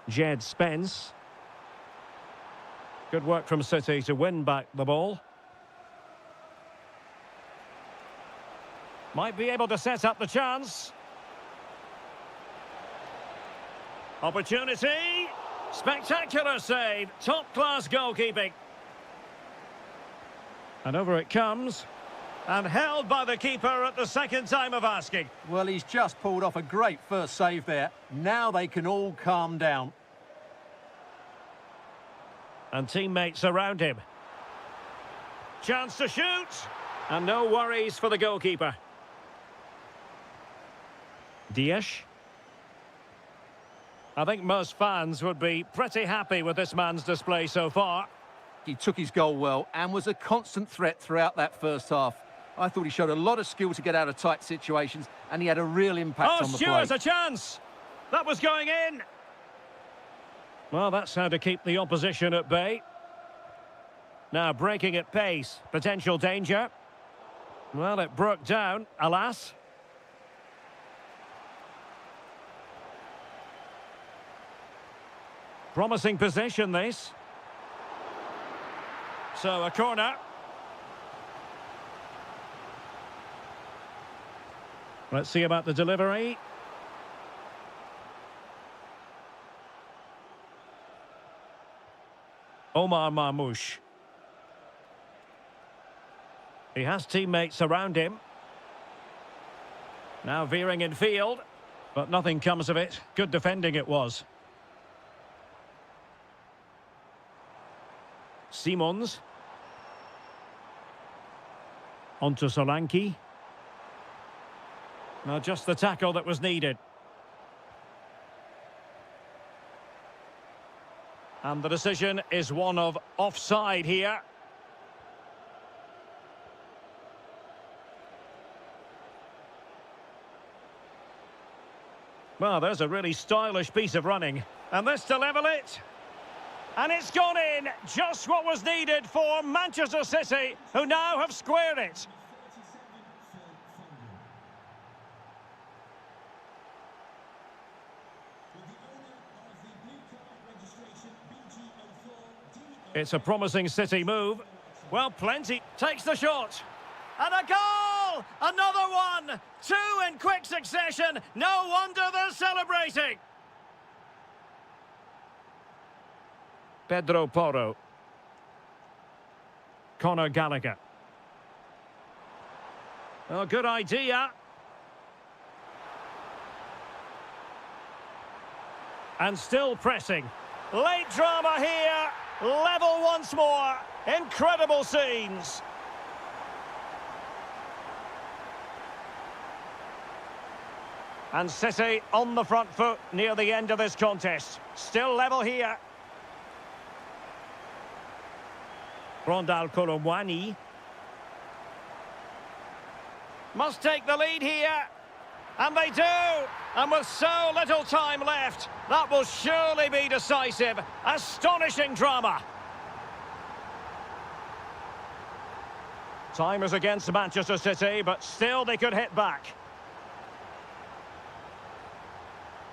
Jed Spence. Good work from City to win back the ball. Might be able to set up the chance. Opportunity. Spectacular save. Top-class goalkeeping. And over it comes. And held by the keeper at the second time of asking.
Well, he's just pulled off a great first save there. Now they can all calm down.
And teammates around him. Chance to shoot. And no worries for the goalkeeper. Dias. I think most fans would be pretty happy with this man's display so far.
He took his goal well and was a constant threat throughout that first half. I thought he showed a lot of skill to get out of tight situations, and he had a real impact on the play.
Oh, Stewart's a chance! That was going in! Well, that's how to keep the opposition at bay. Now breaking at pace, potential danger. Well, it broke down, alas. Promising position, this. So, a corner. Let's see about the delivery. Omar Marmoush. He has teammates around him. Now veering in field, but nothing comes of it. Good defending it was. Simons. Onto Solanke. Now just the tackle that was needed. And the decision is one of offside here. Well, there's a really stylish piece of running. And this to level it. And it's gone in. Just what was needed for Manchester City, who now have squared it. It's a promising City move. Well, plenty. Takes the shot. And a goal! Another one! Two in quick succession. No wonder they're celebrating. Pedro Porro. Conor Gallagher. Oh, good idea. And still pressing. Late drama here. Level once more. Incredible scenes. And City on the front foot near the end of this contest. Still level here. Rondal Colomwani. Must take the lead here. And they do. And with so little time left, that will surely be decisive. Astonishing drama. Time is against Manchester City, but still they could hit back.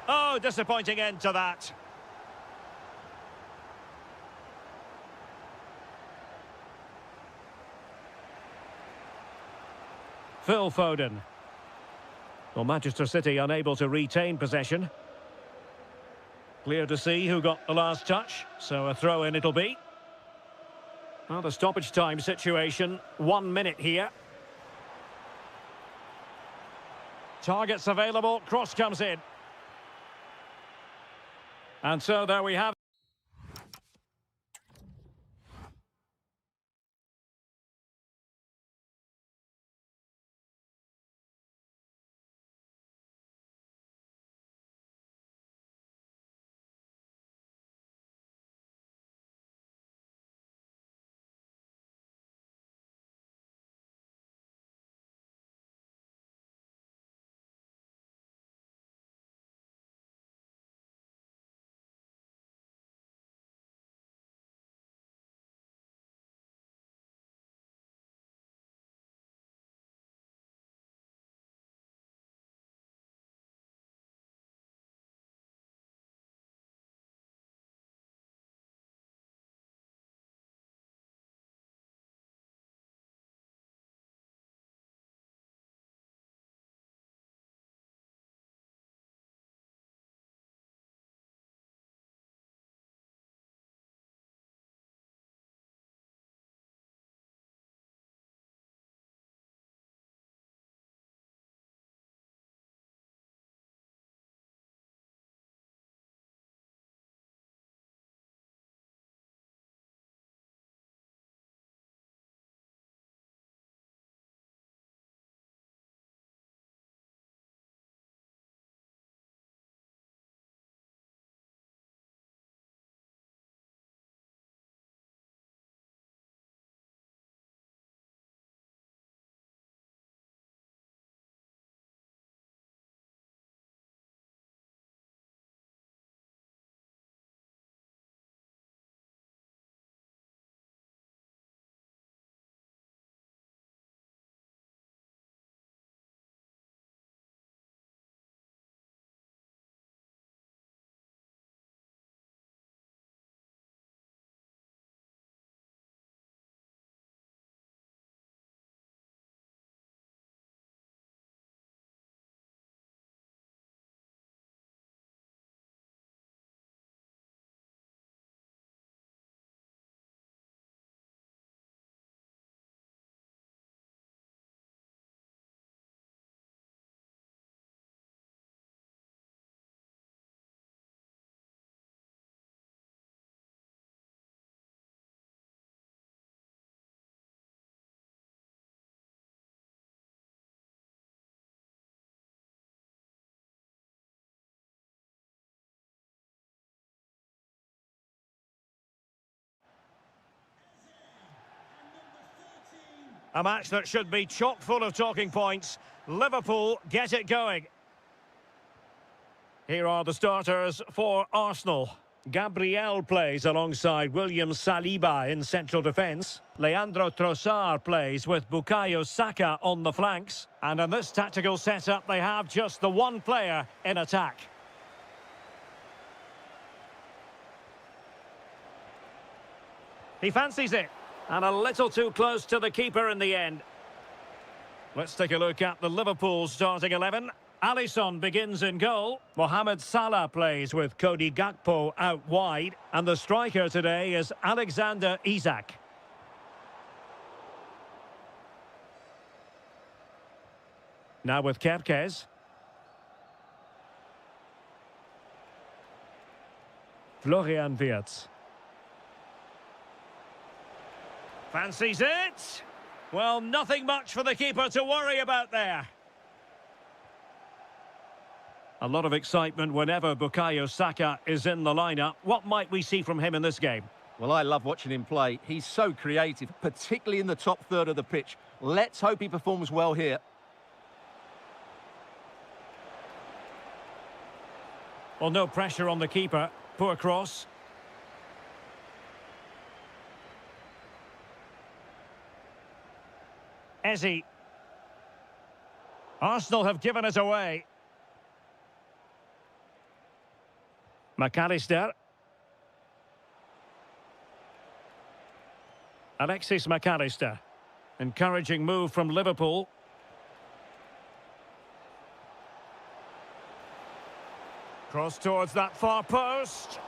Oh, disappointing end to that. Phil Foden. Well, Manchester City unable to retain possession. Clear to see who got the last touch, so a throw-in it'll be. Well, the stoppage time situation, 1 minute here. Targets available, cross comes in. And so there we have A match that should be chock full of talking points. Liverpool get it going. Here are the starters for Arsenal. Gabriel plays alongside William Saliba in central defence. Leandro Trossard plays with Bukayo Saka on the flanks. And in this tactical setup, they have just the one player in attack. He fancies it. And a little too close to the keeper in the end. Let's take a look at the Liverpool starting 11. Alisson begins in goal. Mohamed Salah plays with Cody Gakpo out wide. And the striker today is Alexander Isak. Now with Kerkez. Florian Wirtz. Fancies it. Well, nothing much for the keeper to worry about there. A lot of excitement whenever Bukayo Saka is in the lineup. What might we see from him in this game?
Well, I love watching him play. He's so creative, particularly in the top third of the pitch. Let's hope he performs well here.
Well, no pressure on the keeper. Poor cross. Eze. Arsenal have given it away. McAllister. Alexis McAllister. Encouraging move from Liverpool. Cross towards that far post.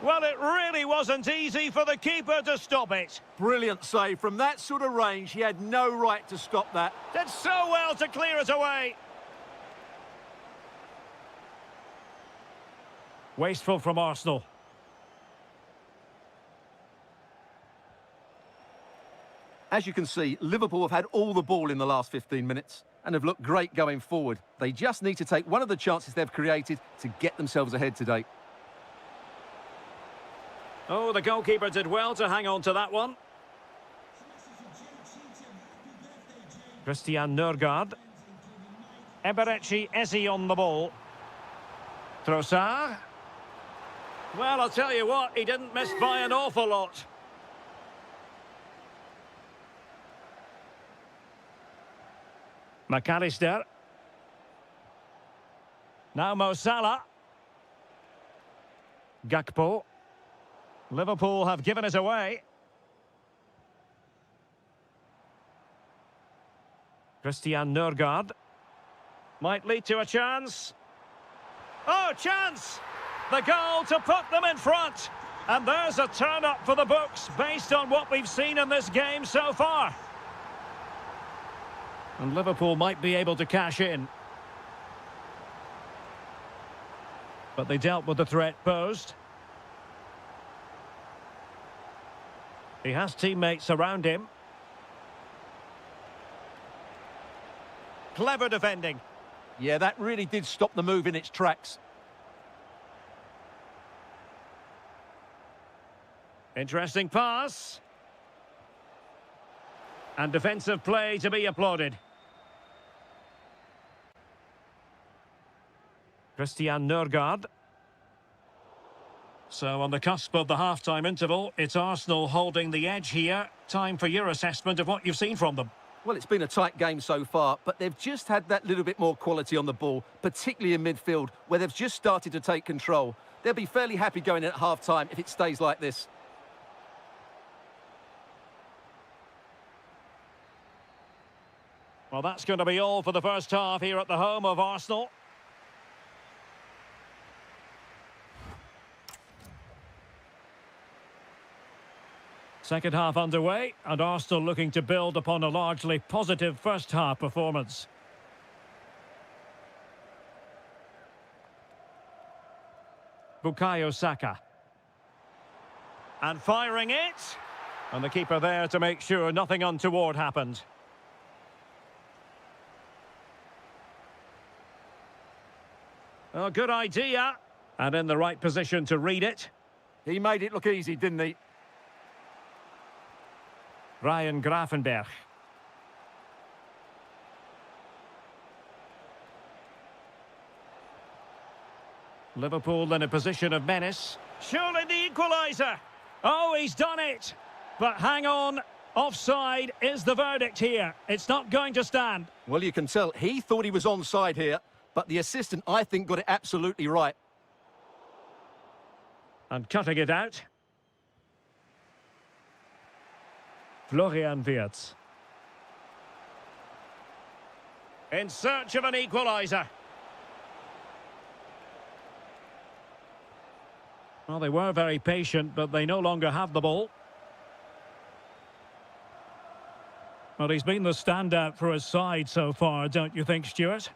Well, it really wasn't easy for the keeper to stop it.
Brilliant save. From that sort of range, he had no right to stop that.
Did so well to clear it away. Wasteful from Arsenal.
As you can see, Liverpool have had all the ball in the last 15 minutes and have looked great going forward. They just need to take one of the chances they've created to get themselves ahead today.
Oh, the goalkeeper did well to hang on to that one. Christian Nørgaard. Eberechi Eze on the ball. Trossard. Well, I'll tell you what, he didn't miss by an awful lot. McAllister. Now Mo Salah. Gakpo. Liverpool have given it away. Christian Nørgaard. Might lead to a chance. Oh, chance! The goal to put them in front. And there's a turn-up for the books based on what we've seen in this game so far. And Liverpool might be able to cash in. But they dealt with the threat posed. He has teammates around him. Clever defending.
Yeah, that really did stop the move in its tracks.
Interesting pass. And defensive play to be applauded. Christian Nørgaard. So on the cusp of the half-time interval, it's Arsenal holding the edge here. Time for your assessment of what you've seen from them.
Well, it's been a tight game so far, but they've just had that little bit more quality on the ball, particularly in midfield, where they've just started to take control. They'll be fairly happy going in at half-time if it stays like this.
Well, that's going to be all for the first half here at the home of Arsenal. Second half underway, and Arsenal looking to build upon a largely positive first half performance. Bukayo Saka. And firing it. And the keeper there to make sure nothing untoward happened. Oh, good idea. And in the right position to read it.
He made it look easy, didn't he?
Ryan Gravenberch. Liverpool in a position of menace. Surely the equaliser. Oh, he's done it. But hang on. Offside is the verdict here. It's not going to stand.
Well, you can tell he thought he was onside here, but the assistant, I think, got it absolutely right.
And cutting it out. Florian Wirtz. In search of an equaliser. Well, they were very patient, but they no longer have the ball. Well, he's been the standout for his side so far, don't you think, Stuart?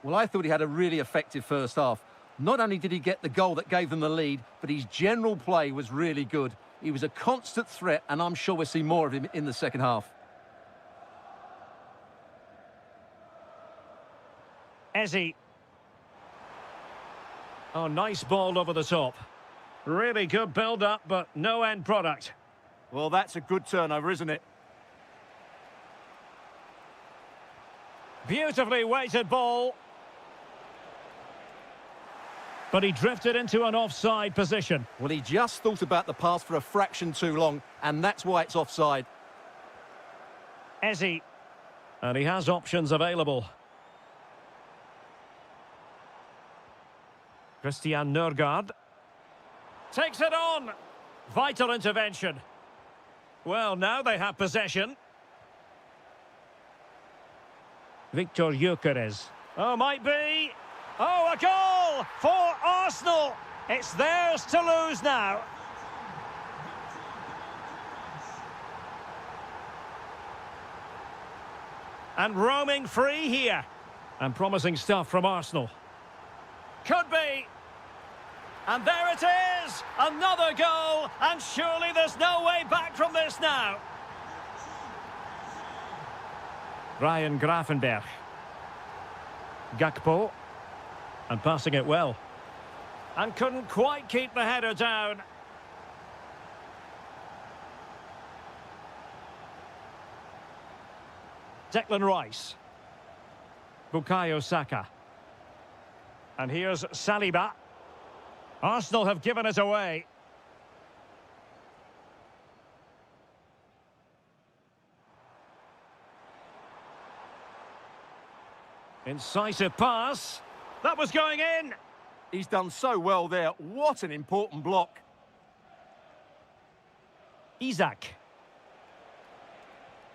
Well, I thought he had a really effective first half. Not only did he get the goal that gave them the lead, but his general play was really good. He was a constant threat, and I'm sure we'll see more of him in the second half.
Ezzy. Oh, nice ball over the top. Really good build-up, but no end product.
Well, that's a good turnover, isn't it?
Beautifully weighted ball. But he drifted into an offside position.
Well, he just thought about the pass for a fraction too long, and that's why it's offside.
Ezzy. And he has options available. Christian Nørgaard. Takes it on. Vital intervention. Well, now they have possession. Victor Gyökeres. Oh, might be. Oh, a goal for Arsenal. It's theirs to lose now. And roaming free here. And promising stuff from Arsenal. Could be. And there it is! Another goal! And surely there's no way back from this now. Ryan Gravenberg. Gakpo. And passing it well. And couldn't quite keep the header down. Declan Rice. Bukayo Saka. And here's Saliba. Arsenal have given it away. Incisive pass. That was going in.
He's done so well there. What an important block.
Isak.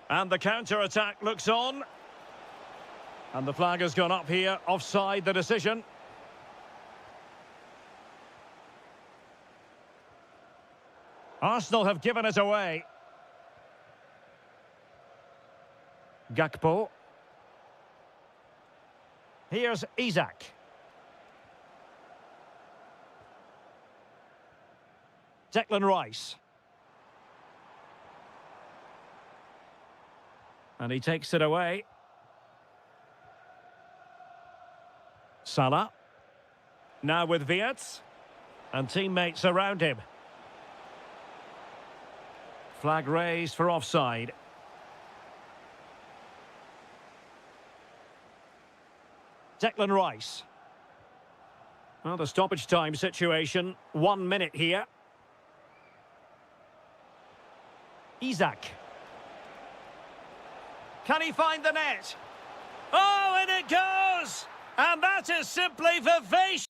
And the counter-attack looks on. And the flag has gone up here. Offside the decision. Arsenal have given it away. Gakpo. Here's Isak. Declan Rice. And he takes it away. Salah. Now with Wirtz. And teammates around him. Flag raised for offside. Declan Rice. Well, the stoppage time situation. 1 minute here. Isak. Can he find the net? Oh, and it goes! And that is simply vivacious.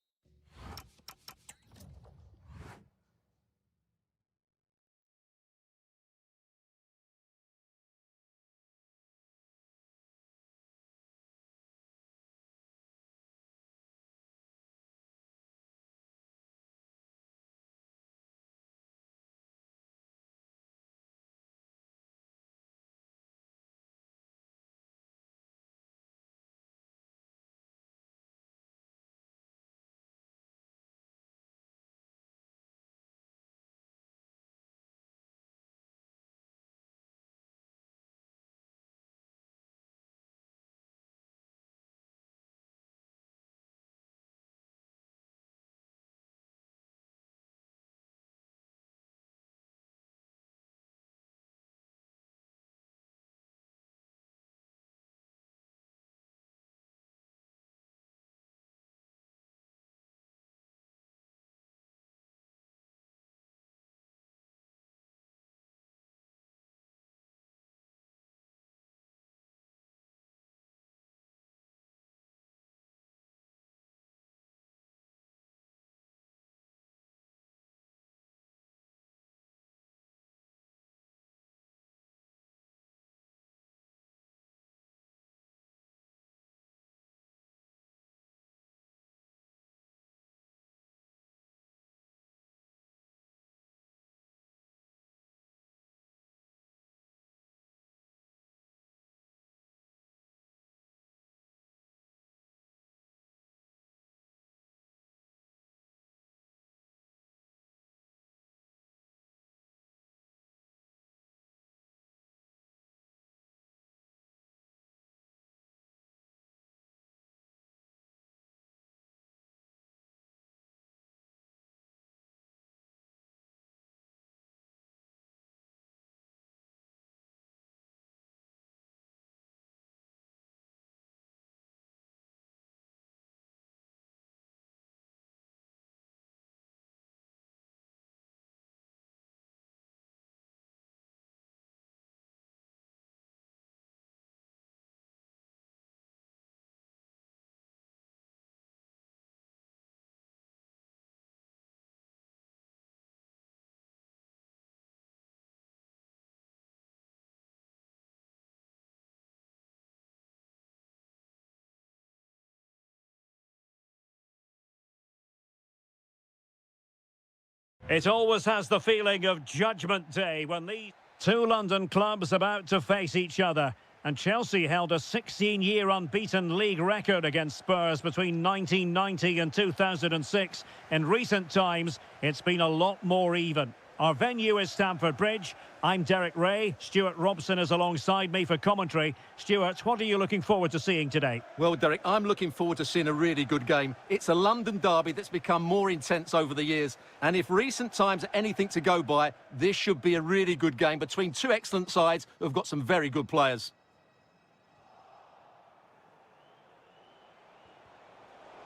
It always has the feeling of Judgment Day when these two London clubs about to face each other. And Chelsea held a 16-year unbeaten league record against Spurs between 1990 and 2006. In recent times, it's been a lot more even. Our venue is Stamford Bridge. I'm Derek Ray. Stuart Robson is alongside me for commentary. Stuart, what are you looking forward to seeing today?
Well, Derek, I'm looking forward to seeing a really good game. It's a London derby that's become more intense over the years. And if recent times are anything to go by, this should be a really good game between two excellent sides who've got some very good players.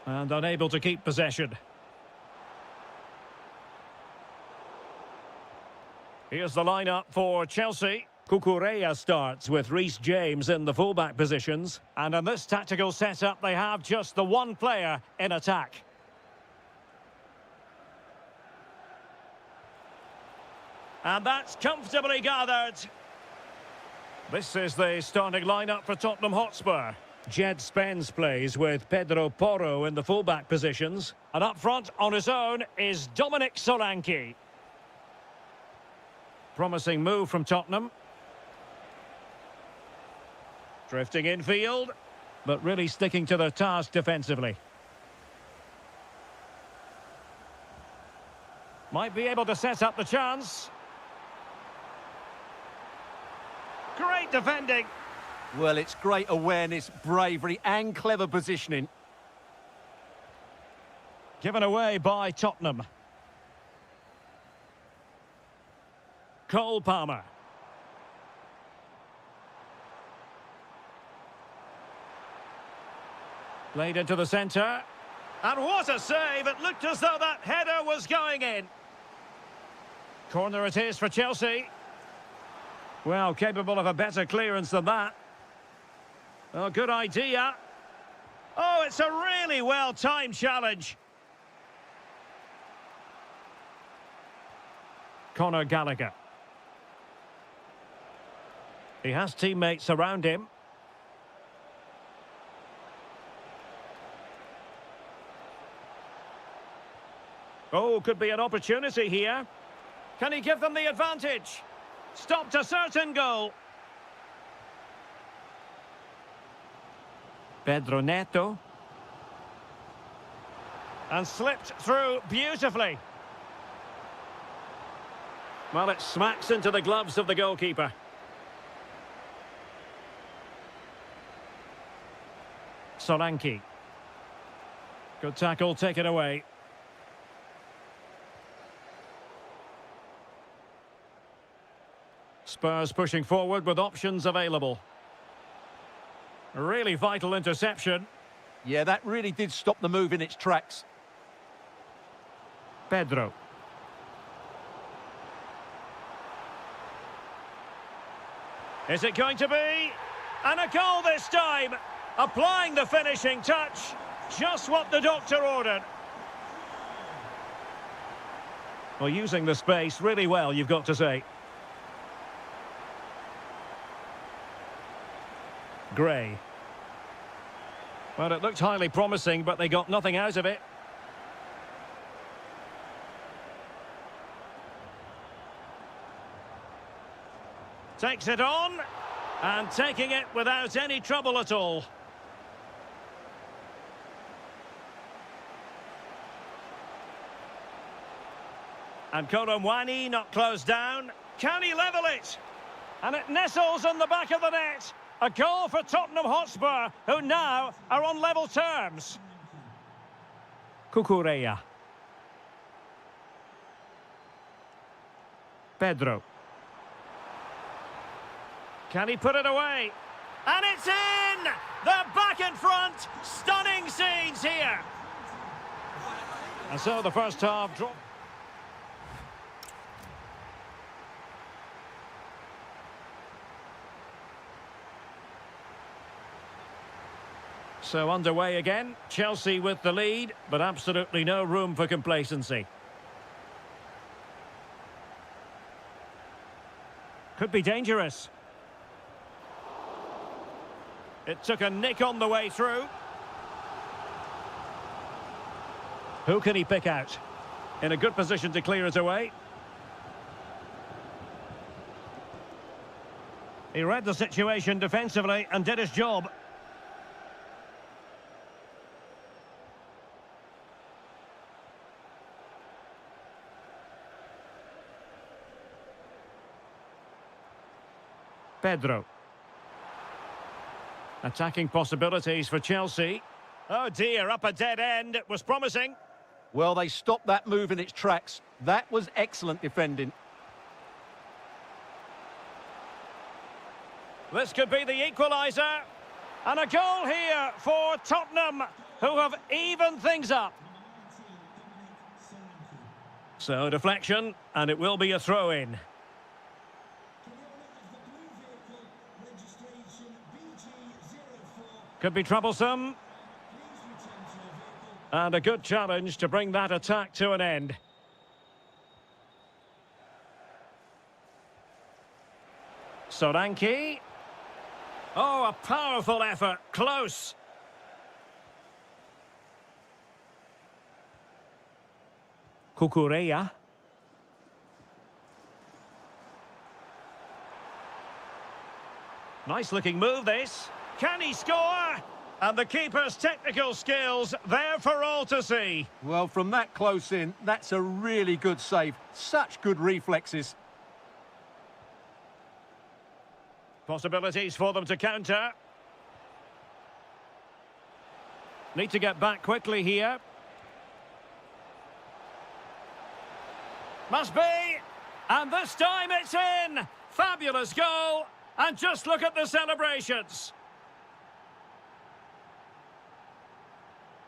And unable to keep possession. Here's the lineup for Chelsea. Cucurella starts with Reece James in the fullback positions. And in this tactical setup, they have just the one player in attack. And that's comfortably gathered. This is the starting lineup for Tottenham Hotspur. Jed Spence plays with Pedro Porro in the fullback positions. And up front on his own is Dominic Solanke. Promising move from Tottenham. Drifting infield, but really sticking to their task defensively. Might be able to set up the chance. Great defending.
Well, it's great awareness, bravery and clever positioning.
Given away by Tottenham. Cole Palmer. Played into the centre. And what a save! It looked as though that header was going in. Corner it is for Chelsea. Well, capable of a better clearance than that. Oh, good idea. Oh, it's a really well-timed challenge. Conor Gallagher. He has teammates around him. Oh, could be an opportunity here. Can he give them the advantage? Stopped a certain goal. Pedro Neto. And slipped through beautifully. Well, it smacks into the gloves of the goalkeeper. Solanke. Good tackle, taken away. Spurs pushing forward with options available. A really vital interception.
Yeah, that really did stop the move in its tracks.
Pedro. Is it going to be? And a goal this time! Applying the finishing touch. Just what the doctor ordered. Well, using the space really well, you've got to say. Gray. Well, it looked highly promising, but they got nothing out of it. Takes it on, and taking it without any trouble at all. And Kolomwani not closed down. Can he level it? And it nestles in the back of the net. A goal for Tottenham Hotspur, who now are on level terms. Cucurella. Pedro. Can he put it away? And it's in! They're back in front! Stunning scenes here! And so the first half draw. So underway again, Chelsea with the lead, but absolutely no room for complacency. Could be dangerous. It took a nick on the way through. Who can he pick out? In a good position to clear it away. He read the situation defensively and did his job. Pedro. Attacking possibilities for Chelsea. Oh dear, up a dead end. It was promising.
Well, they stopped that move in its tracks. That was excellent defending.
This could be the equaliser. And a goal here for Tottenham, who have evened things up. So, deflection, and it will be a throw-in. Could be troublesome. And a good challenge to bring that attack to an end. Soranki. Oh, a powerful effort. Close. Kukureya. Nice looking move, this. Can he score? And the keeper's technical skills there for all to see.
Well, from that close in, that's a really good save. Such good reflexes.
Possibilities for them to counter. Need to get back quickly here. Must be. And this time it's in. Fabulous goal. And just look at the celebrations.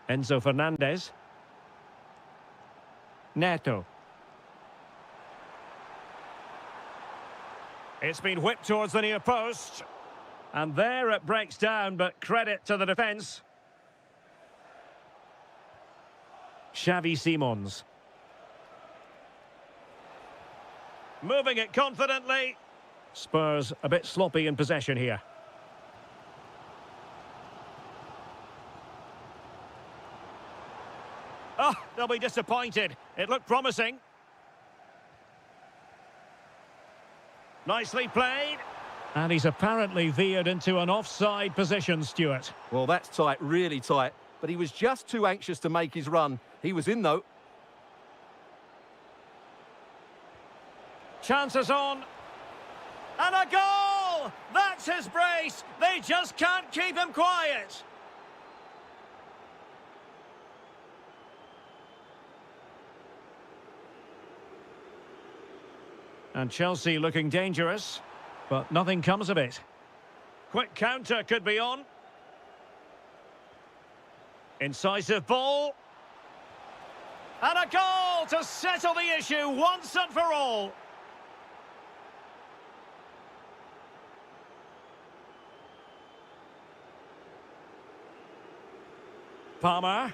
Enzo Fernandez. Neto. It's been whipped towards the near post. And there it breaks down, but credit to the defence. Xavi Simons. Moving it confidently. Spurs a bit sloppy in possession here. Oh, they'll be disappointed. It looked promising. Nicely played. And he's apparently veered into an offside position, Stuart.
Well, that's tight, really tight. But he was just too anxious to make his run. He was in, though.
Chances on. And a goal! That's his brace. They just can't keep him quiet. And Chelsea looking dangerous, but nothing comes of it. Quick counter could be on. Incisive ball. And a goal to settle the issue once and for all. Palmer.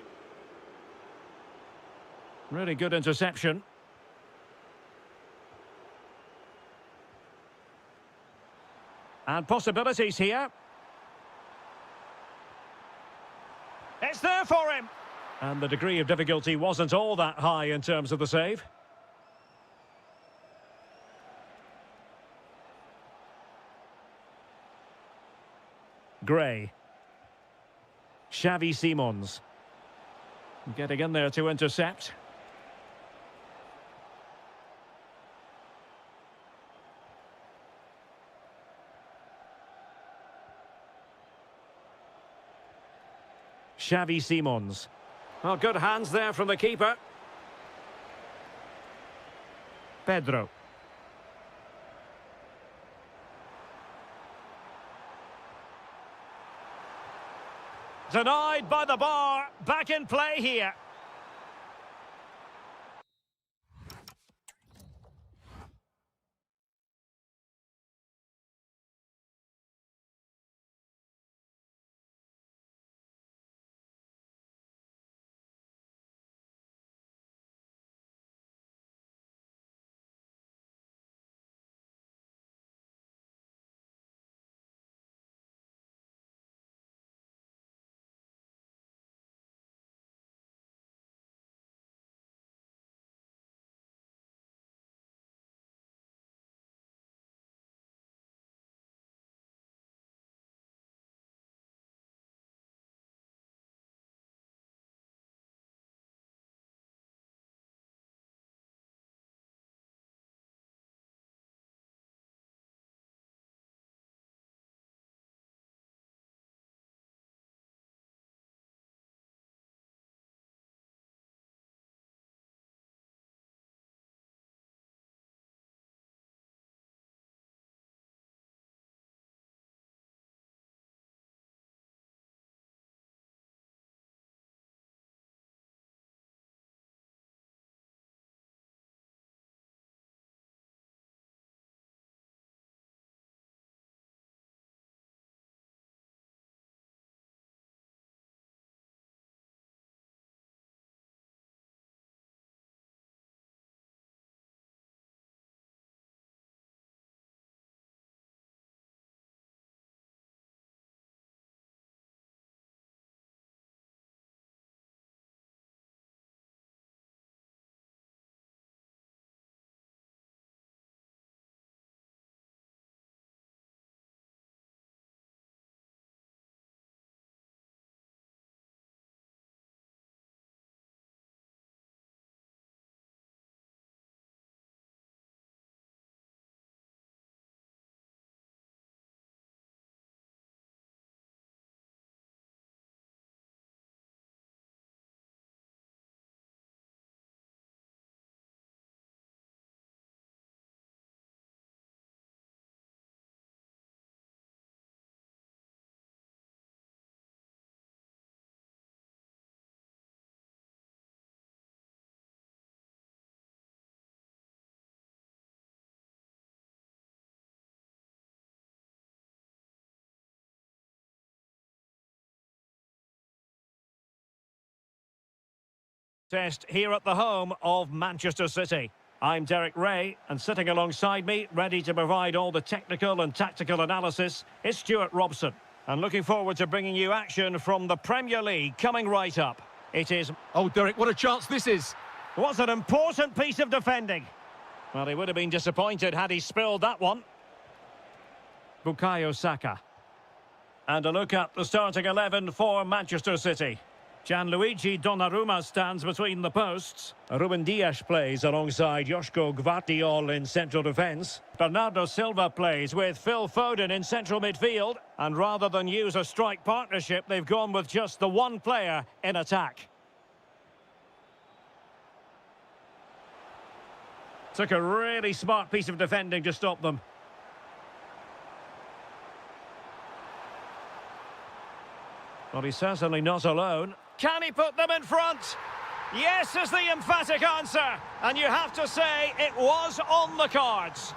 Really good interception. And possibilities here. It's there for him. And the degree of difficulty wasn't all that high in terms of the save. Gray. Xavi Simons. Getting in there to intercept. Xavi Simons. Well, good hands there from the keeper. Pedro. Denied by the bar. Back in play here. Test here at the home of Manchester City. I'm Derek Ray, and sitting alongside me, ready to provide all the technical and tactical analysis, is Stuart Robson. And looking forward to bringing you action from the Premier League coming right up. It is...
Oh, Derek, what a chance this is.
Was an important piece of defending. Well, he would have been disappointed had he spilled that one. Bukayo Saka. And a look at the starting 11 for Manchester City. Gianluigi Donnarumma stands between the posts. Ruben Dias plays alongside Joško Gvardiol in central defence. Bernardo Silva plays with Phil Foden in central midfield. And rather than use a strike partnership, they've gone with just the one player in attack. Took a really smart piece of defending to stop them. Well, he's certainly not alone. Can he put them in front? Yes is the emphatic answer. And you have to say it was on the cards.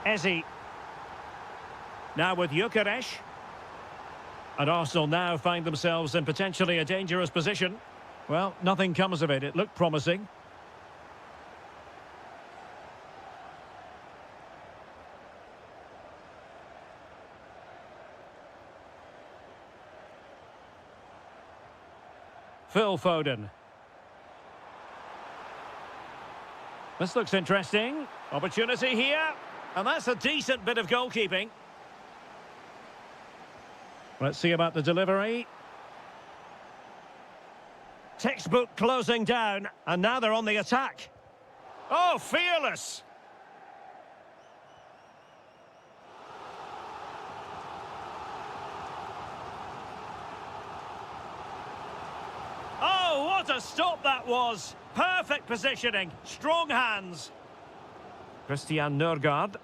Eze. Now with Gyökeres. And Arsenal now find themselves in potentially a dangerous position. Well, nothing comes of it. It looked promising. Phil Foden. This looks interesting. Opportunity here. And that's a decent bit of goalkeeping. Let's see about the delivery. Textbook closing down. And now they're on the attack. Oh, fearless. What a stop that was! Perfect positioning, strong hands. Christian Nørgaard.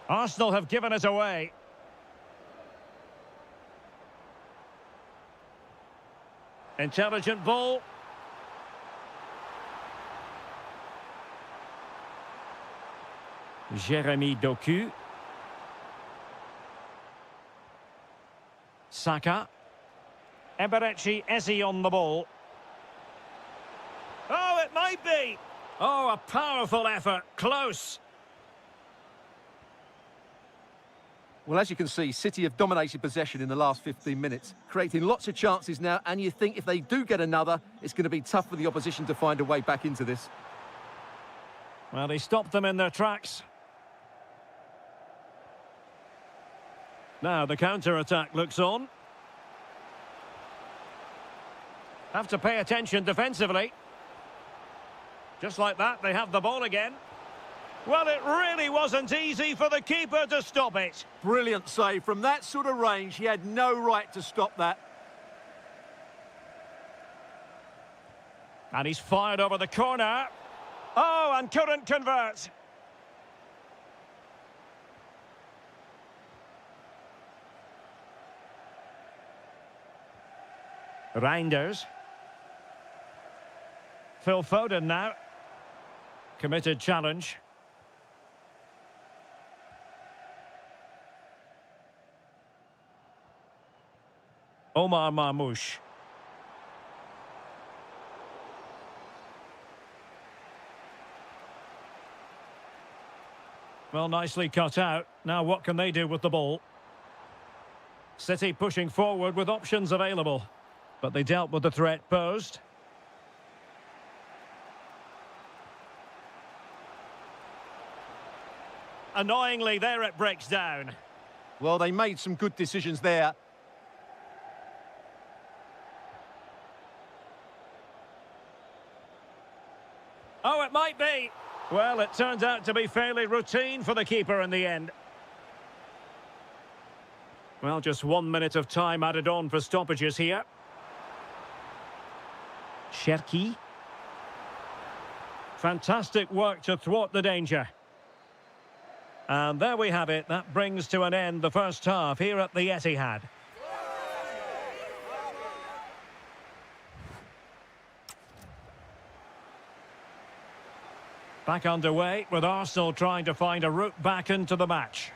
Arsenal have given it away. Intelligent ball. Jeremy Doku. Saka. Eberechi Eze on the ball. Oh, it might be. Oh, a powerful effort. Close.
Well, as you can see, City have dominated possession in the last 15 minutes, creating lots of chances now, and you think if they do get another, it's going to be tough for the opposition to find a way back into this.
Well, he stopped them in their tracks. Now the counter-attack looks on. Have to pay attention defensively. Just like that, they have the ball again. Well, it really wasn't easy for the keeper to stop it.
Brilliant save. From that sort of range, he had no right to stop that.
And he's fired over the corner. Oh, and couldn't convert. Reinders. Phil Foden now. Committed challenge. Omar Marmoush. Well, nicely cut out. Now what can they do with the ball? City pushing forward with options available. But they dealt with the threat posed. Annoyingly, there it breaks down.
Well, they made some good decisions there.
Oh, it might be. Well, it turns out to be fairly routine for the keeper in the end. Well, just 1 minute of time added on for stoppages here. Cherki. Fantastic work to thwart the danger. And there we have it. That brings to an end the first half here at the Etihad. Back underway with Arsenal trying to find a route back into the match.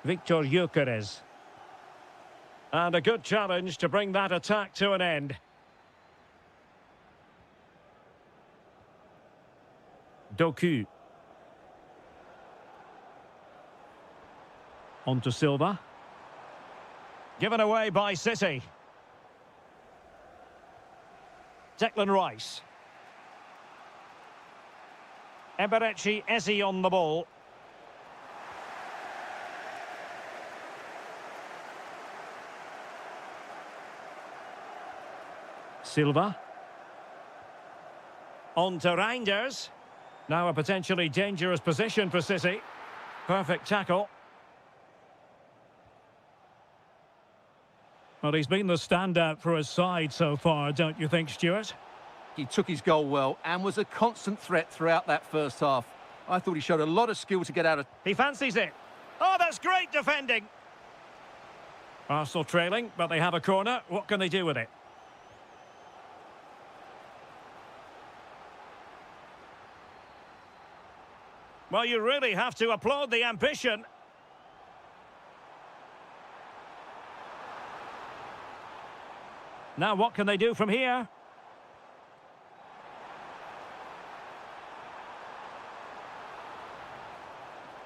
Victor Gyökeres. And a good challenge to bring that attack to an end. Doku. On to Silva. Given away by City. Declan Rice. Eberechi Eze on the ball. Silva. On to Reinders. Now a potentially dangerous position for City. Perfect tackle. Well, he's been the standout for his side so far, don't you think, Stuart?
He took his goal well and was a constant threat throughout that first half. I thought he showed a lot of skill to get out of...
He fancies it. Oh, that's great defending. Arsenal trailing, but they have a corner. What can they do with it? Well, you really have to applaud the ambition. Now, what can they do from here?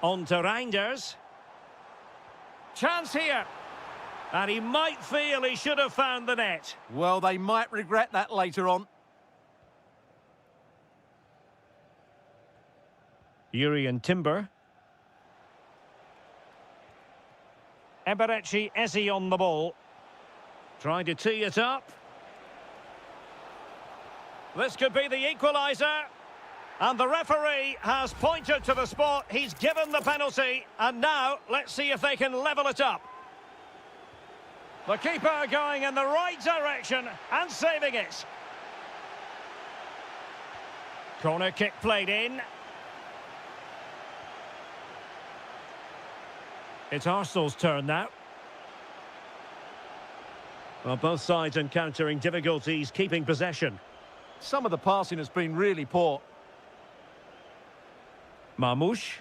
On to Reinders. Chance here. And he might feel he should have found the net.
Well, they might regret that later on.
Yuri and Timber. Eberechi Eze on the ball. Trying to tee it up. This could be the equaliser. And the referee has pointed to the spot. He's given the penalty. And now, let's see if they can level it up. The keeper going in the right direction and saving it. Corner kick played in. It's Arsenal's turn now. Well, both sides encountering difficulties keeping possession.
Some of the passing has been really poor.
Marmoush.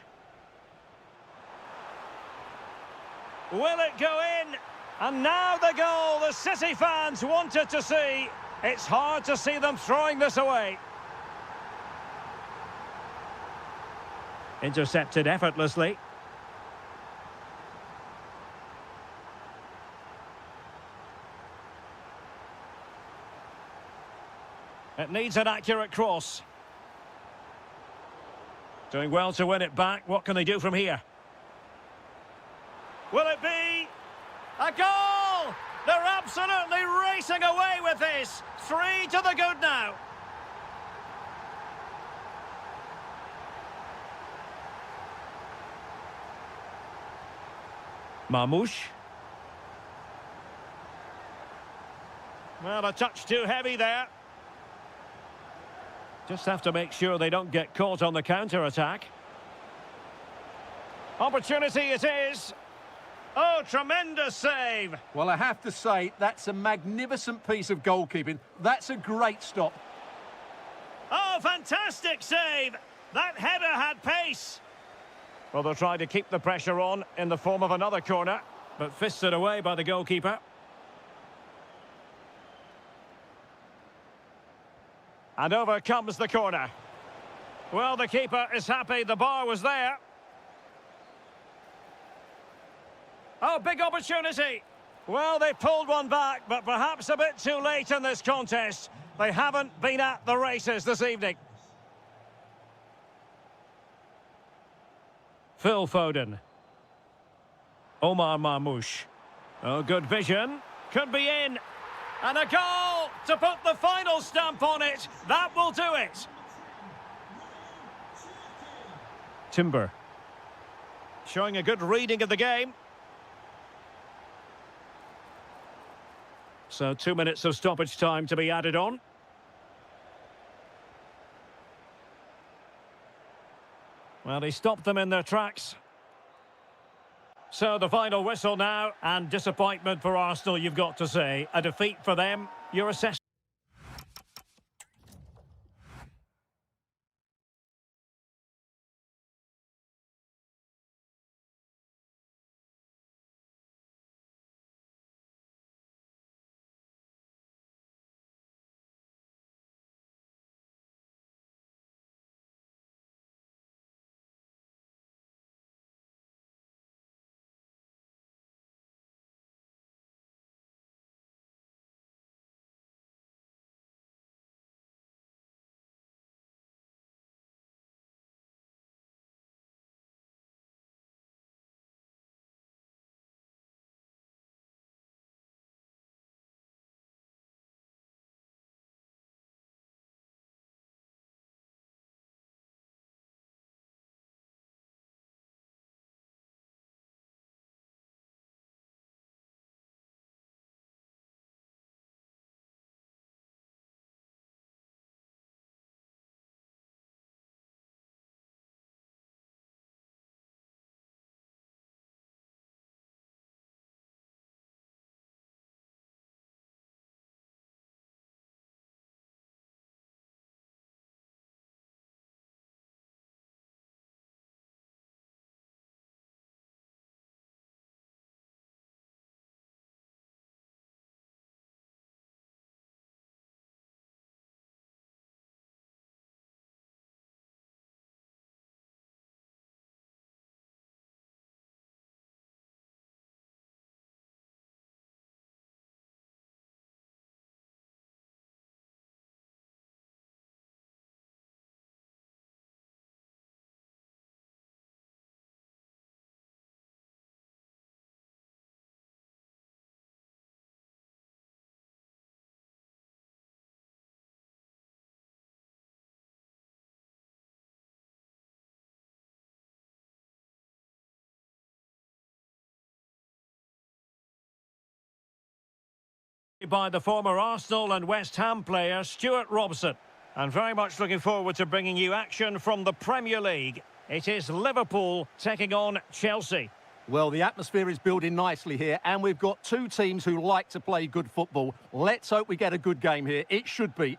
Will it go in? And now the goal the City fans wanted to see. It's hard to see them throwing this away. Intercepted effortlessly. It needs an accurate cross. Doing well to win it back. What can they do from here? Will it be a goal? They're absolutely racing away with this. 3 to the good now. Marmoush. Well, a touch too heavy there. Just have to make sure they don't get caught on the counter-attack. Opportunity it is. Oh, tremendous save.
Well, I have to say, that's a magnificent piece of goalkeeping. That's a great stop.
Oh, fantastic save. That header had pace. Well, they'll try to keep the pressure on in the form of another corner, but fisted away by the goalkeeper. And over comes the corner. Well, the keeper is happy the bar was there. Oh, big opportunity. Well, they pulled one back, but perhaps a bit too late in this contest. They haven't been at the races this evening. Phil Foden. Omar Marmoush. Oh, good vision. Could be in. And a goal to put the final stamp on it. That will do it. Timber. Showing a good reading of the game. So 2 minutes of stoppage time to be added on. Well, he stopped them in their tracks. So the final whistle now, and disappointment for Arsenal, you've got to say. A defeat for them. Your assessment? By the former Arsenal and West Ham player Stuart Robson. And very much looking forward to bringing you action from the Premier League. It is Liverpool taking on Chelsea.
Well, the atmosphere is building nicely here, and we've got two teams who like to play good football. Let's hope we get a good game here. It should be.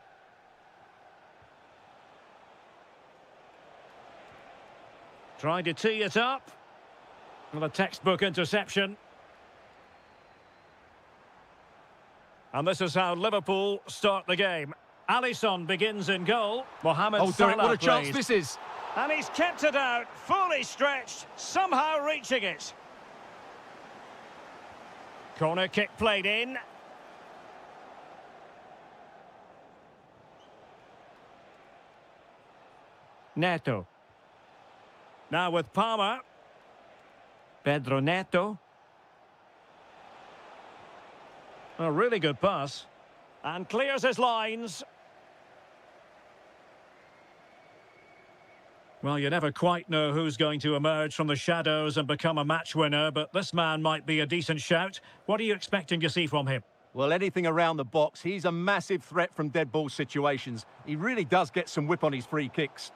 Trying to tee it up. Well, a textbook interception. And this is how Liverpool start the game. Alisson begins in goal. Mohamed Salah
Derek, what a chance
plays.
this is.
And he's kept it out, fully stretched, somehow reaching it. Corner kick played in. Neto. Now with Palmer. Pedro Neto. A really good pass. And clears his lines. Well, you never quite know who's going to emerge from the shadows and become a match winner, but this man might be a decent shout. What are you expecting to see from him?
Well, anything around the box. He's a massive threat from dead ball situations. He really does get some whip on his free kicks.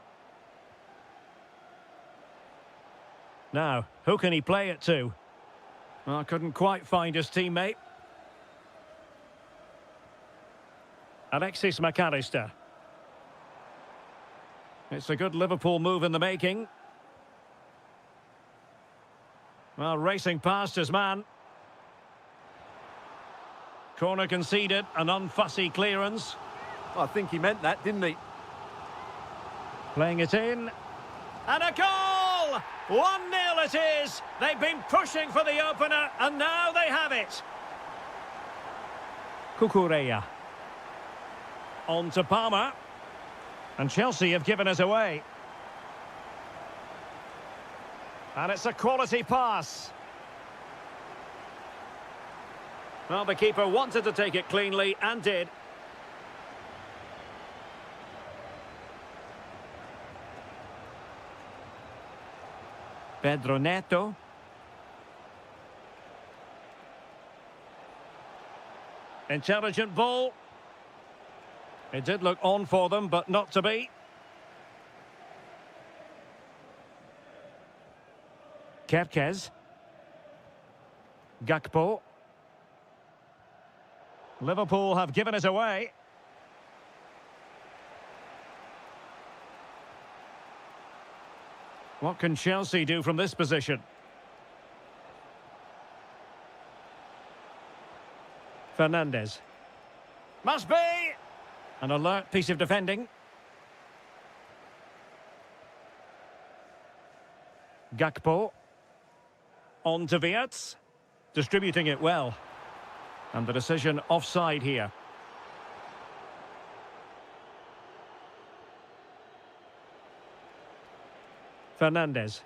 Now, who can he play it to? Well, I couldn't quite find his teammate. Alexis McAllister. It's a good Liverpool move in the making. Well, racing past his man. Corner conceded, an unfussy clearance.
I think he meant that, didn't he?
Playing it in. And a goal! 1-0 it is. They've been pushing for the opener, and now they have it. Cucurella. On to Palmer. And Chelsea have given us away. And it's a quality pass. Well, the keeper wanted to take it cleanly and did. Pedro Neto. Intelligent ball. It did look on for them, but not to be. Kerkez. Gakpo. Liverpool have given it away. What can Chelsea do from this position? Fernandes. Must be! An alert piece of defending. Gakpo. On to Wirtz. Distributing it well. And the decision offside here. Fernandes.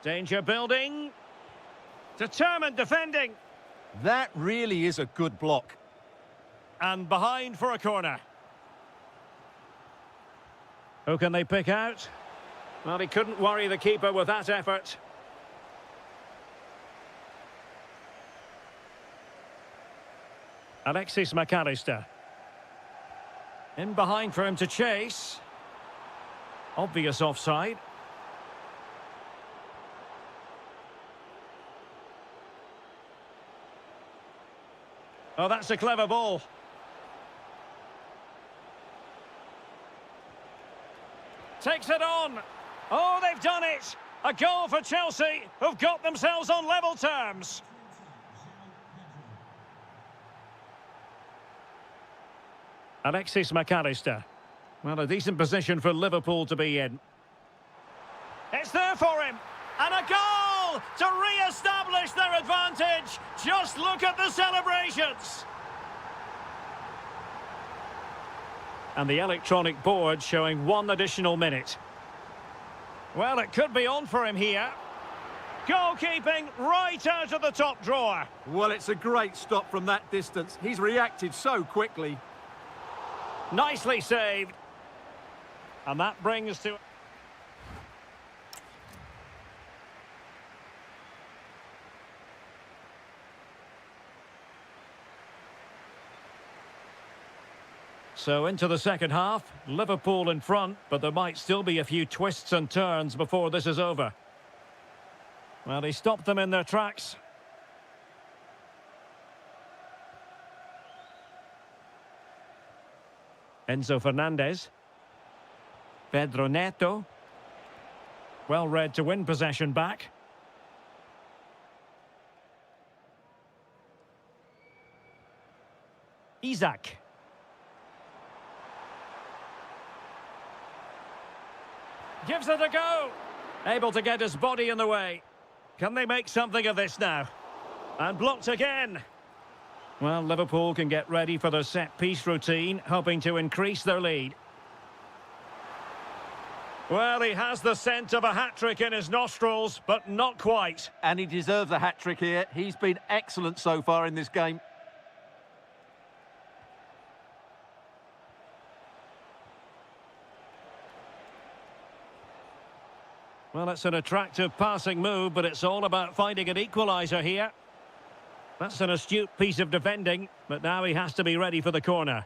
Danger building. Determined defending.
That really is a good block.
And behind for a corner. Who can they pick out? Well, he couldn't worry the keeper with that effort. Alexis McAllister. In behind for him to chase. Obvious offside. Oh, that's a clever ball. Takes it on. Oh, they've done it. A goal for Chelsea, who've got themselves on level terms. Alexis McAllister. Well, a decent position for Liverpool to be in. It's there for him. And a goal to re-establish their advantage. Just look at the celebrations. And the electronic board showing 1 additional minute. Well, it could be on for him here. Goalkeeping right out of the top drawer.
Well, it's a great stop from that distance. He's reacted so quickly.
Nicely saved. And that brings to... So into the second half, Liverpool in front, but there might still be a few twists and turns before this is over. Well, he stopped them in their tracks. Enzo Fernandez. Pedro Neto. Well read to win possession back. Isaac. Gives it a go. Able to get his body in the way. Can they make something of this now? And blocked again. Well, Liverpool can get ready for their set-piece routine, hoping to increase their lead. Well, he has the scent of a hat-trick in his nostrils, but not quite.
And he deserves a hat-trick here. He's been excellent so far in this game.
Well, it's an attractive passing move, but it's all about finding an equaliser here. That's an astute piece of defending, but now he has to be ready for the corner.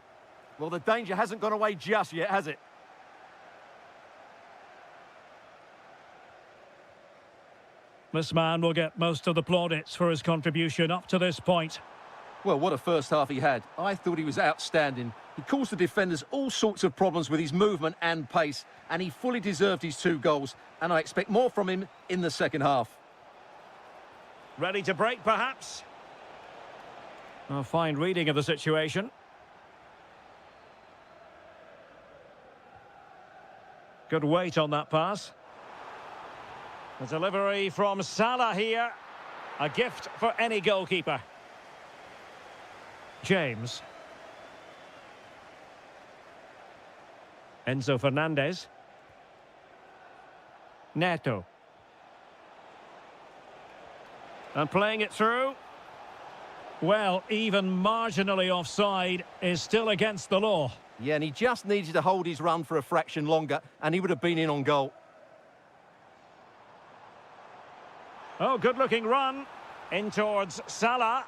Well, the danger hasn't gone away just yet, has it?
This man will get most of the plaudits for his contribution up to this point.
Well, what a first half he had. I thought he was outstanding. He caused the defenders all sorts of problems with his movement and pace, and he fully deserved his 2 goals, and I expect more from him in the second half.
Ready to break, perhaps? A fine reading of the situation. Good weight on that pass. The delivery from Salah here. A gift for any goalkeeper. James. Enzo Fernandez. Neto. And playing it through. Well, even marginally offside is still against the law.
Yeah, and he just needed to hold his run for a fraction longer, and he would have been in on goal.
Oh, good-looking run. In towards Salah.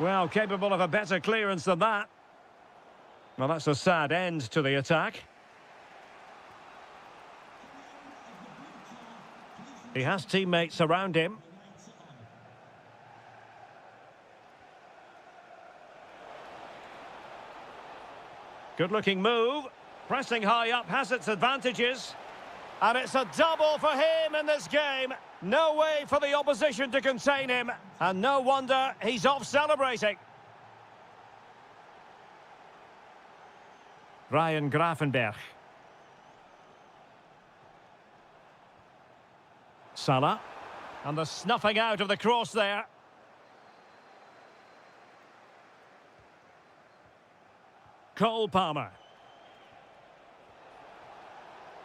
Well, capable of a better clearance than that. Well, that's a sad end to the attack. He has teammates around him. Good-looking move. Pressing high up has its advantages. And it's a double for him in this game. No way for the opposition to contain him. And no wonder he's off celebrating. Ryan Gravenberch. Salah. And the snuffing out of the cross there. Cole Palmer.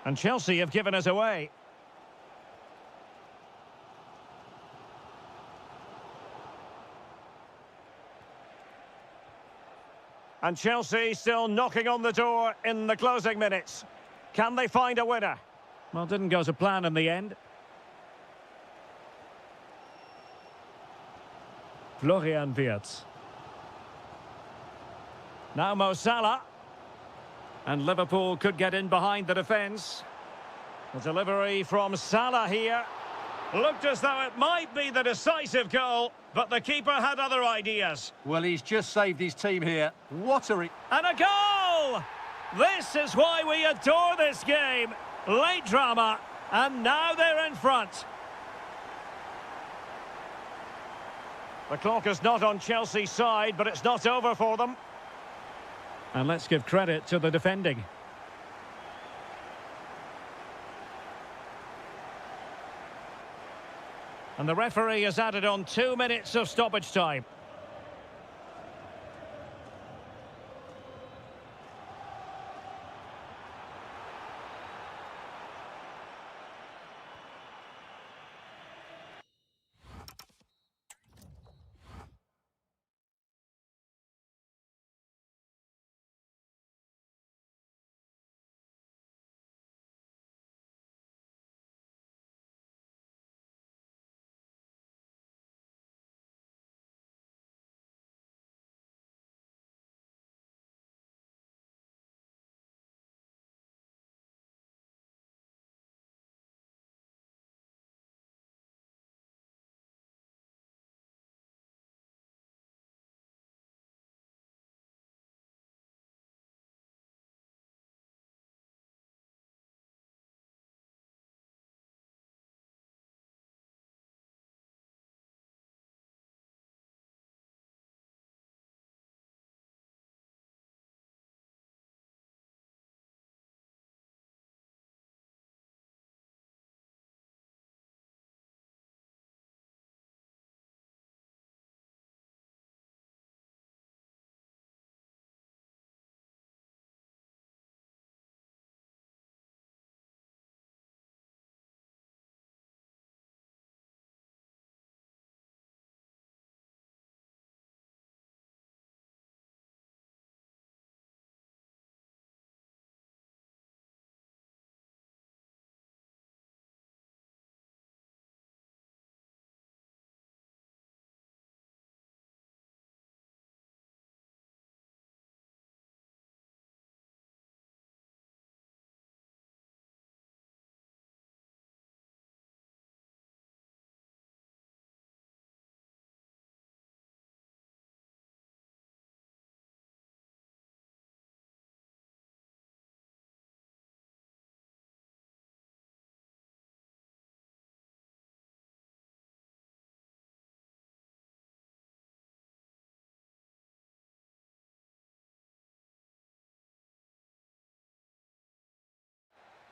And Chelsea have given us away. And Chelsea still knocking on the door in the closing minutes. Can they find a winner? Well, didn't go to plan in the end. Florian Wirtz. Now Mo Salah. And Liverpool could get in behind the defence. The delivery from Salah here. Looked as though it might be the decisive goal, but the keeper had other ideas.
Well, he's just saved his team here. What a...
And a goal! This is why we adore this game. Late drama, and now they're in front. The clock is not on Chelsea's side, but it's not over for them. And let's give credit to the defending. And the referee has added on 2 minutes of stoppage time.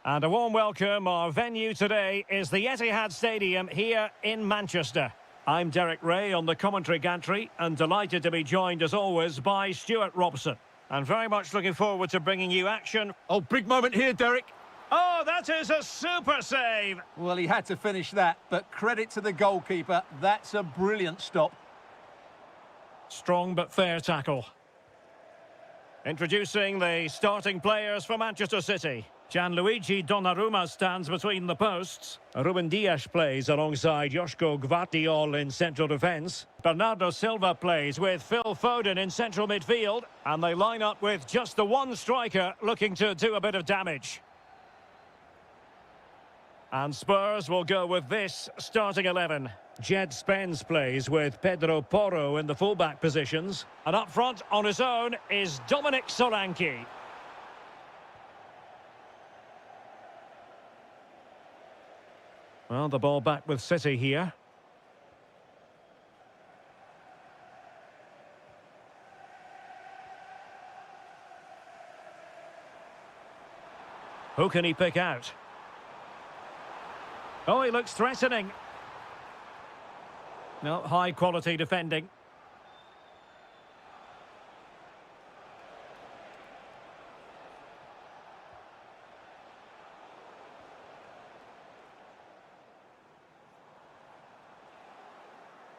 And a warm welcome. Our venue today is the Etihad Stadium here in Manchester. I'm Derek Ray on the commentary gantry and delighted to be joined as always by Stuart Robson. And very much looking forward to bringing you action.
Oh, big moment here, Derek.
Oh, that is a super save.
Well, he had to finish that, but credit to the goalkeeper. That's a brilliant stop.
Strong but fair tackle. Introducing the starting players for Manchester City. Gianluigi Donnarumma stands between the posts. Ruben Dias plays alongside Joško Gvardiol in central defence. Bernardo Silva plays with Phil Foden in central midfield. And they line up with just the one striker looking to do a bit of damage. And Spurs will go with this starting 11. Jed Spence plays with Pedro Porro in the fullback positions. And up front on his own is Dominic Solanke. Well, the ball back with City here. Who can he pick out? Oh, he looks threatening. No, high quality defending.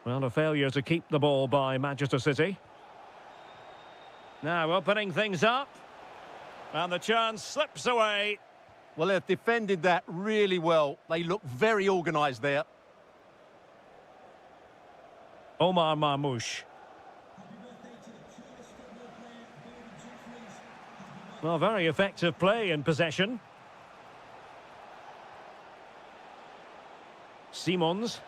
Well, a failure to keep the ball by Manchester City. Now opening things up. And the chance slips away.
Well, they've defended that really well. They look very organised there.
Omar Marmoush. Well, very effective play in possession. Simons.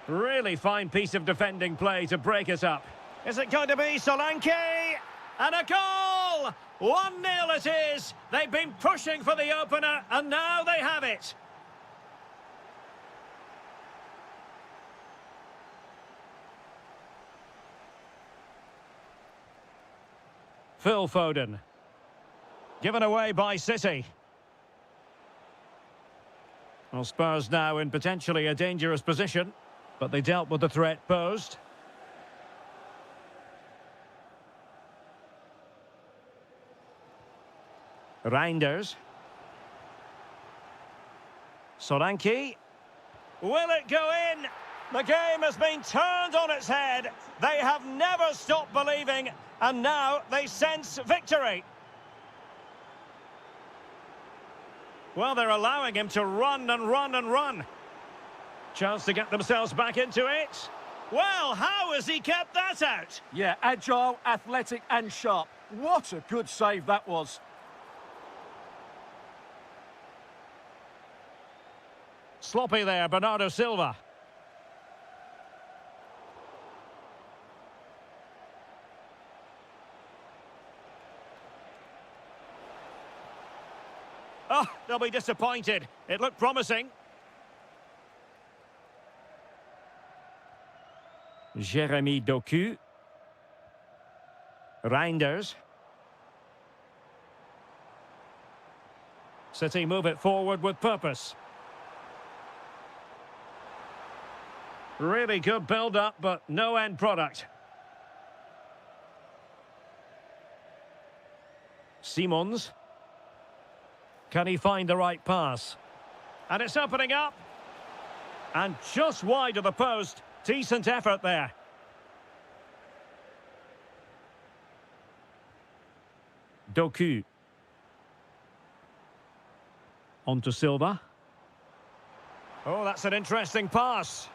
Really fine piece of defending play to break it up. Is it going to be Solanke? And a goal! 1-0 it is. They've been pushing for the opener, and now they have it. Phil Foden. Given away by City. Well, Spurs now in potentially a dangerous position, but they dealt with the threat posed. Reinders. Solanke. Will it go in? The game has been turned on its head. They have never stopped believing, and now they sense victory. Well, they're allowing him to run and run and run. Chance to get themselves back into it. Well, how has he kept that out?
Yeah, agile, athletic and sharp. What a good save that was.
Sloppy there, Bernardo Silva. Oh, they'll be disappointed. It looked promising. Jeremy Doku. Reinders. City move it forward with purpose. Really good build-up, but no end product. Simons. Can he find the right pass? And it's opening up. And just wide of the post. Decent effort there. Doku. On to Silva. Oh, that's an interesting pass.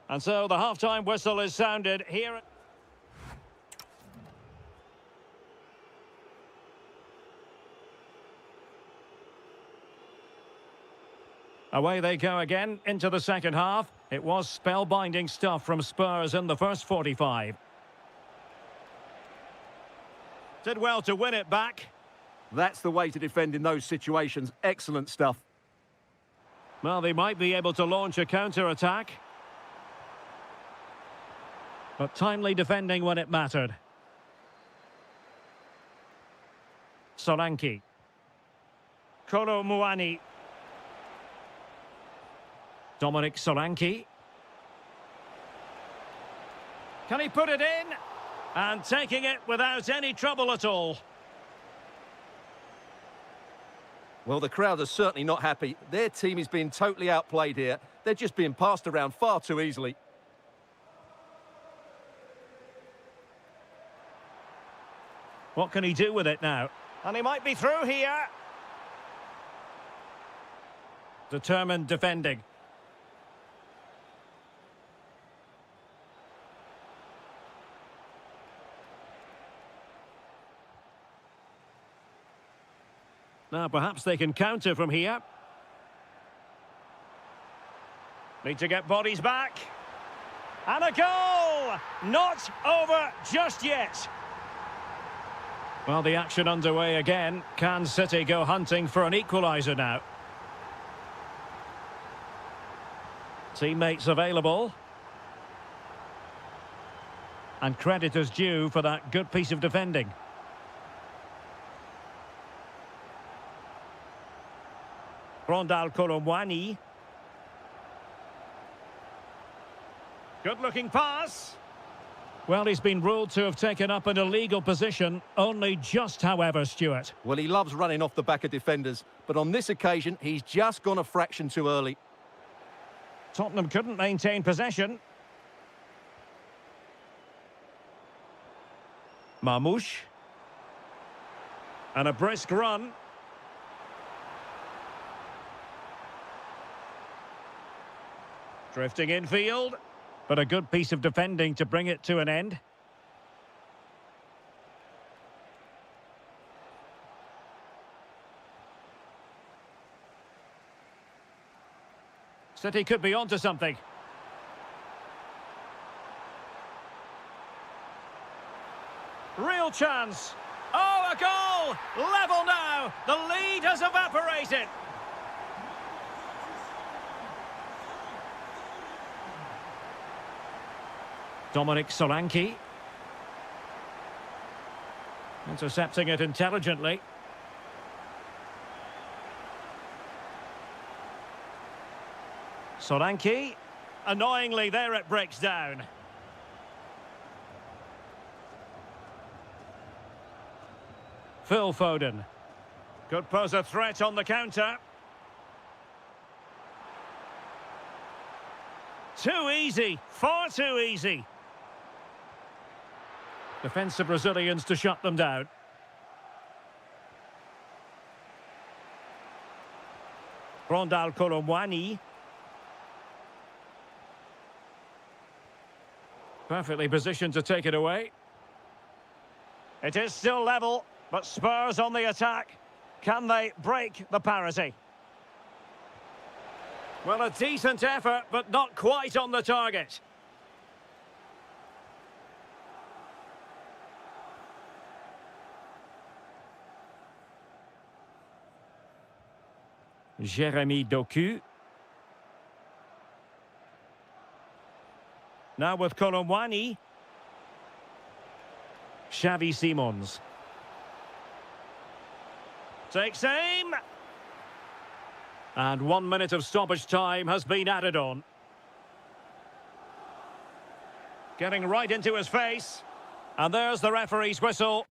And so the half-time whistle is sounded here. Away they go again into the second half. It was spellbinding stuff from Spurs in the first 45. Did well to win it back.
That's the way to defend in those situations. Excellent stuff.
Well, they might be able to launch a counter-attack. But timely defending when it mattered. Solanke. Kolo Muani. Dominic Solanke. Can he put it in? And taking it without any trouble at all.
Well, the crowd are certainly not happy. Their team is being totally outplayed here. They're just being passed around far too easily.
What can he do with it now? And he might be through here. Determined defending. Now perhaps they can counter from here. Need to get bodies back. And a goal! Not over just yet. Well, the action underway again. Can City go hunting for an equaliser now? Teammates available. And credit is due for that good piece of defending. Rondal Kolomwani. Good-looking pass. Well, he's been ruled to have taken up an illegal position. Only just, however, Stuart.
Well, he loves running off the back of defenders, but on this occasion, he's just gone a fraction too early.
Tottenham couldn't maintain possession. Marmouche. And a brisk run. Drifting infield, but a good piece of defending to bring it to an end. City could be onto something. Real chance. Oh, a goal! Level now. The lead has evaporated. Dominic Solanke. Intercepting it intelligently. Solanke. Annoyingly, there it breaks down. Phil Foden. Could pose a threat on the counter. Too easy. Far too easy. Defensive Brazilians to shut them down. Rondal Kolomwani. Perfectly positioned to take it away. It is still level, but Spurs on the attack. Can they break the parity? Well, a decent effort, but not quite on the target. Jérémy Doku. Now with Kolomwani. Xavi Simons. Takes aim. And 1 minute of stoppage time has been added on. Getting right into his face. And there's the referee's whistle.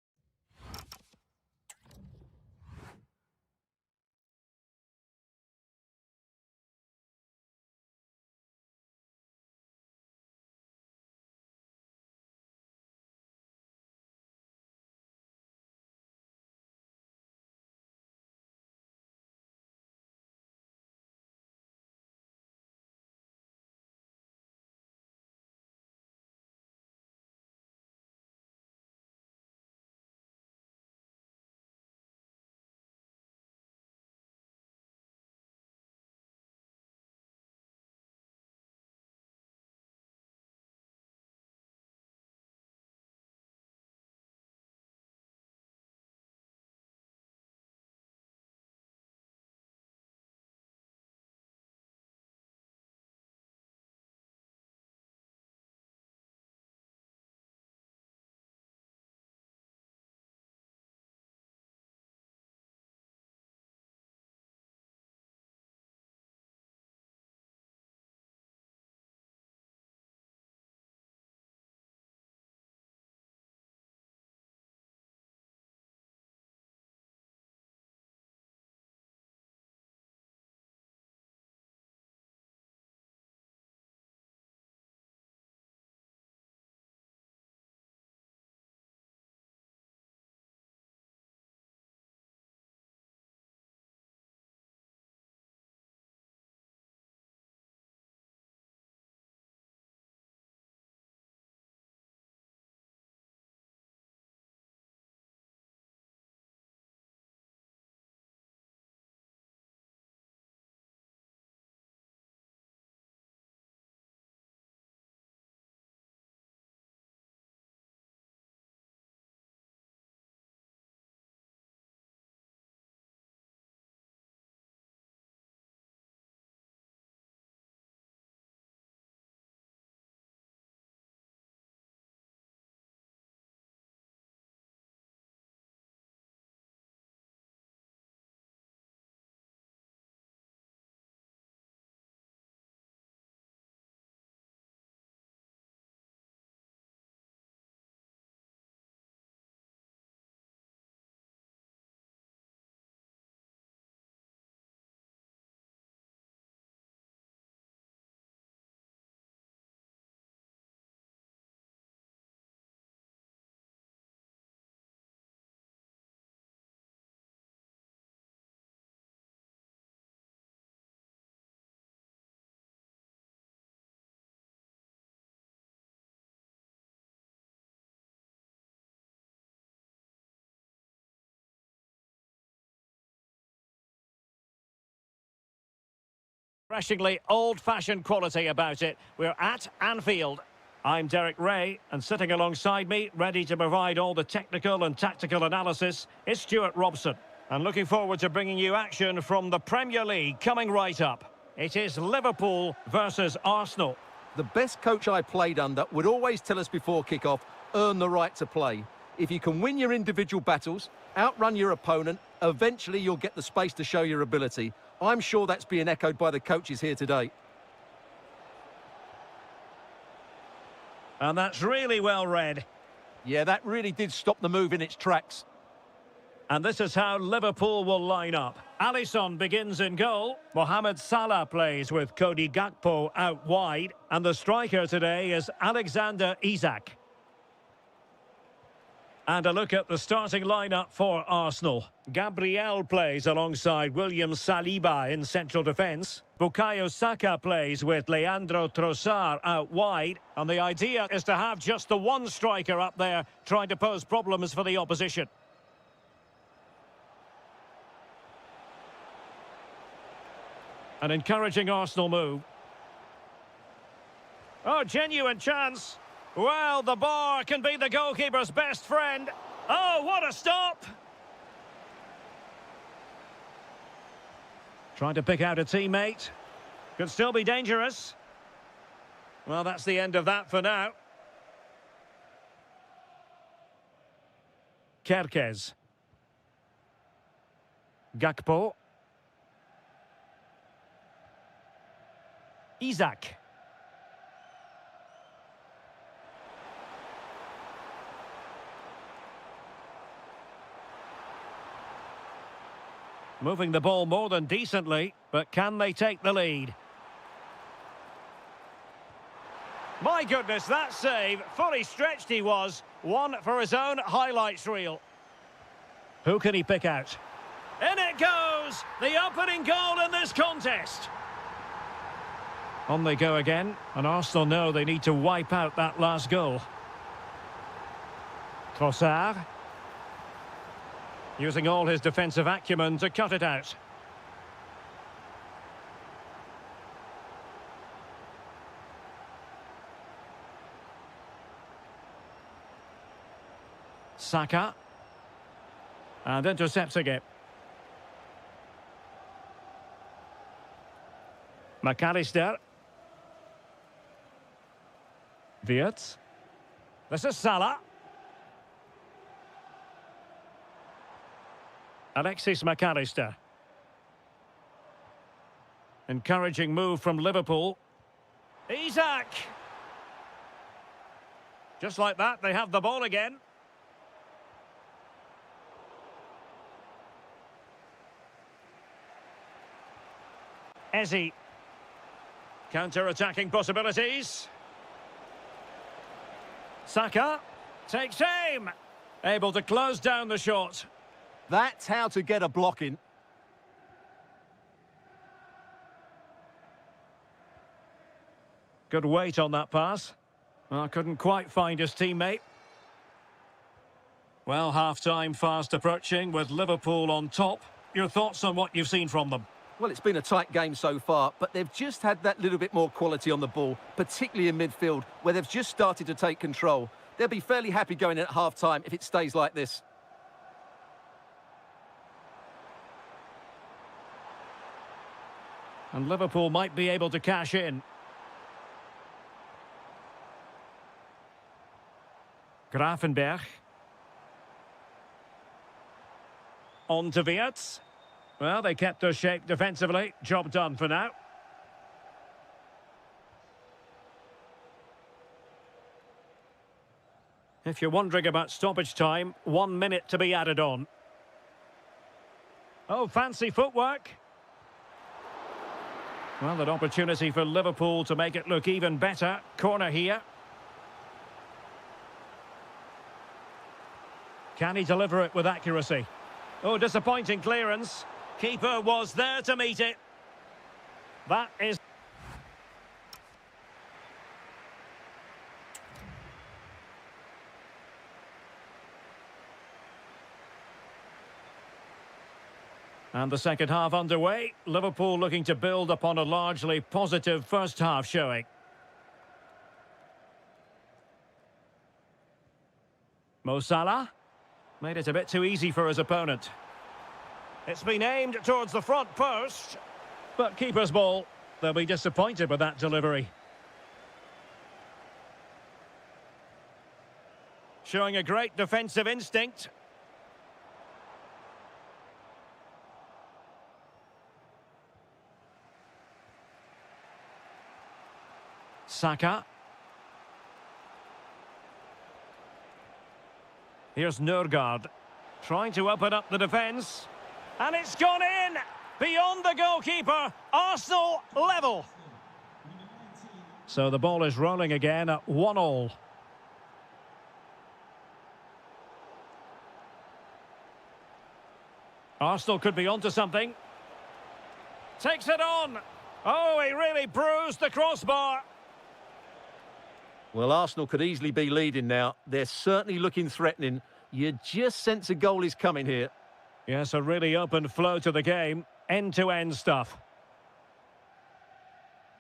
Refreshingly old-fashioned quality about it. We're at Anfield. I'm Derek Ray, and sitting alongside me, ready to provide all the technical and tactical analysis, is Stuart Robson. And looking forward to bringing you action from the Premier League coming right up. It is Liverpool versus Arsenal.
The best coach I played under would always tell us before kick-off, earn the right to play. If you can win your individual battles, outrun your opponent, eventually you'll get the space to show your ability. I'm sure that's being echoed by the coaches here today.
And that's really well read.
Yeah, that really did stop the move in its tracks.
And this is how Liverpool will line up. Alisson begins in goal. Mohamed Salah plays with Cody Gakpo out wide. And the striker today is Alexander Isak. And a look at the starting lineup for Arsenal. Gabriel plays alongside William Saliba in central defence. Bukayo Saka plays with Leandro Trossard out wide. And the idea is to have just the one striker up there trying to pose problems for the opposition. An encouraging Arsenal move. Oh, genuine chance. Well, the bar can be the goalkeeper's best friend. Oh, what a stop! Trying to pick out a teammate. Could still be dangerous. Well, that's the end of that for now. Kerkez. Gakpo. Isak. Moving the ball more than decently, but can they take the lead? My goodness, that save, fully stretched he was. One for his own highlights reel. Who can he pick out? In it goes! The opening goal in this contest. On they go again, and Arsenal know they need to wipe out that last goal. Trossard. Using all his defensive acumen to cut it out. Saka. And intercepting it. McAllister. Wirtz. This is Salah. Alexis McAllister. Encouraging move from Liverpool. Isak! Just like that, they have the ball again. Eze. Counter-attacking possibilities. Saka takes aim. Able to close down the shot.
That's how to get a block in.
Good weight on that pass. Well, couldn't quite find his teammate. Well, half-time fast approaching with Liverpool on top. Your thoughts on what you've seen from them?
Well, it's been a tight game so far, but they've just had that little bit more quality on the ball, particularly in midfield, where they've just started to take control. They'll be fairly happy going in at half-time if it stays like this.
And Liverpool might be able to cash in. Gravenberch. On to Wirtz. Well, they kept their shape defensively. Job done for now. If you're wondering about stoppage time, 1 minute to be added on. Oh, fancy footwork. Well, an opportunity for Liverpool to make it look even better. Corner here. Can he deliver it with accuracy? Oh, disappointing clearance. Keeper was there to meet it. That is... And the second half underway. Liverpool looking to build upon a largely positive first half showing. Mo Salah made it a bit too easy for his opponent. It's been aimed towards the front post, but keeper's ball. They'll be disappointed with that delivery. Showing a great defensive instinct. Saka. Here's Nørgaard, trying to open up the defence. And it's gone in! Beyond the goalkeeper, Arsenal level. So the ball is rolling again at 1-1. Arsenal could be onto something. Takes it on. Oh, he really bruised the crossbar.
Well, Arsenal could easily be leading now. They're certainly looking threatening. You just sense a goal is coming here.
Yes, a really open flow to the game. End-to-end stuff.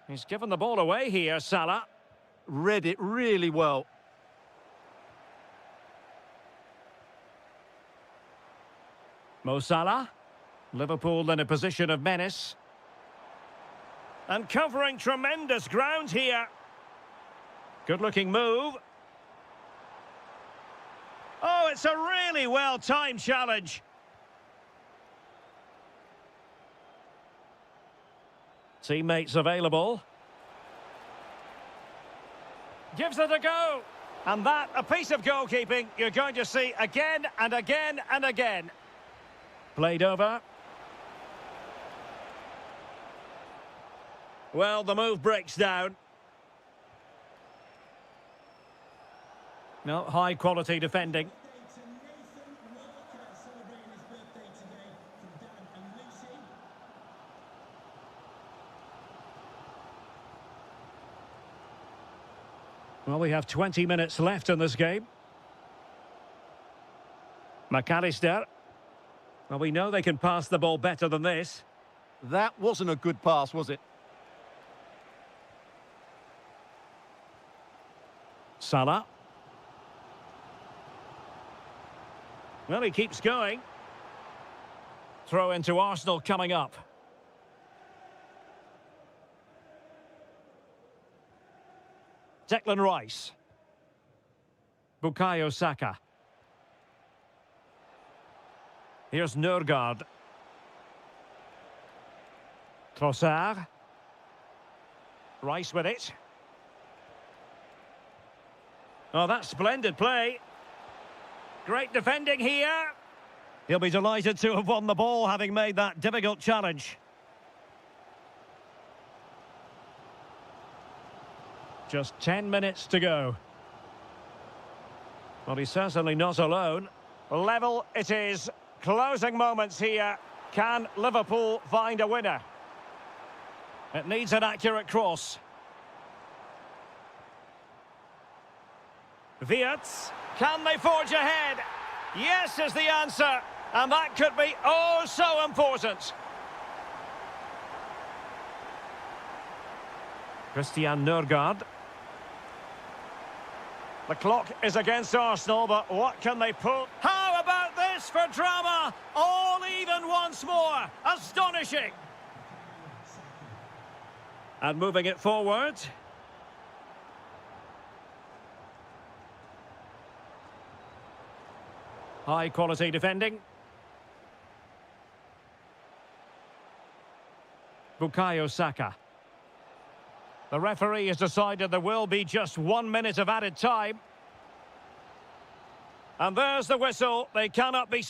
He's given the ball away here, Salah.
Read it really well.
Mo Salah. Liverpool in a position of menace. And covering tremendous ground here. Good-looking move. Oh, it's a really well-timed challenge. Teammates available. Gives it a go. And that, a piece of goalkeeping you're going to see again and again and again. Played over. Well, the move breaks down. No, high-quality defending. Well, we have 20 minutes left in this game. McAllister. Well, we know they can pass the ball better than this.
That wasn't a good pass, was it?
Salah. Well, he keeps going. Throw into Arsenal coming up. Declan Rice. Bukayo Saka. Here's Nørgaard. Trossard. Rice with it. Oh, that's splendid play. Great defending here. He'll be delighted to have won the ball, having made that difficult challenge. Just 10 minutes to go. Well, he's certainly not alone. Level it is. Closing moments here. Can Liverpool find a winner? It needs an accurate cross. Wirtz. Can they forge ahead? Yes is the answer. And that could be oh so important. Christian Nørgaard. The clock is against Arsenal, but what can they pull? How about this for drama? All even once more. Astonishing. And moving it forward. High quality defending. Bukayo Saka. The referee has decided there will be just 1 minute of added time. And there's the whistle. They cannot be...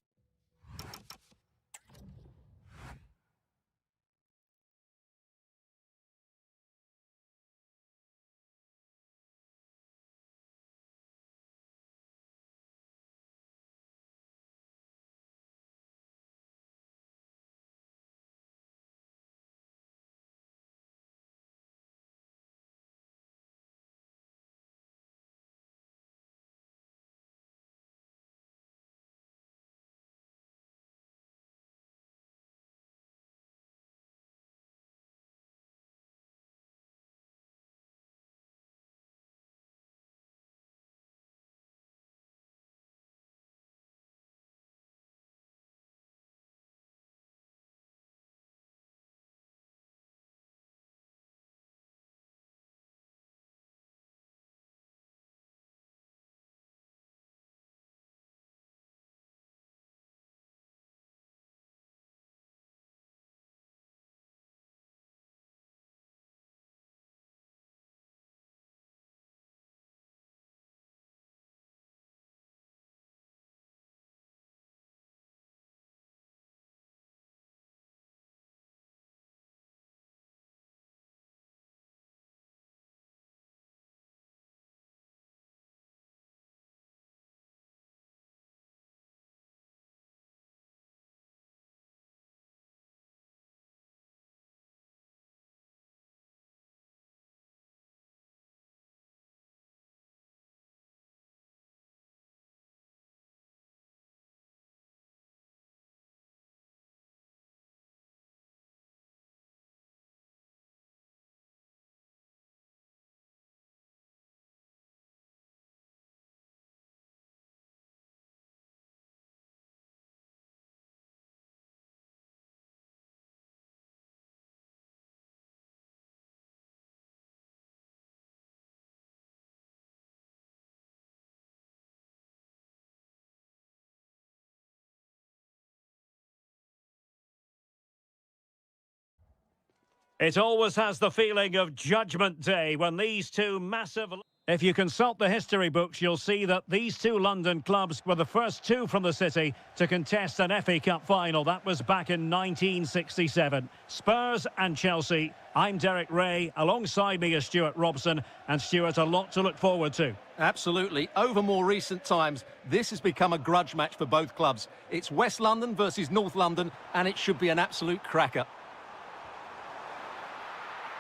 It always has the feeling of Judgment Day when these two massive... If you consult the history books, you'll see that these two London clubs were the first two from the city to contest an FA Cup final. That was back in 1967. Spurs and Chelsea. I'm Derek Ray. Alongside me is Stuart Robson. And Stuart, a lot to look forward to.
Absolutely. Over more recent times, this has become a grudge match for both clubs. It's West London versus North London, and it should be an absolute cracker.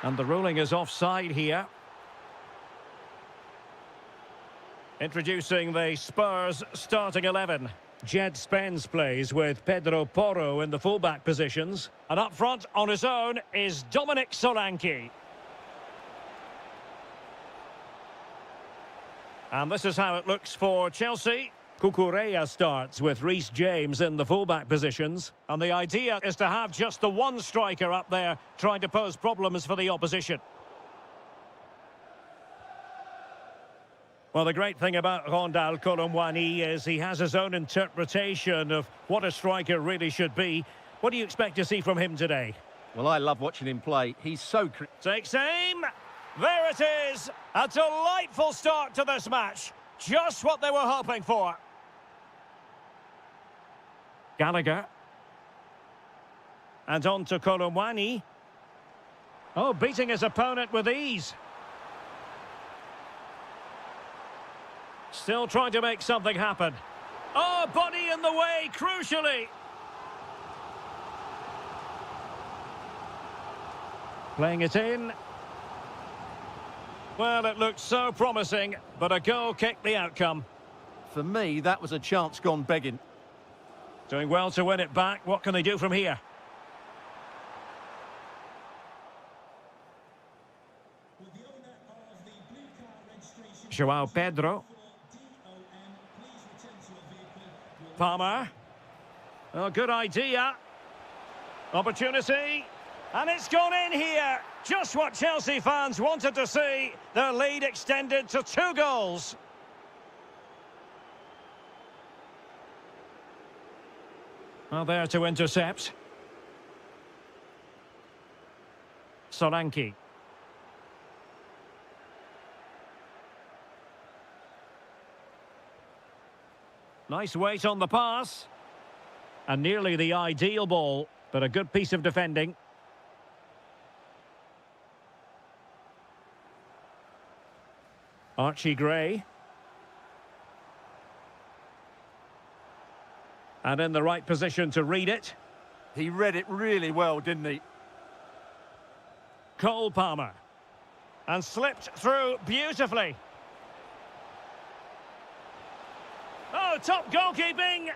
And the ruling is offside here. Introducing the Spurs starting 11. Jed Spence plays with Pedro Porro in the fullback positions. And up front on his own is Dominic Solanke. And this is how it looks for Chelsea. Cucurella starts with Reece James in the fullback positions. And the idea is to have just the one striker up there trying to pose problems for the opposition. Well, the great thing about Rondal Colomwani is he has his own interpretation of what a striker really should be. What do you expect to see from him today?
Well, I love watching him play. He's so...
Takes aim. There it is. A delightful start to this match. Just what they were hoping for. Gallagher. And on to Colomwani. Oh, beating his opponent with ease. Still trying to make something happen. Oh, body in the way, crucially. Playing it in. Well, it looked so promising, but a goal kicked the outcome.
For me, that was a chance gone begging.
Doing well to win it back. What can they do from here? Joao Pedro. Palmer. Oh, good idea. Opportunity. And it's gone in here. Just what Chelsea fans wanted to see. Their lead extended to 2 goals. Well, there to intercept. Solanke. Nice weight on the pass. And nearly the ideal ball, but a good piece of defending. Archie Gray. And in the right position to read it.
He read it really well, didn't he?
Cole Palmer. And slipped through beautifully. Oh, top goalkeeping!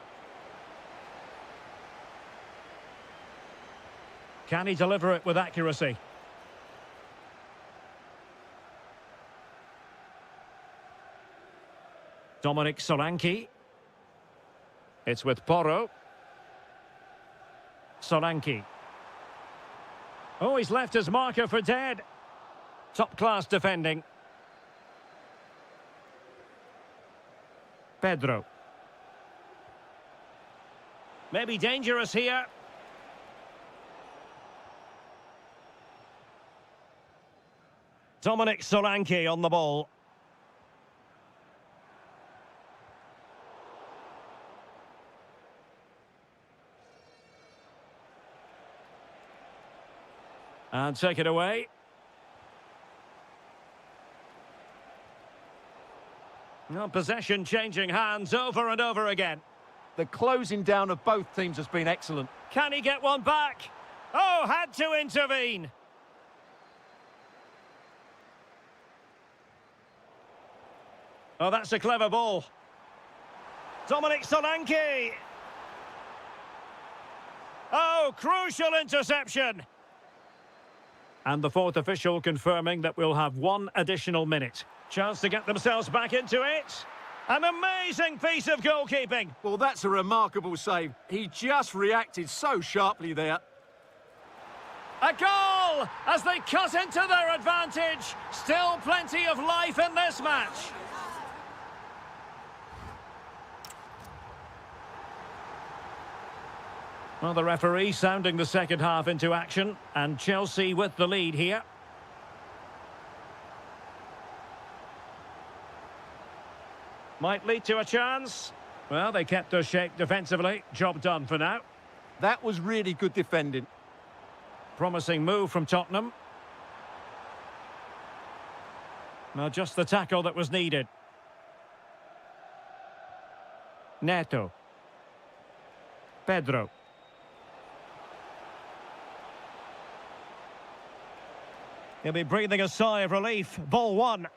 Can he deliver it with accuracy? Dominic Solanke. It's with Porro. Solanke. Oh, he's left his marker for dead. Top-class defending. Pedro. Maybe dangerous here. Dominic Solanke on the ball. And take it away. Well, possession changing hands over and over again.
The closing down of both teams has been excellent.
Can he get one back? Oh, had to intervene. Oh, that's a clever ball. Dominic Solanke. Oh, crucial interception. And the fourth official confirming that we'll have 1 additional minute. Chance to get themselves back into it. An amazing piece of goalkeeping.
Well, that's a remarkable save. He just reacted so sharply there.
A goal as they cut into their advantage. Still plenty of life in this match. Well, the referee sounding the second half into action, and Chelsea with the lead here. Might lead to a chance. Well, they kept their shape defensively. Job done for now.
That was really good defending.
Promising move from Tottenham. Now just the tackle that was needed. Neto. Pedro. He'll be breathing a sigh of relief. Ball one.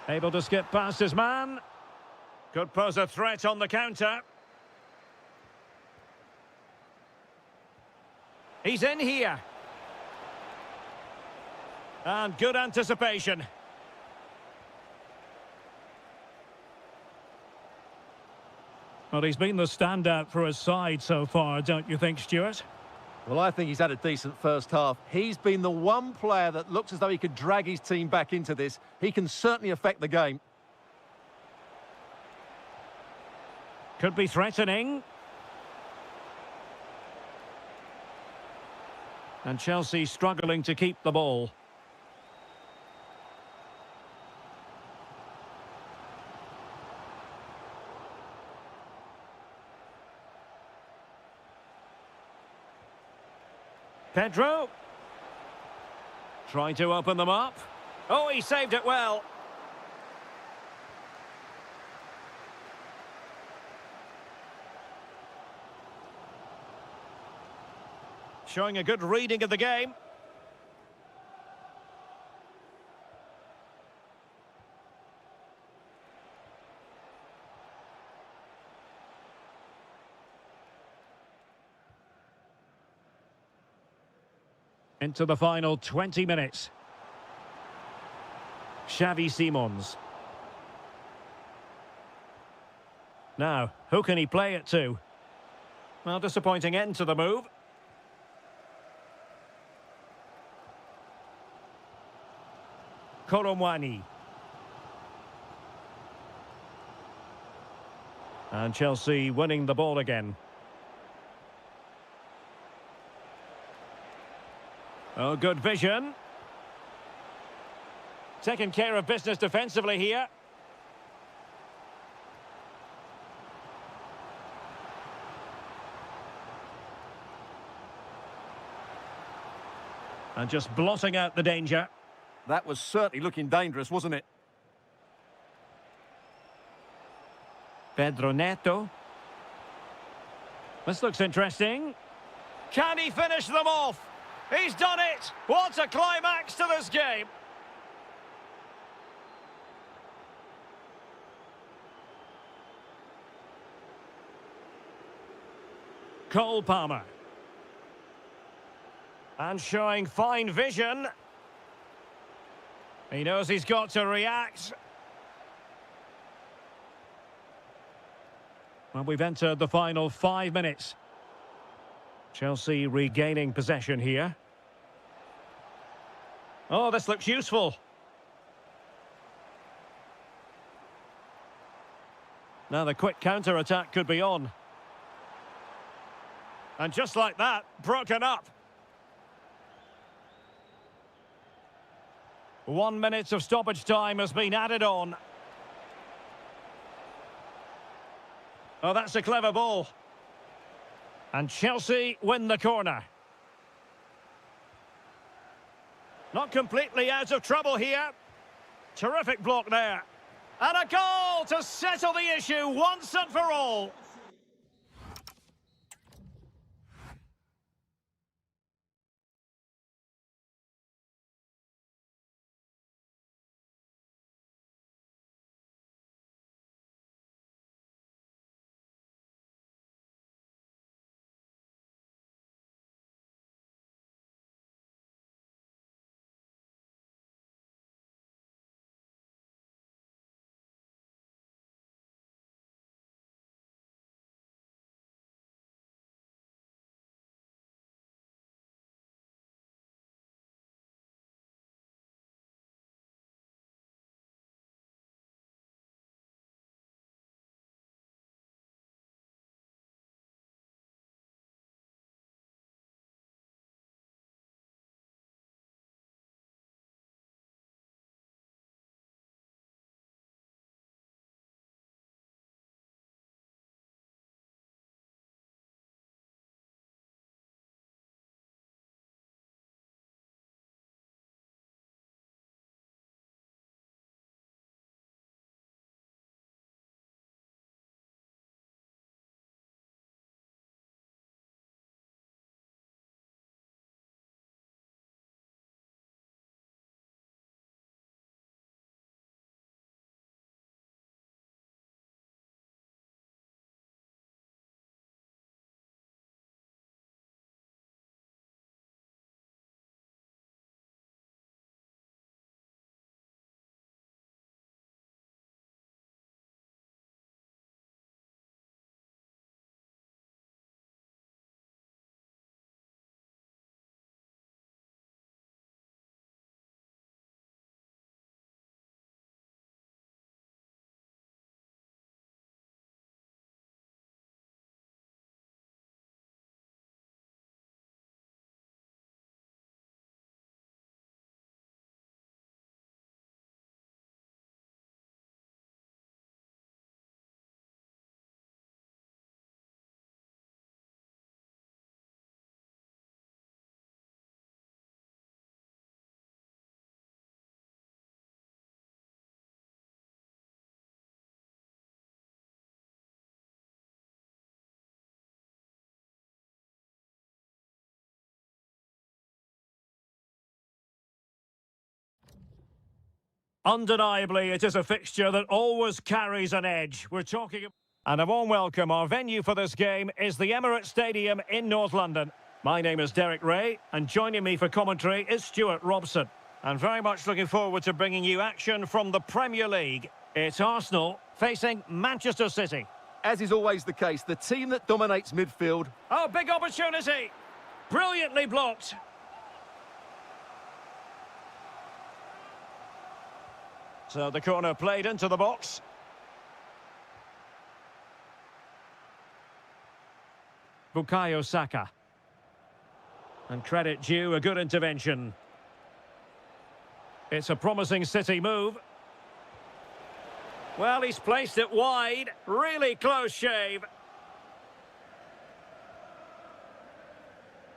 Able to skip past his man. Could pose a threat on the counter. He's in here. And good anticipation. Well, he's been the standout for his side so far, don't you think, Stuart?
Well, I think he's had a decent first half. He's been the one player that looks as though he could drag his team back into this. He can certainly affect the game.
Could be threatening. And Chelsea struggling to keep the ball. Pedro. Trying to open them up. Oh, he saved it well. Showing a good reading of the game. Into the final 20 minutes. Xavi Simons. Now, who can he play it to? Well, disappointing end to the move. Koromwani. And Chelsea winning the ball again. Oh, good vision. Taking care of business defensively here. And just blotting out the danger.
That was certainly looking dangerous, wasn't it?
Pedro Neto. This looks interesting. Can he finish them off? He's done it! What a climax to this game! Cole Palmer. And showing fine vision. He knows he's got to react. Well, we've entered the final 5 minutes. Chelsea regaining possession here. Oh, this looks useful. Now the quick counter-attack could be on. And just like that, broken up. 1 minute of stoppage time has been added on. Oh, that's a clever ball. And Chelsea win the corner. Not completely out of trouble here. Terrific block there. And a goal to settle the issue once and for all. Undeniably, it is a fixture that always carries an edge. We're talking... And a warm welcome. Our venue for this game is the Emirates Stadium in North London. My name is Derek Ray, and joining me for commentary is Stuart Robson. And very much looking forward to bringing you action from the Premier League. It's Arsenal facing Manchester City.
As is always the case, the team that dominates midfield.
Oh, big opportunity! Brilliantly blocked. So the corner played into the box. Bukayo Saka. And credit due, a good intervention. It's a promising City move. Well, he's placed it wide. Really close shave.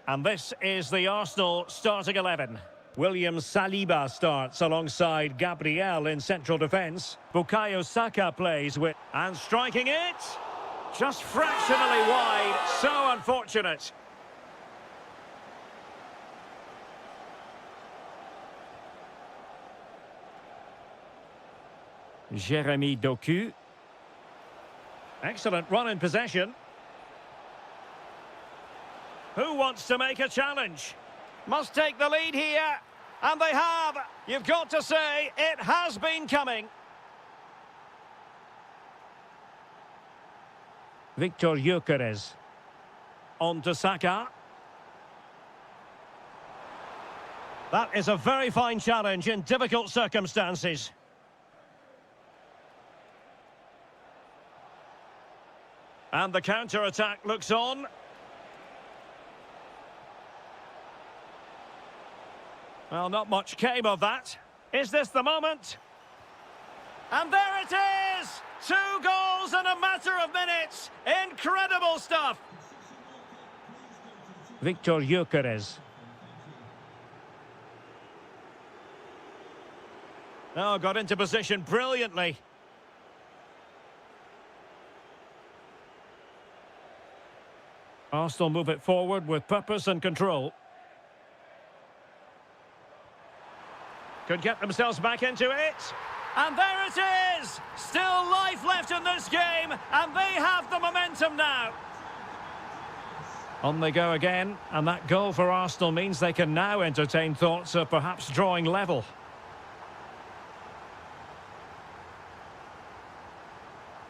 And this is the Arsenal starting 11. William Saliba starts alongside Gabriel in central defence. Bukayo Saka plays with... And striking it! Just fractionally wide. So unfortunate. Jeremy Doku. Excellent run in possession. Who wants to make a challenge? Must take the lead here. And they have. You've got to say, it has been coming. Victor Gyökeres. On to Saka. That is a very fine challenge in difficult circumstances. And the counter-attack looks on. Well, not much came of that. Is this the moment? And there it is! 2 goals in a matter of minutes. Incredible stuff. Victor Gyökeres. Oh, got into position brilliantly. Arsenal move it forward with purpose and control. Could get themselves back into it. And there it is! Still life left in this game, and they have the momentum now. On they go again, and that goal for Arsenal means they can now entertain thoughts of perhaps drawing level.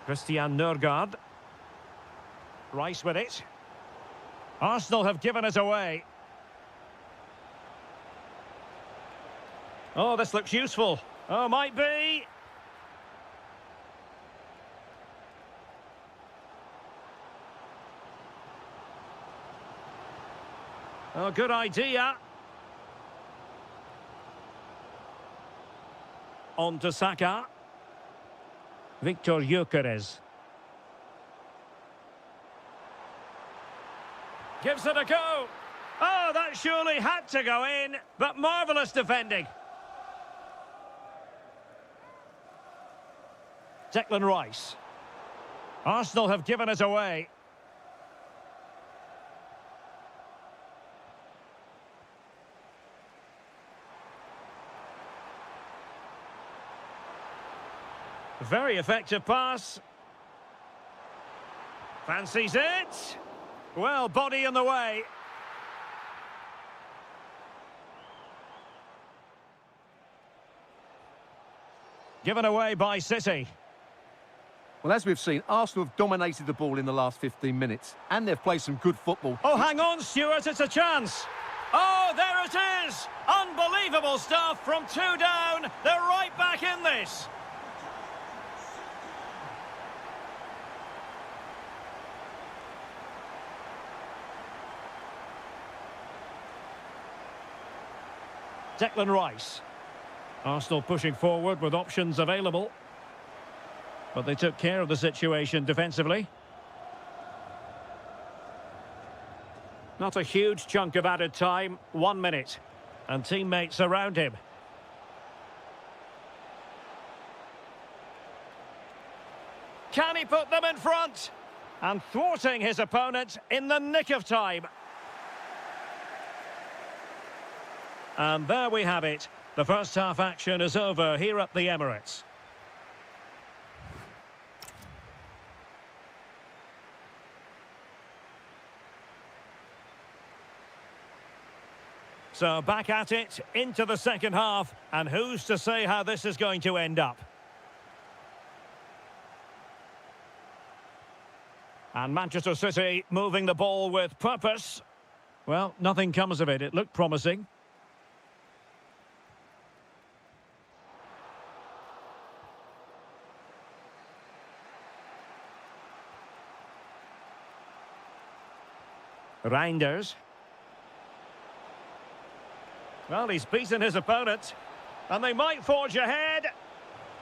Christian Nørgaard. Rice with it. Arsenal have given it away. Oh, this looks useful. Oh, might be. Oh, good idea. On to Saka. Victor Gyökeres. Gives it a go. Oh, that surely had to go in, but marvellous defending. Declan Rice. Arsenal have given it away. Very effective pass. Fancies it. Well, body in the way. Given away by City.
Well, as we've seen, Arsenal have dominated the ball in the last 15 minutes, and they've played some good football.
Oh, hang on, Stuart, it's a chance. Oh, there it is! Unbelievable stuff from 2 down. They're right back in this. Declan Rice. Arsenal pushing forward with options available. But they took care of the situation defensively. Not a huge chunk of added time, 1 minute. And teammates around him. Can he put them in front? And thwarting his opponent in the nick of time. And there we have it. The first half action is over here at the Emirates. So back at it, into the second half, and who's to say how this is going to end up? And Manchester City moving the ball with purpose. Well, nothing comes of it. It looked promising. Reinders. Well, he's beaten his opponent. And they might forge ahead.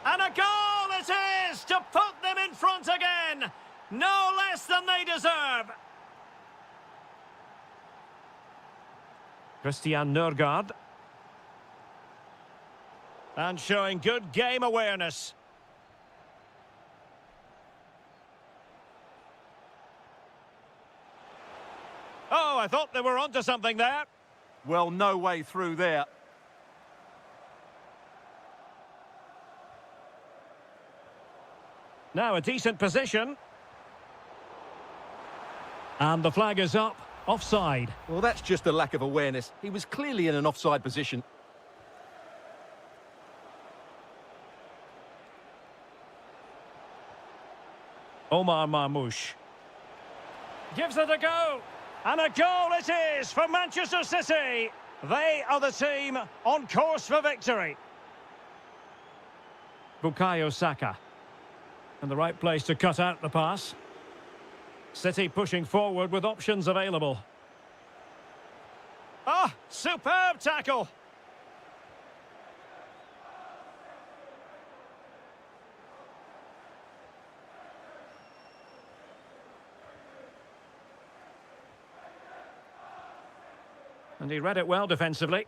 And a goal it is to put them in front again. No less than they deserve. Christian Nørgaard. And showing good game awareness. Oh, I thought they were onto something there.
Well, no way through there.
Now a decent position. And the flag is up. Offside.
Well, that's just a lack of awareness. He was clearly in an offside position.
Omar Marmoush. Gives it a go. And a goal it is for Manchester City. They are the team on course for victory. Bukayo Saka. In the right place to cut out the pass. City pushing forward with options available. Ah, superb tackle. And he read it well defensively.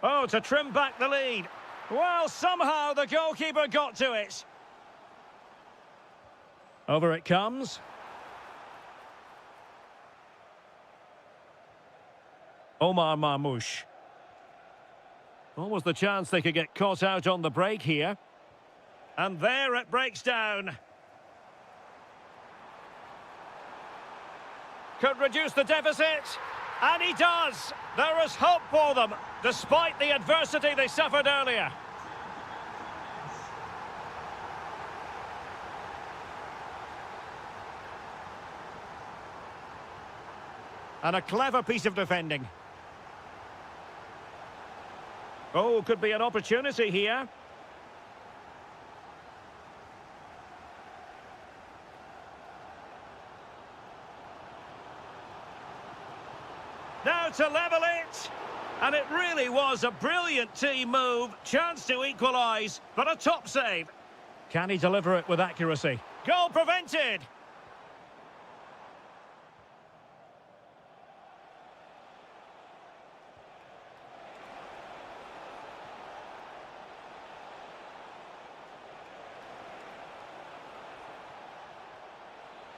Oh, to trim back the lead. Well, somehow the goalkeeper got to it. Over it comes. Omar Marmoush. Almost the chance they could get caught out on the break here. And there it breaks down. Could reduce the deficit. And he does. There is hope for them, despite the adversity they suffered earlier. And a clever piece of defending. Oh, could be an opportunity here. Now to level it. And it really was a brilliant team move. Chance to equalise, but a top save. Can he deliver it with accuracy? Goal prevented.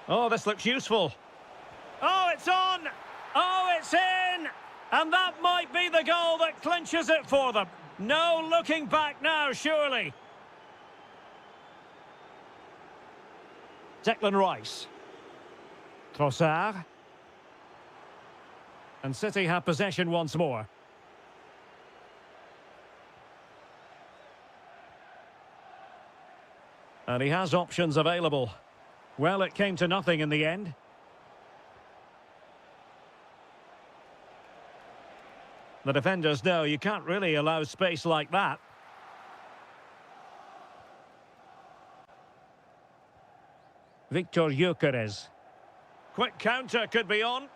Oh, this looks useful. Oh, it's on! Oh, it's in! And that might be the goal that clinches it for them. No looking back now, surely. Declan Rice. Trossard. And City have possession once more. And he has options available. Well, it came to nothing in the end. The defenders know you can't really allow space like that. Victor Gyökeres. Quick counter could be on.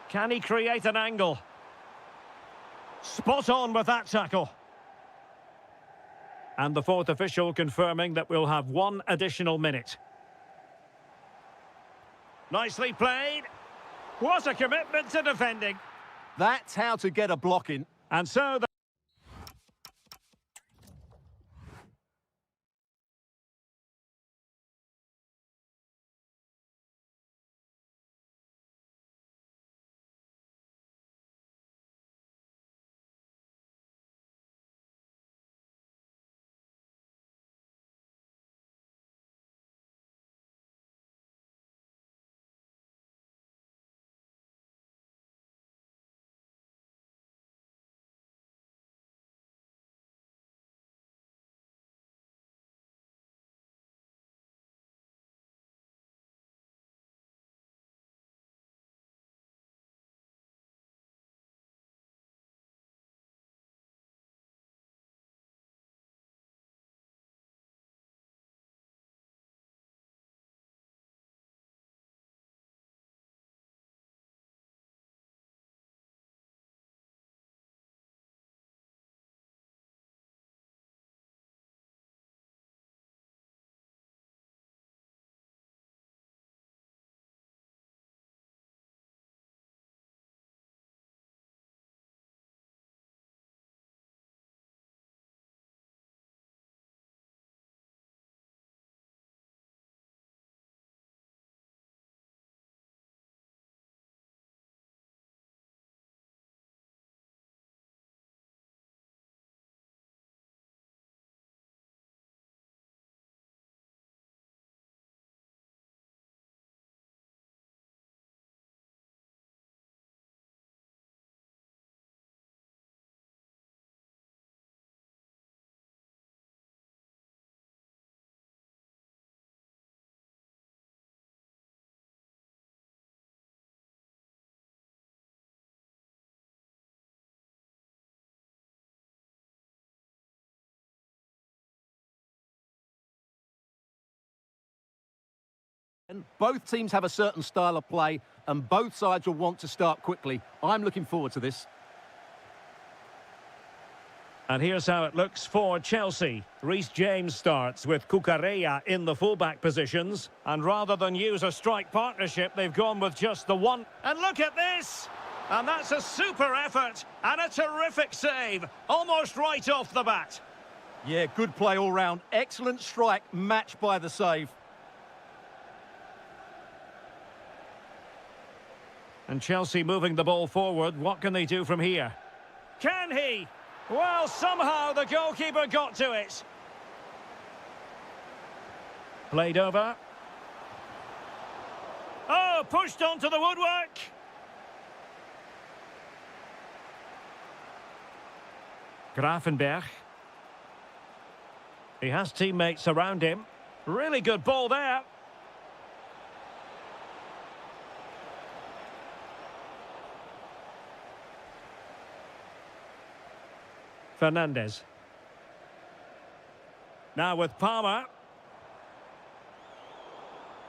Can he create an angle? Spot on with that tackle. And the fourth official confirming that we'll have one additional minute. Nicely played. What a commitment to defending.
That's how to get a block in.
And so the
And both teams have a certain style of play, and both sides will want to start quickly. I'm looking forward to this.
And here's how it looks for Chelsea. Reece James starts with Cucurella in the fullback positions. And rather than use a strike partnership, they've gone with just the one. And look at this! And that's a super effort and a terrific save, almost right off the bat.
Yeah, good play all round. Excellent strike, matched by the save.
And Chelsea moving the ball forward. What can they do from here? Can he? Well, somehow the goalkeeper got to it. Played over. Oh, pushed onto the woodwork. Grafenberg. He has teammates around him. Really good ball there. Fernandez. Now with Palmer.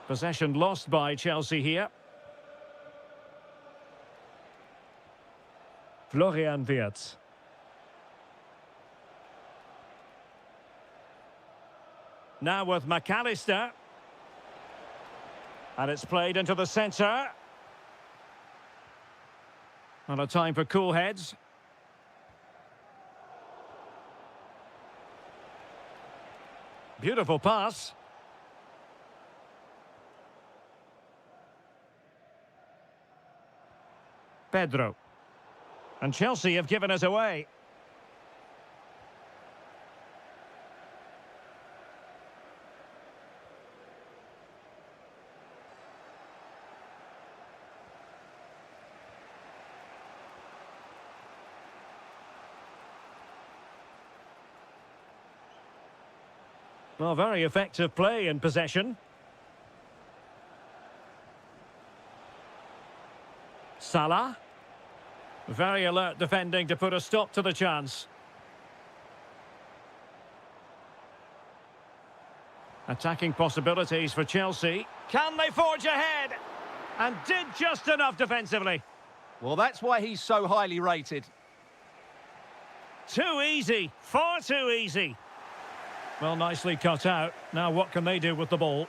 Possession lost by Chelsea here. Florian Wirtz. Now with McAllister. And it's played into the centre. And a time for cool heads. Beautiful pass. Pedro. And Chelsea have given us away. Well, very effective play in possession. Salah. Very alert defending to put a stop to the chance. Attacking possibilities for Chelsea. Can they forge ahead? And did just enough defensively.
Well, that's why he's so highly rated.
Too easy. Far too easy. Well, nicely cut out. Now what can they do with the ball?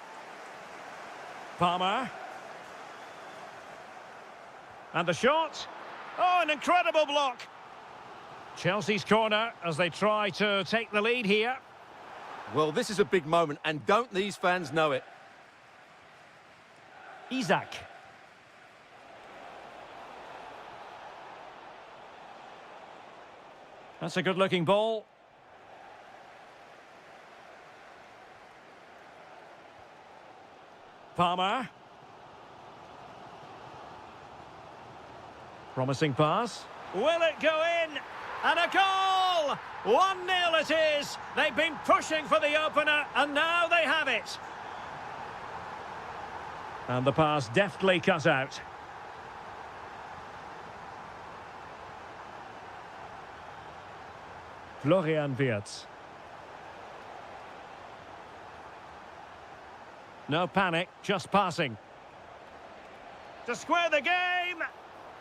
Palmer. And the shot. Oh, an incredible block. Chelsea's corner as they try to take the lead here.
Well, this is a big moment, and don't these fans know it?
Isaac. That's a good-looking ball. Palmer. Promising pass. Will it go in? And a goal! 1-0 it is. They've been pushing for the opener, and now they have it. And the pass deftly cut out. Florian Wirtz. No panic, just passing. To square the game!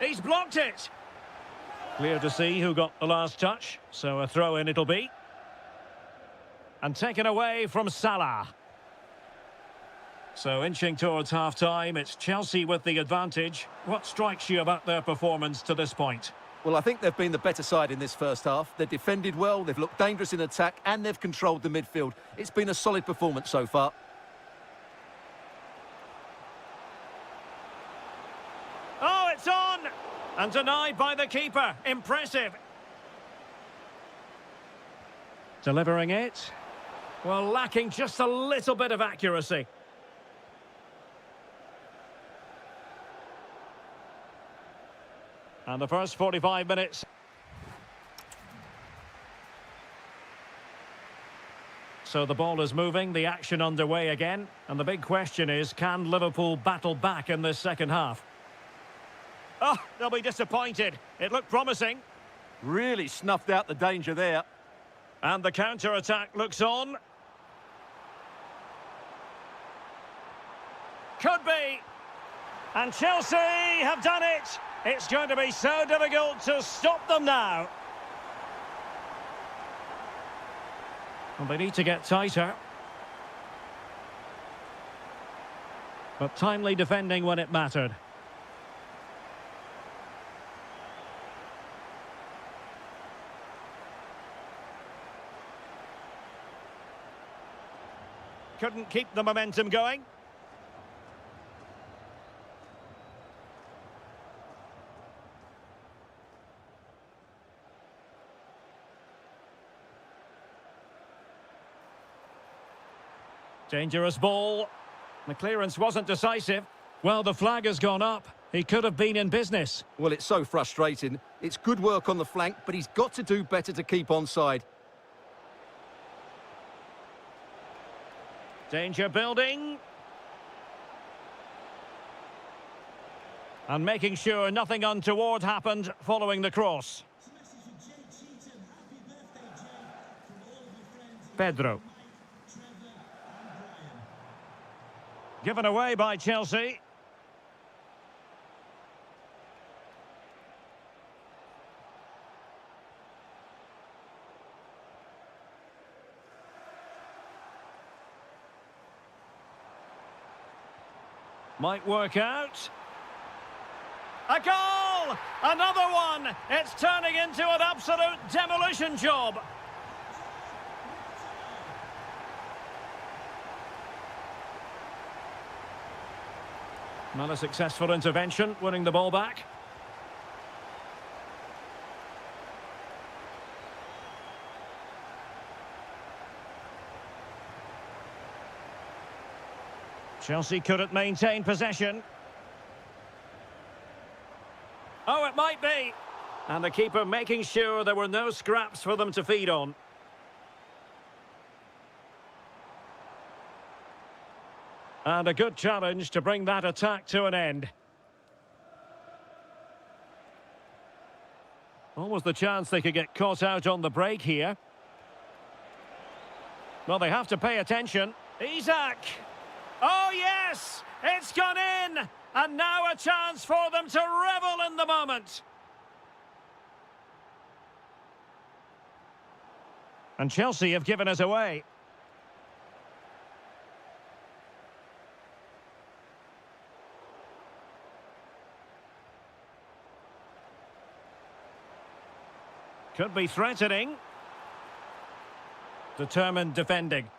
He's blocked it! Clear to see who got the last touch, so a throw-in it'll be. And taken away from Salah. So inching towards half-time, it's Chelsea with the advantage. What strikes you about their performance to this point?
Well, I think they've been the better side in this first half. They've defended well, they've looked dangerous in attack, and they've controlled the midfield. It's been a solid performance so far.
Oh, it's on! And denied by the keeper. Impressive. Delivering it. Well, lacking just a little bit of accuracy. And the first 45 minutes. So the ball is moving, the action underway again. And the big question is, can Liverpool battle back in this second half? Oh, they'll be disappointed. It looked promising.
Really snuffed out the danger there.
And the counter-attack looks on. Could be. And Chelsea have done it. It's going to be so difficult to stop them now. Well, they need to get tighter. But timely defending when it mattered. Couldn't keep the momentum going. Dangerous ball. The clearance wasn't decisive. Well, the flag has gone up. He could have been in business.
Well, it's so frustrating. It's good work on the flank, but he's got to do better to keep onside.
Danger building. And making sure nothing untoward happened following the cross. Pedro. Given away by Chelsea. Might work out. A goal! Another one! It's turning into an absolute demolition job. Not a successful intervention, winning the ball back. Chelsea couldn't maintain possession. Oh, it might be. And the keeper making sure there were no scraps for them to feed on. And a good challenge to bring that attack to an end. Almost the chance they could get caught out on the break here. Well, they have to pay attention. Isak! Oh, yes! It's gone in! And now a chance for them to revel in the moment. And Chelsea have given us away. Could be threatening. Determined defending.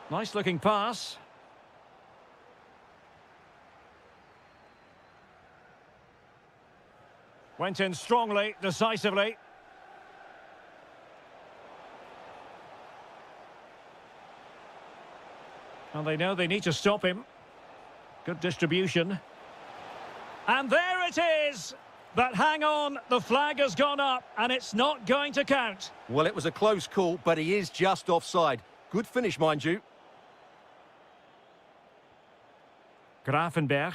Nice looking pass. Went in strongly, decisively. And they know they need to stop him. Good distribution. And there it is! But hang on, the flag has gone up and it's not going to count.
Well, it was a close call, but he is just offside. Good finish, mind you.
Gravenberg.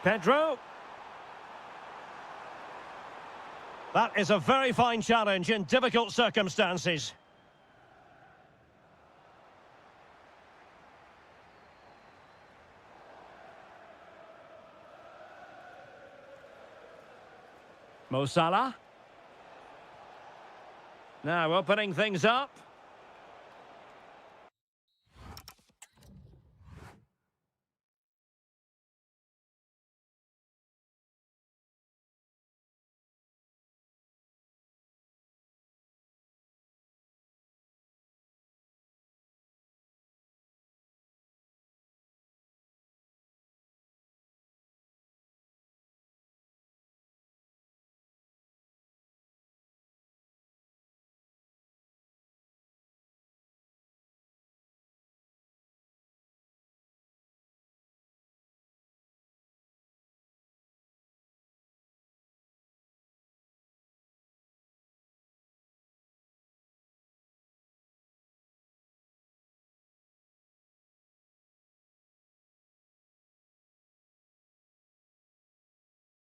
Pedro. That is a very fine challenge in difficult circumstances. Mo Salah. Now opening things up.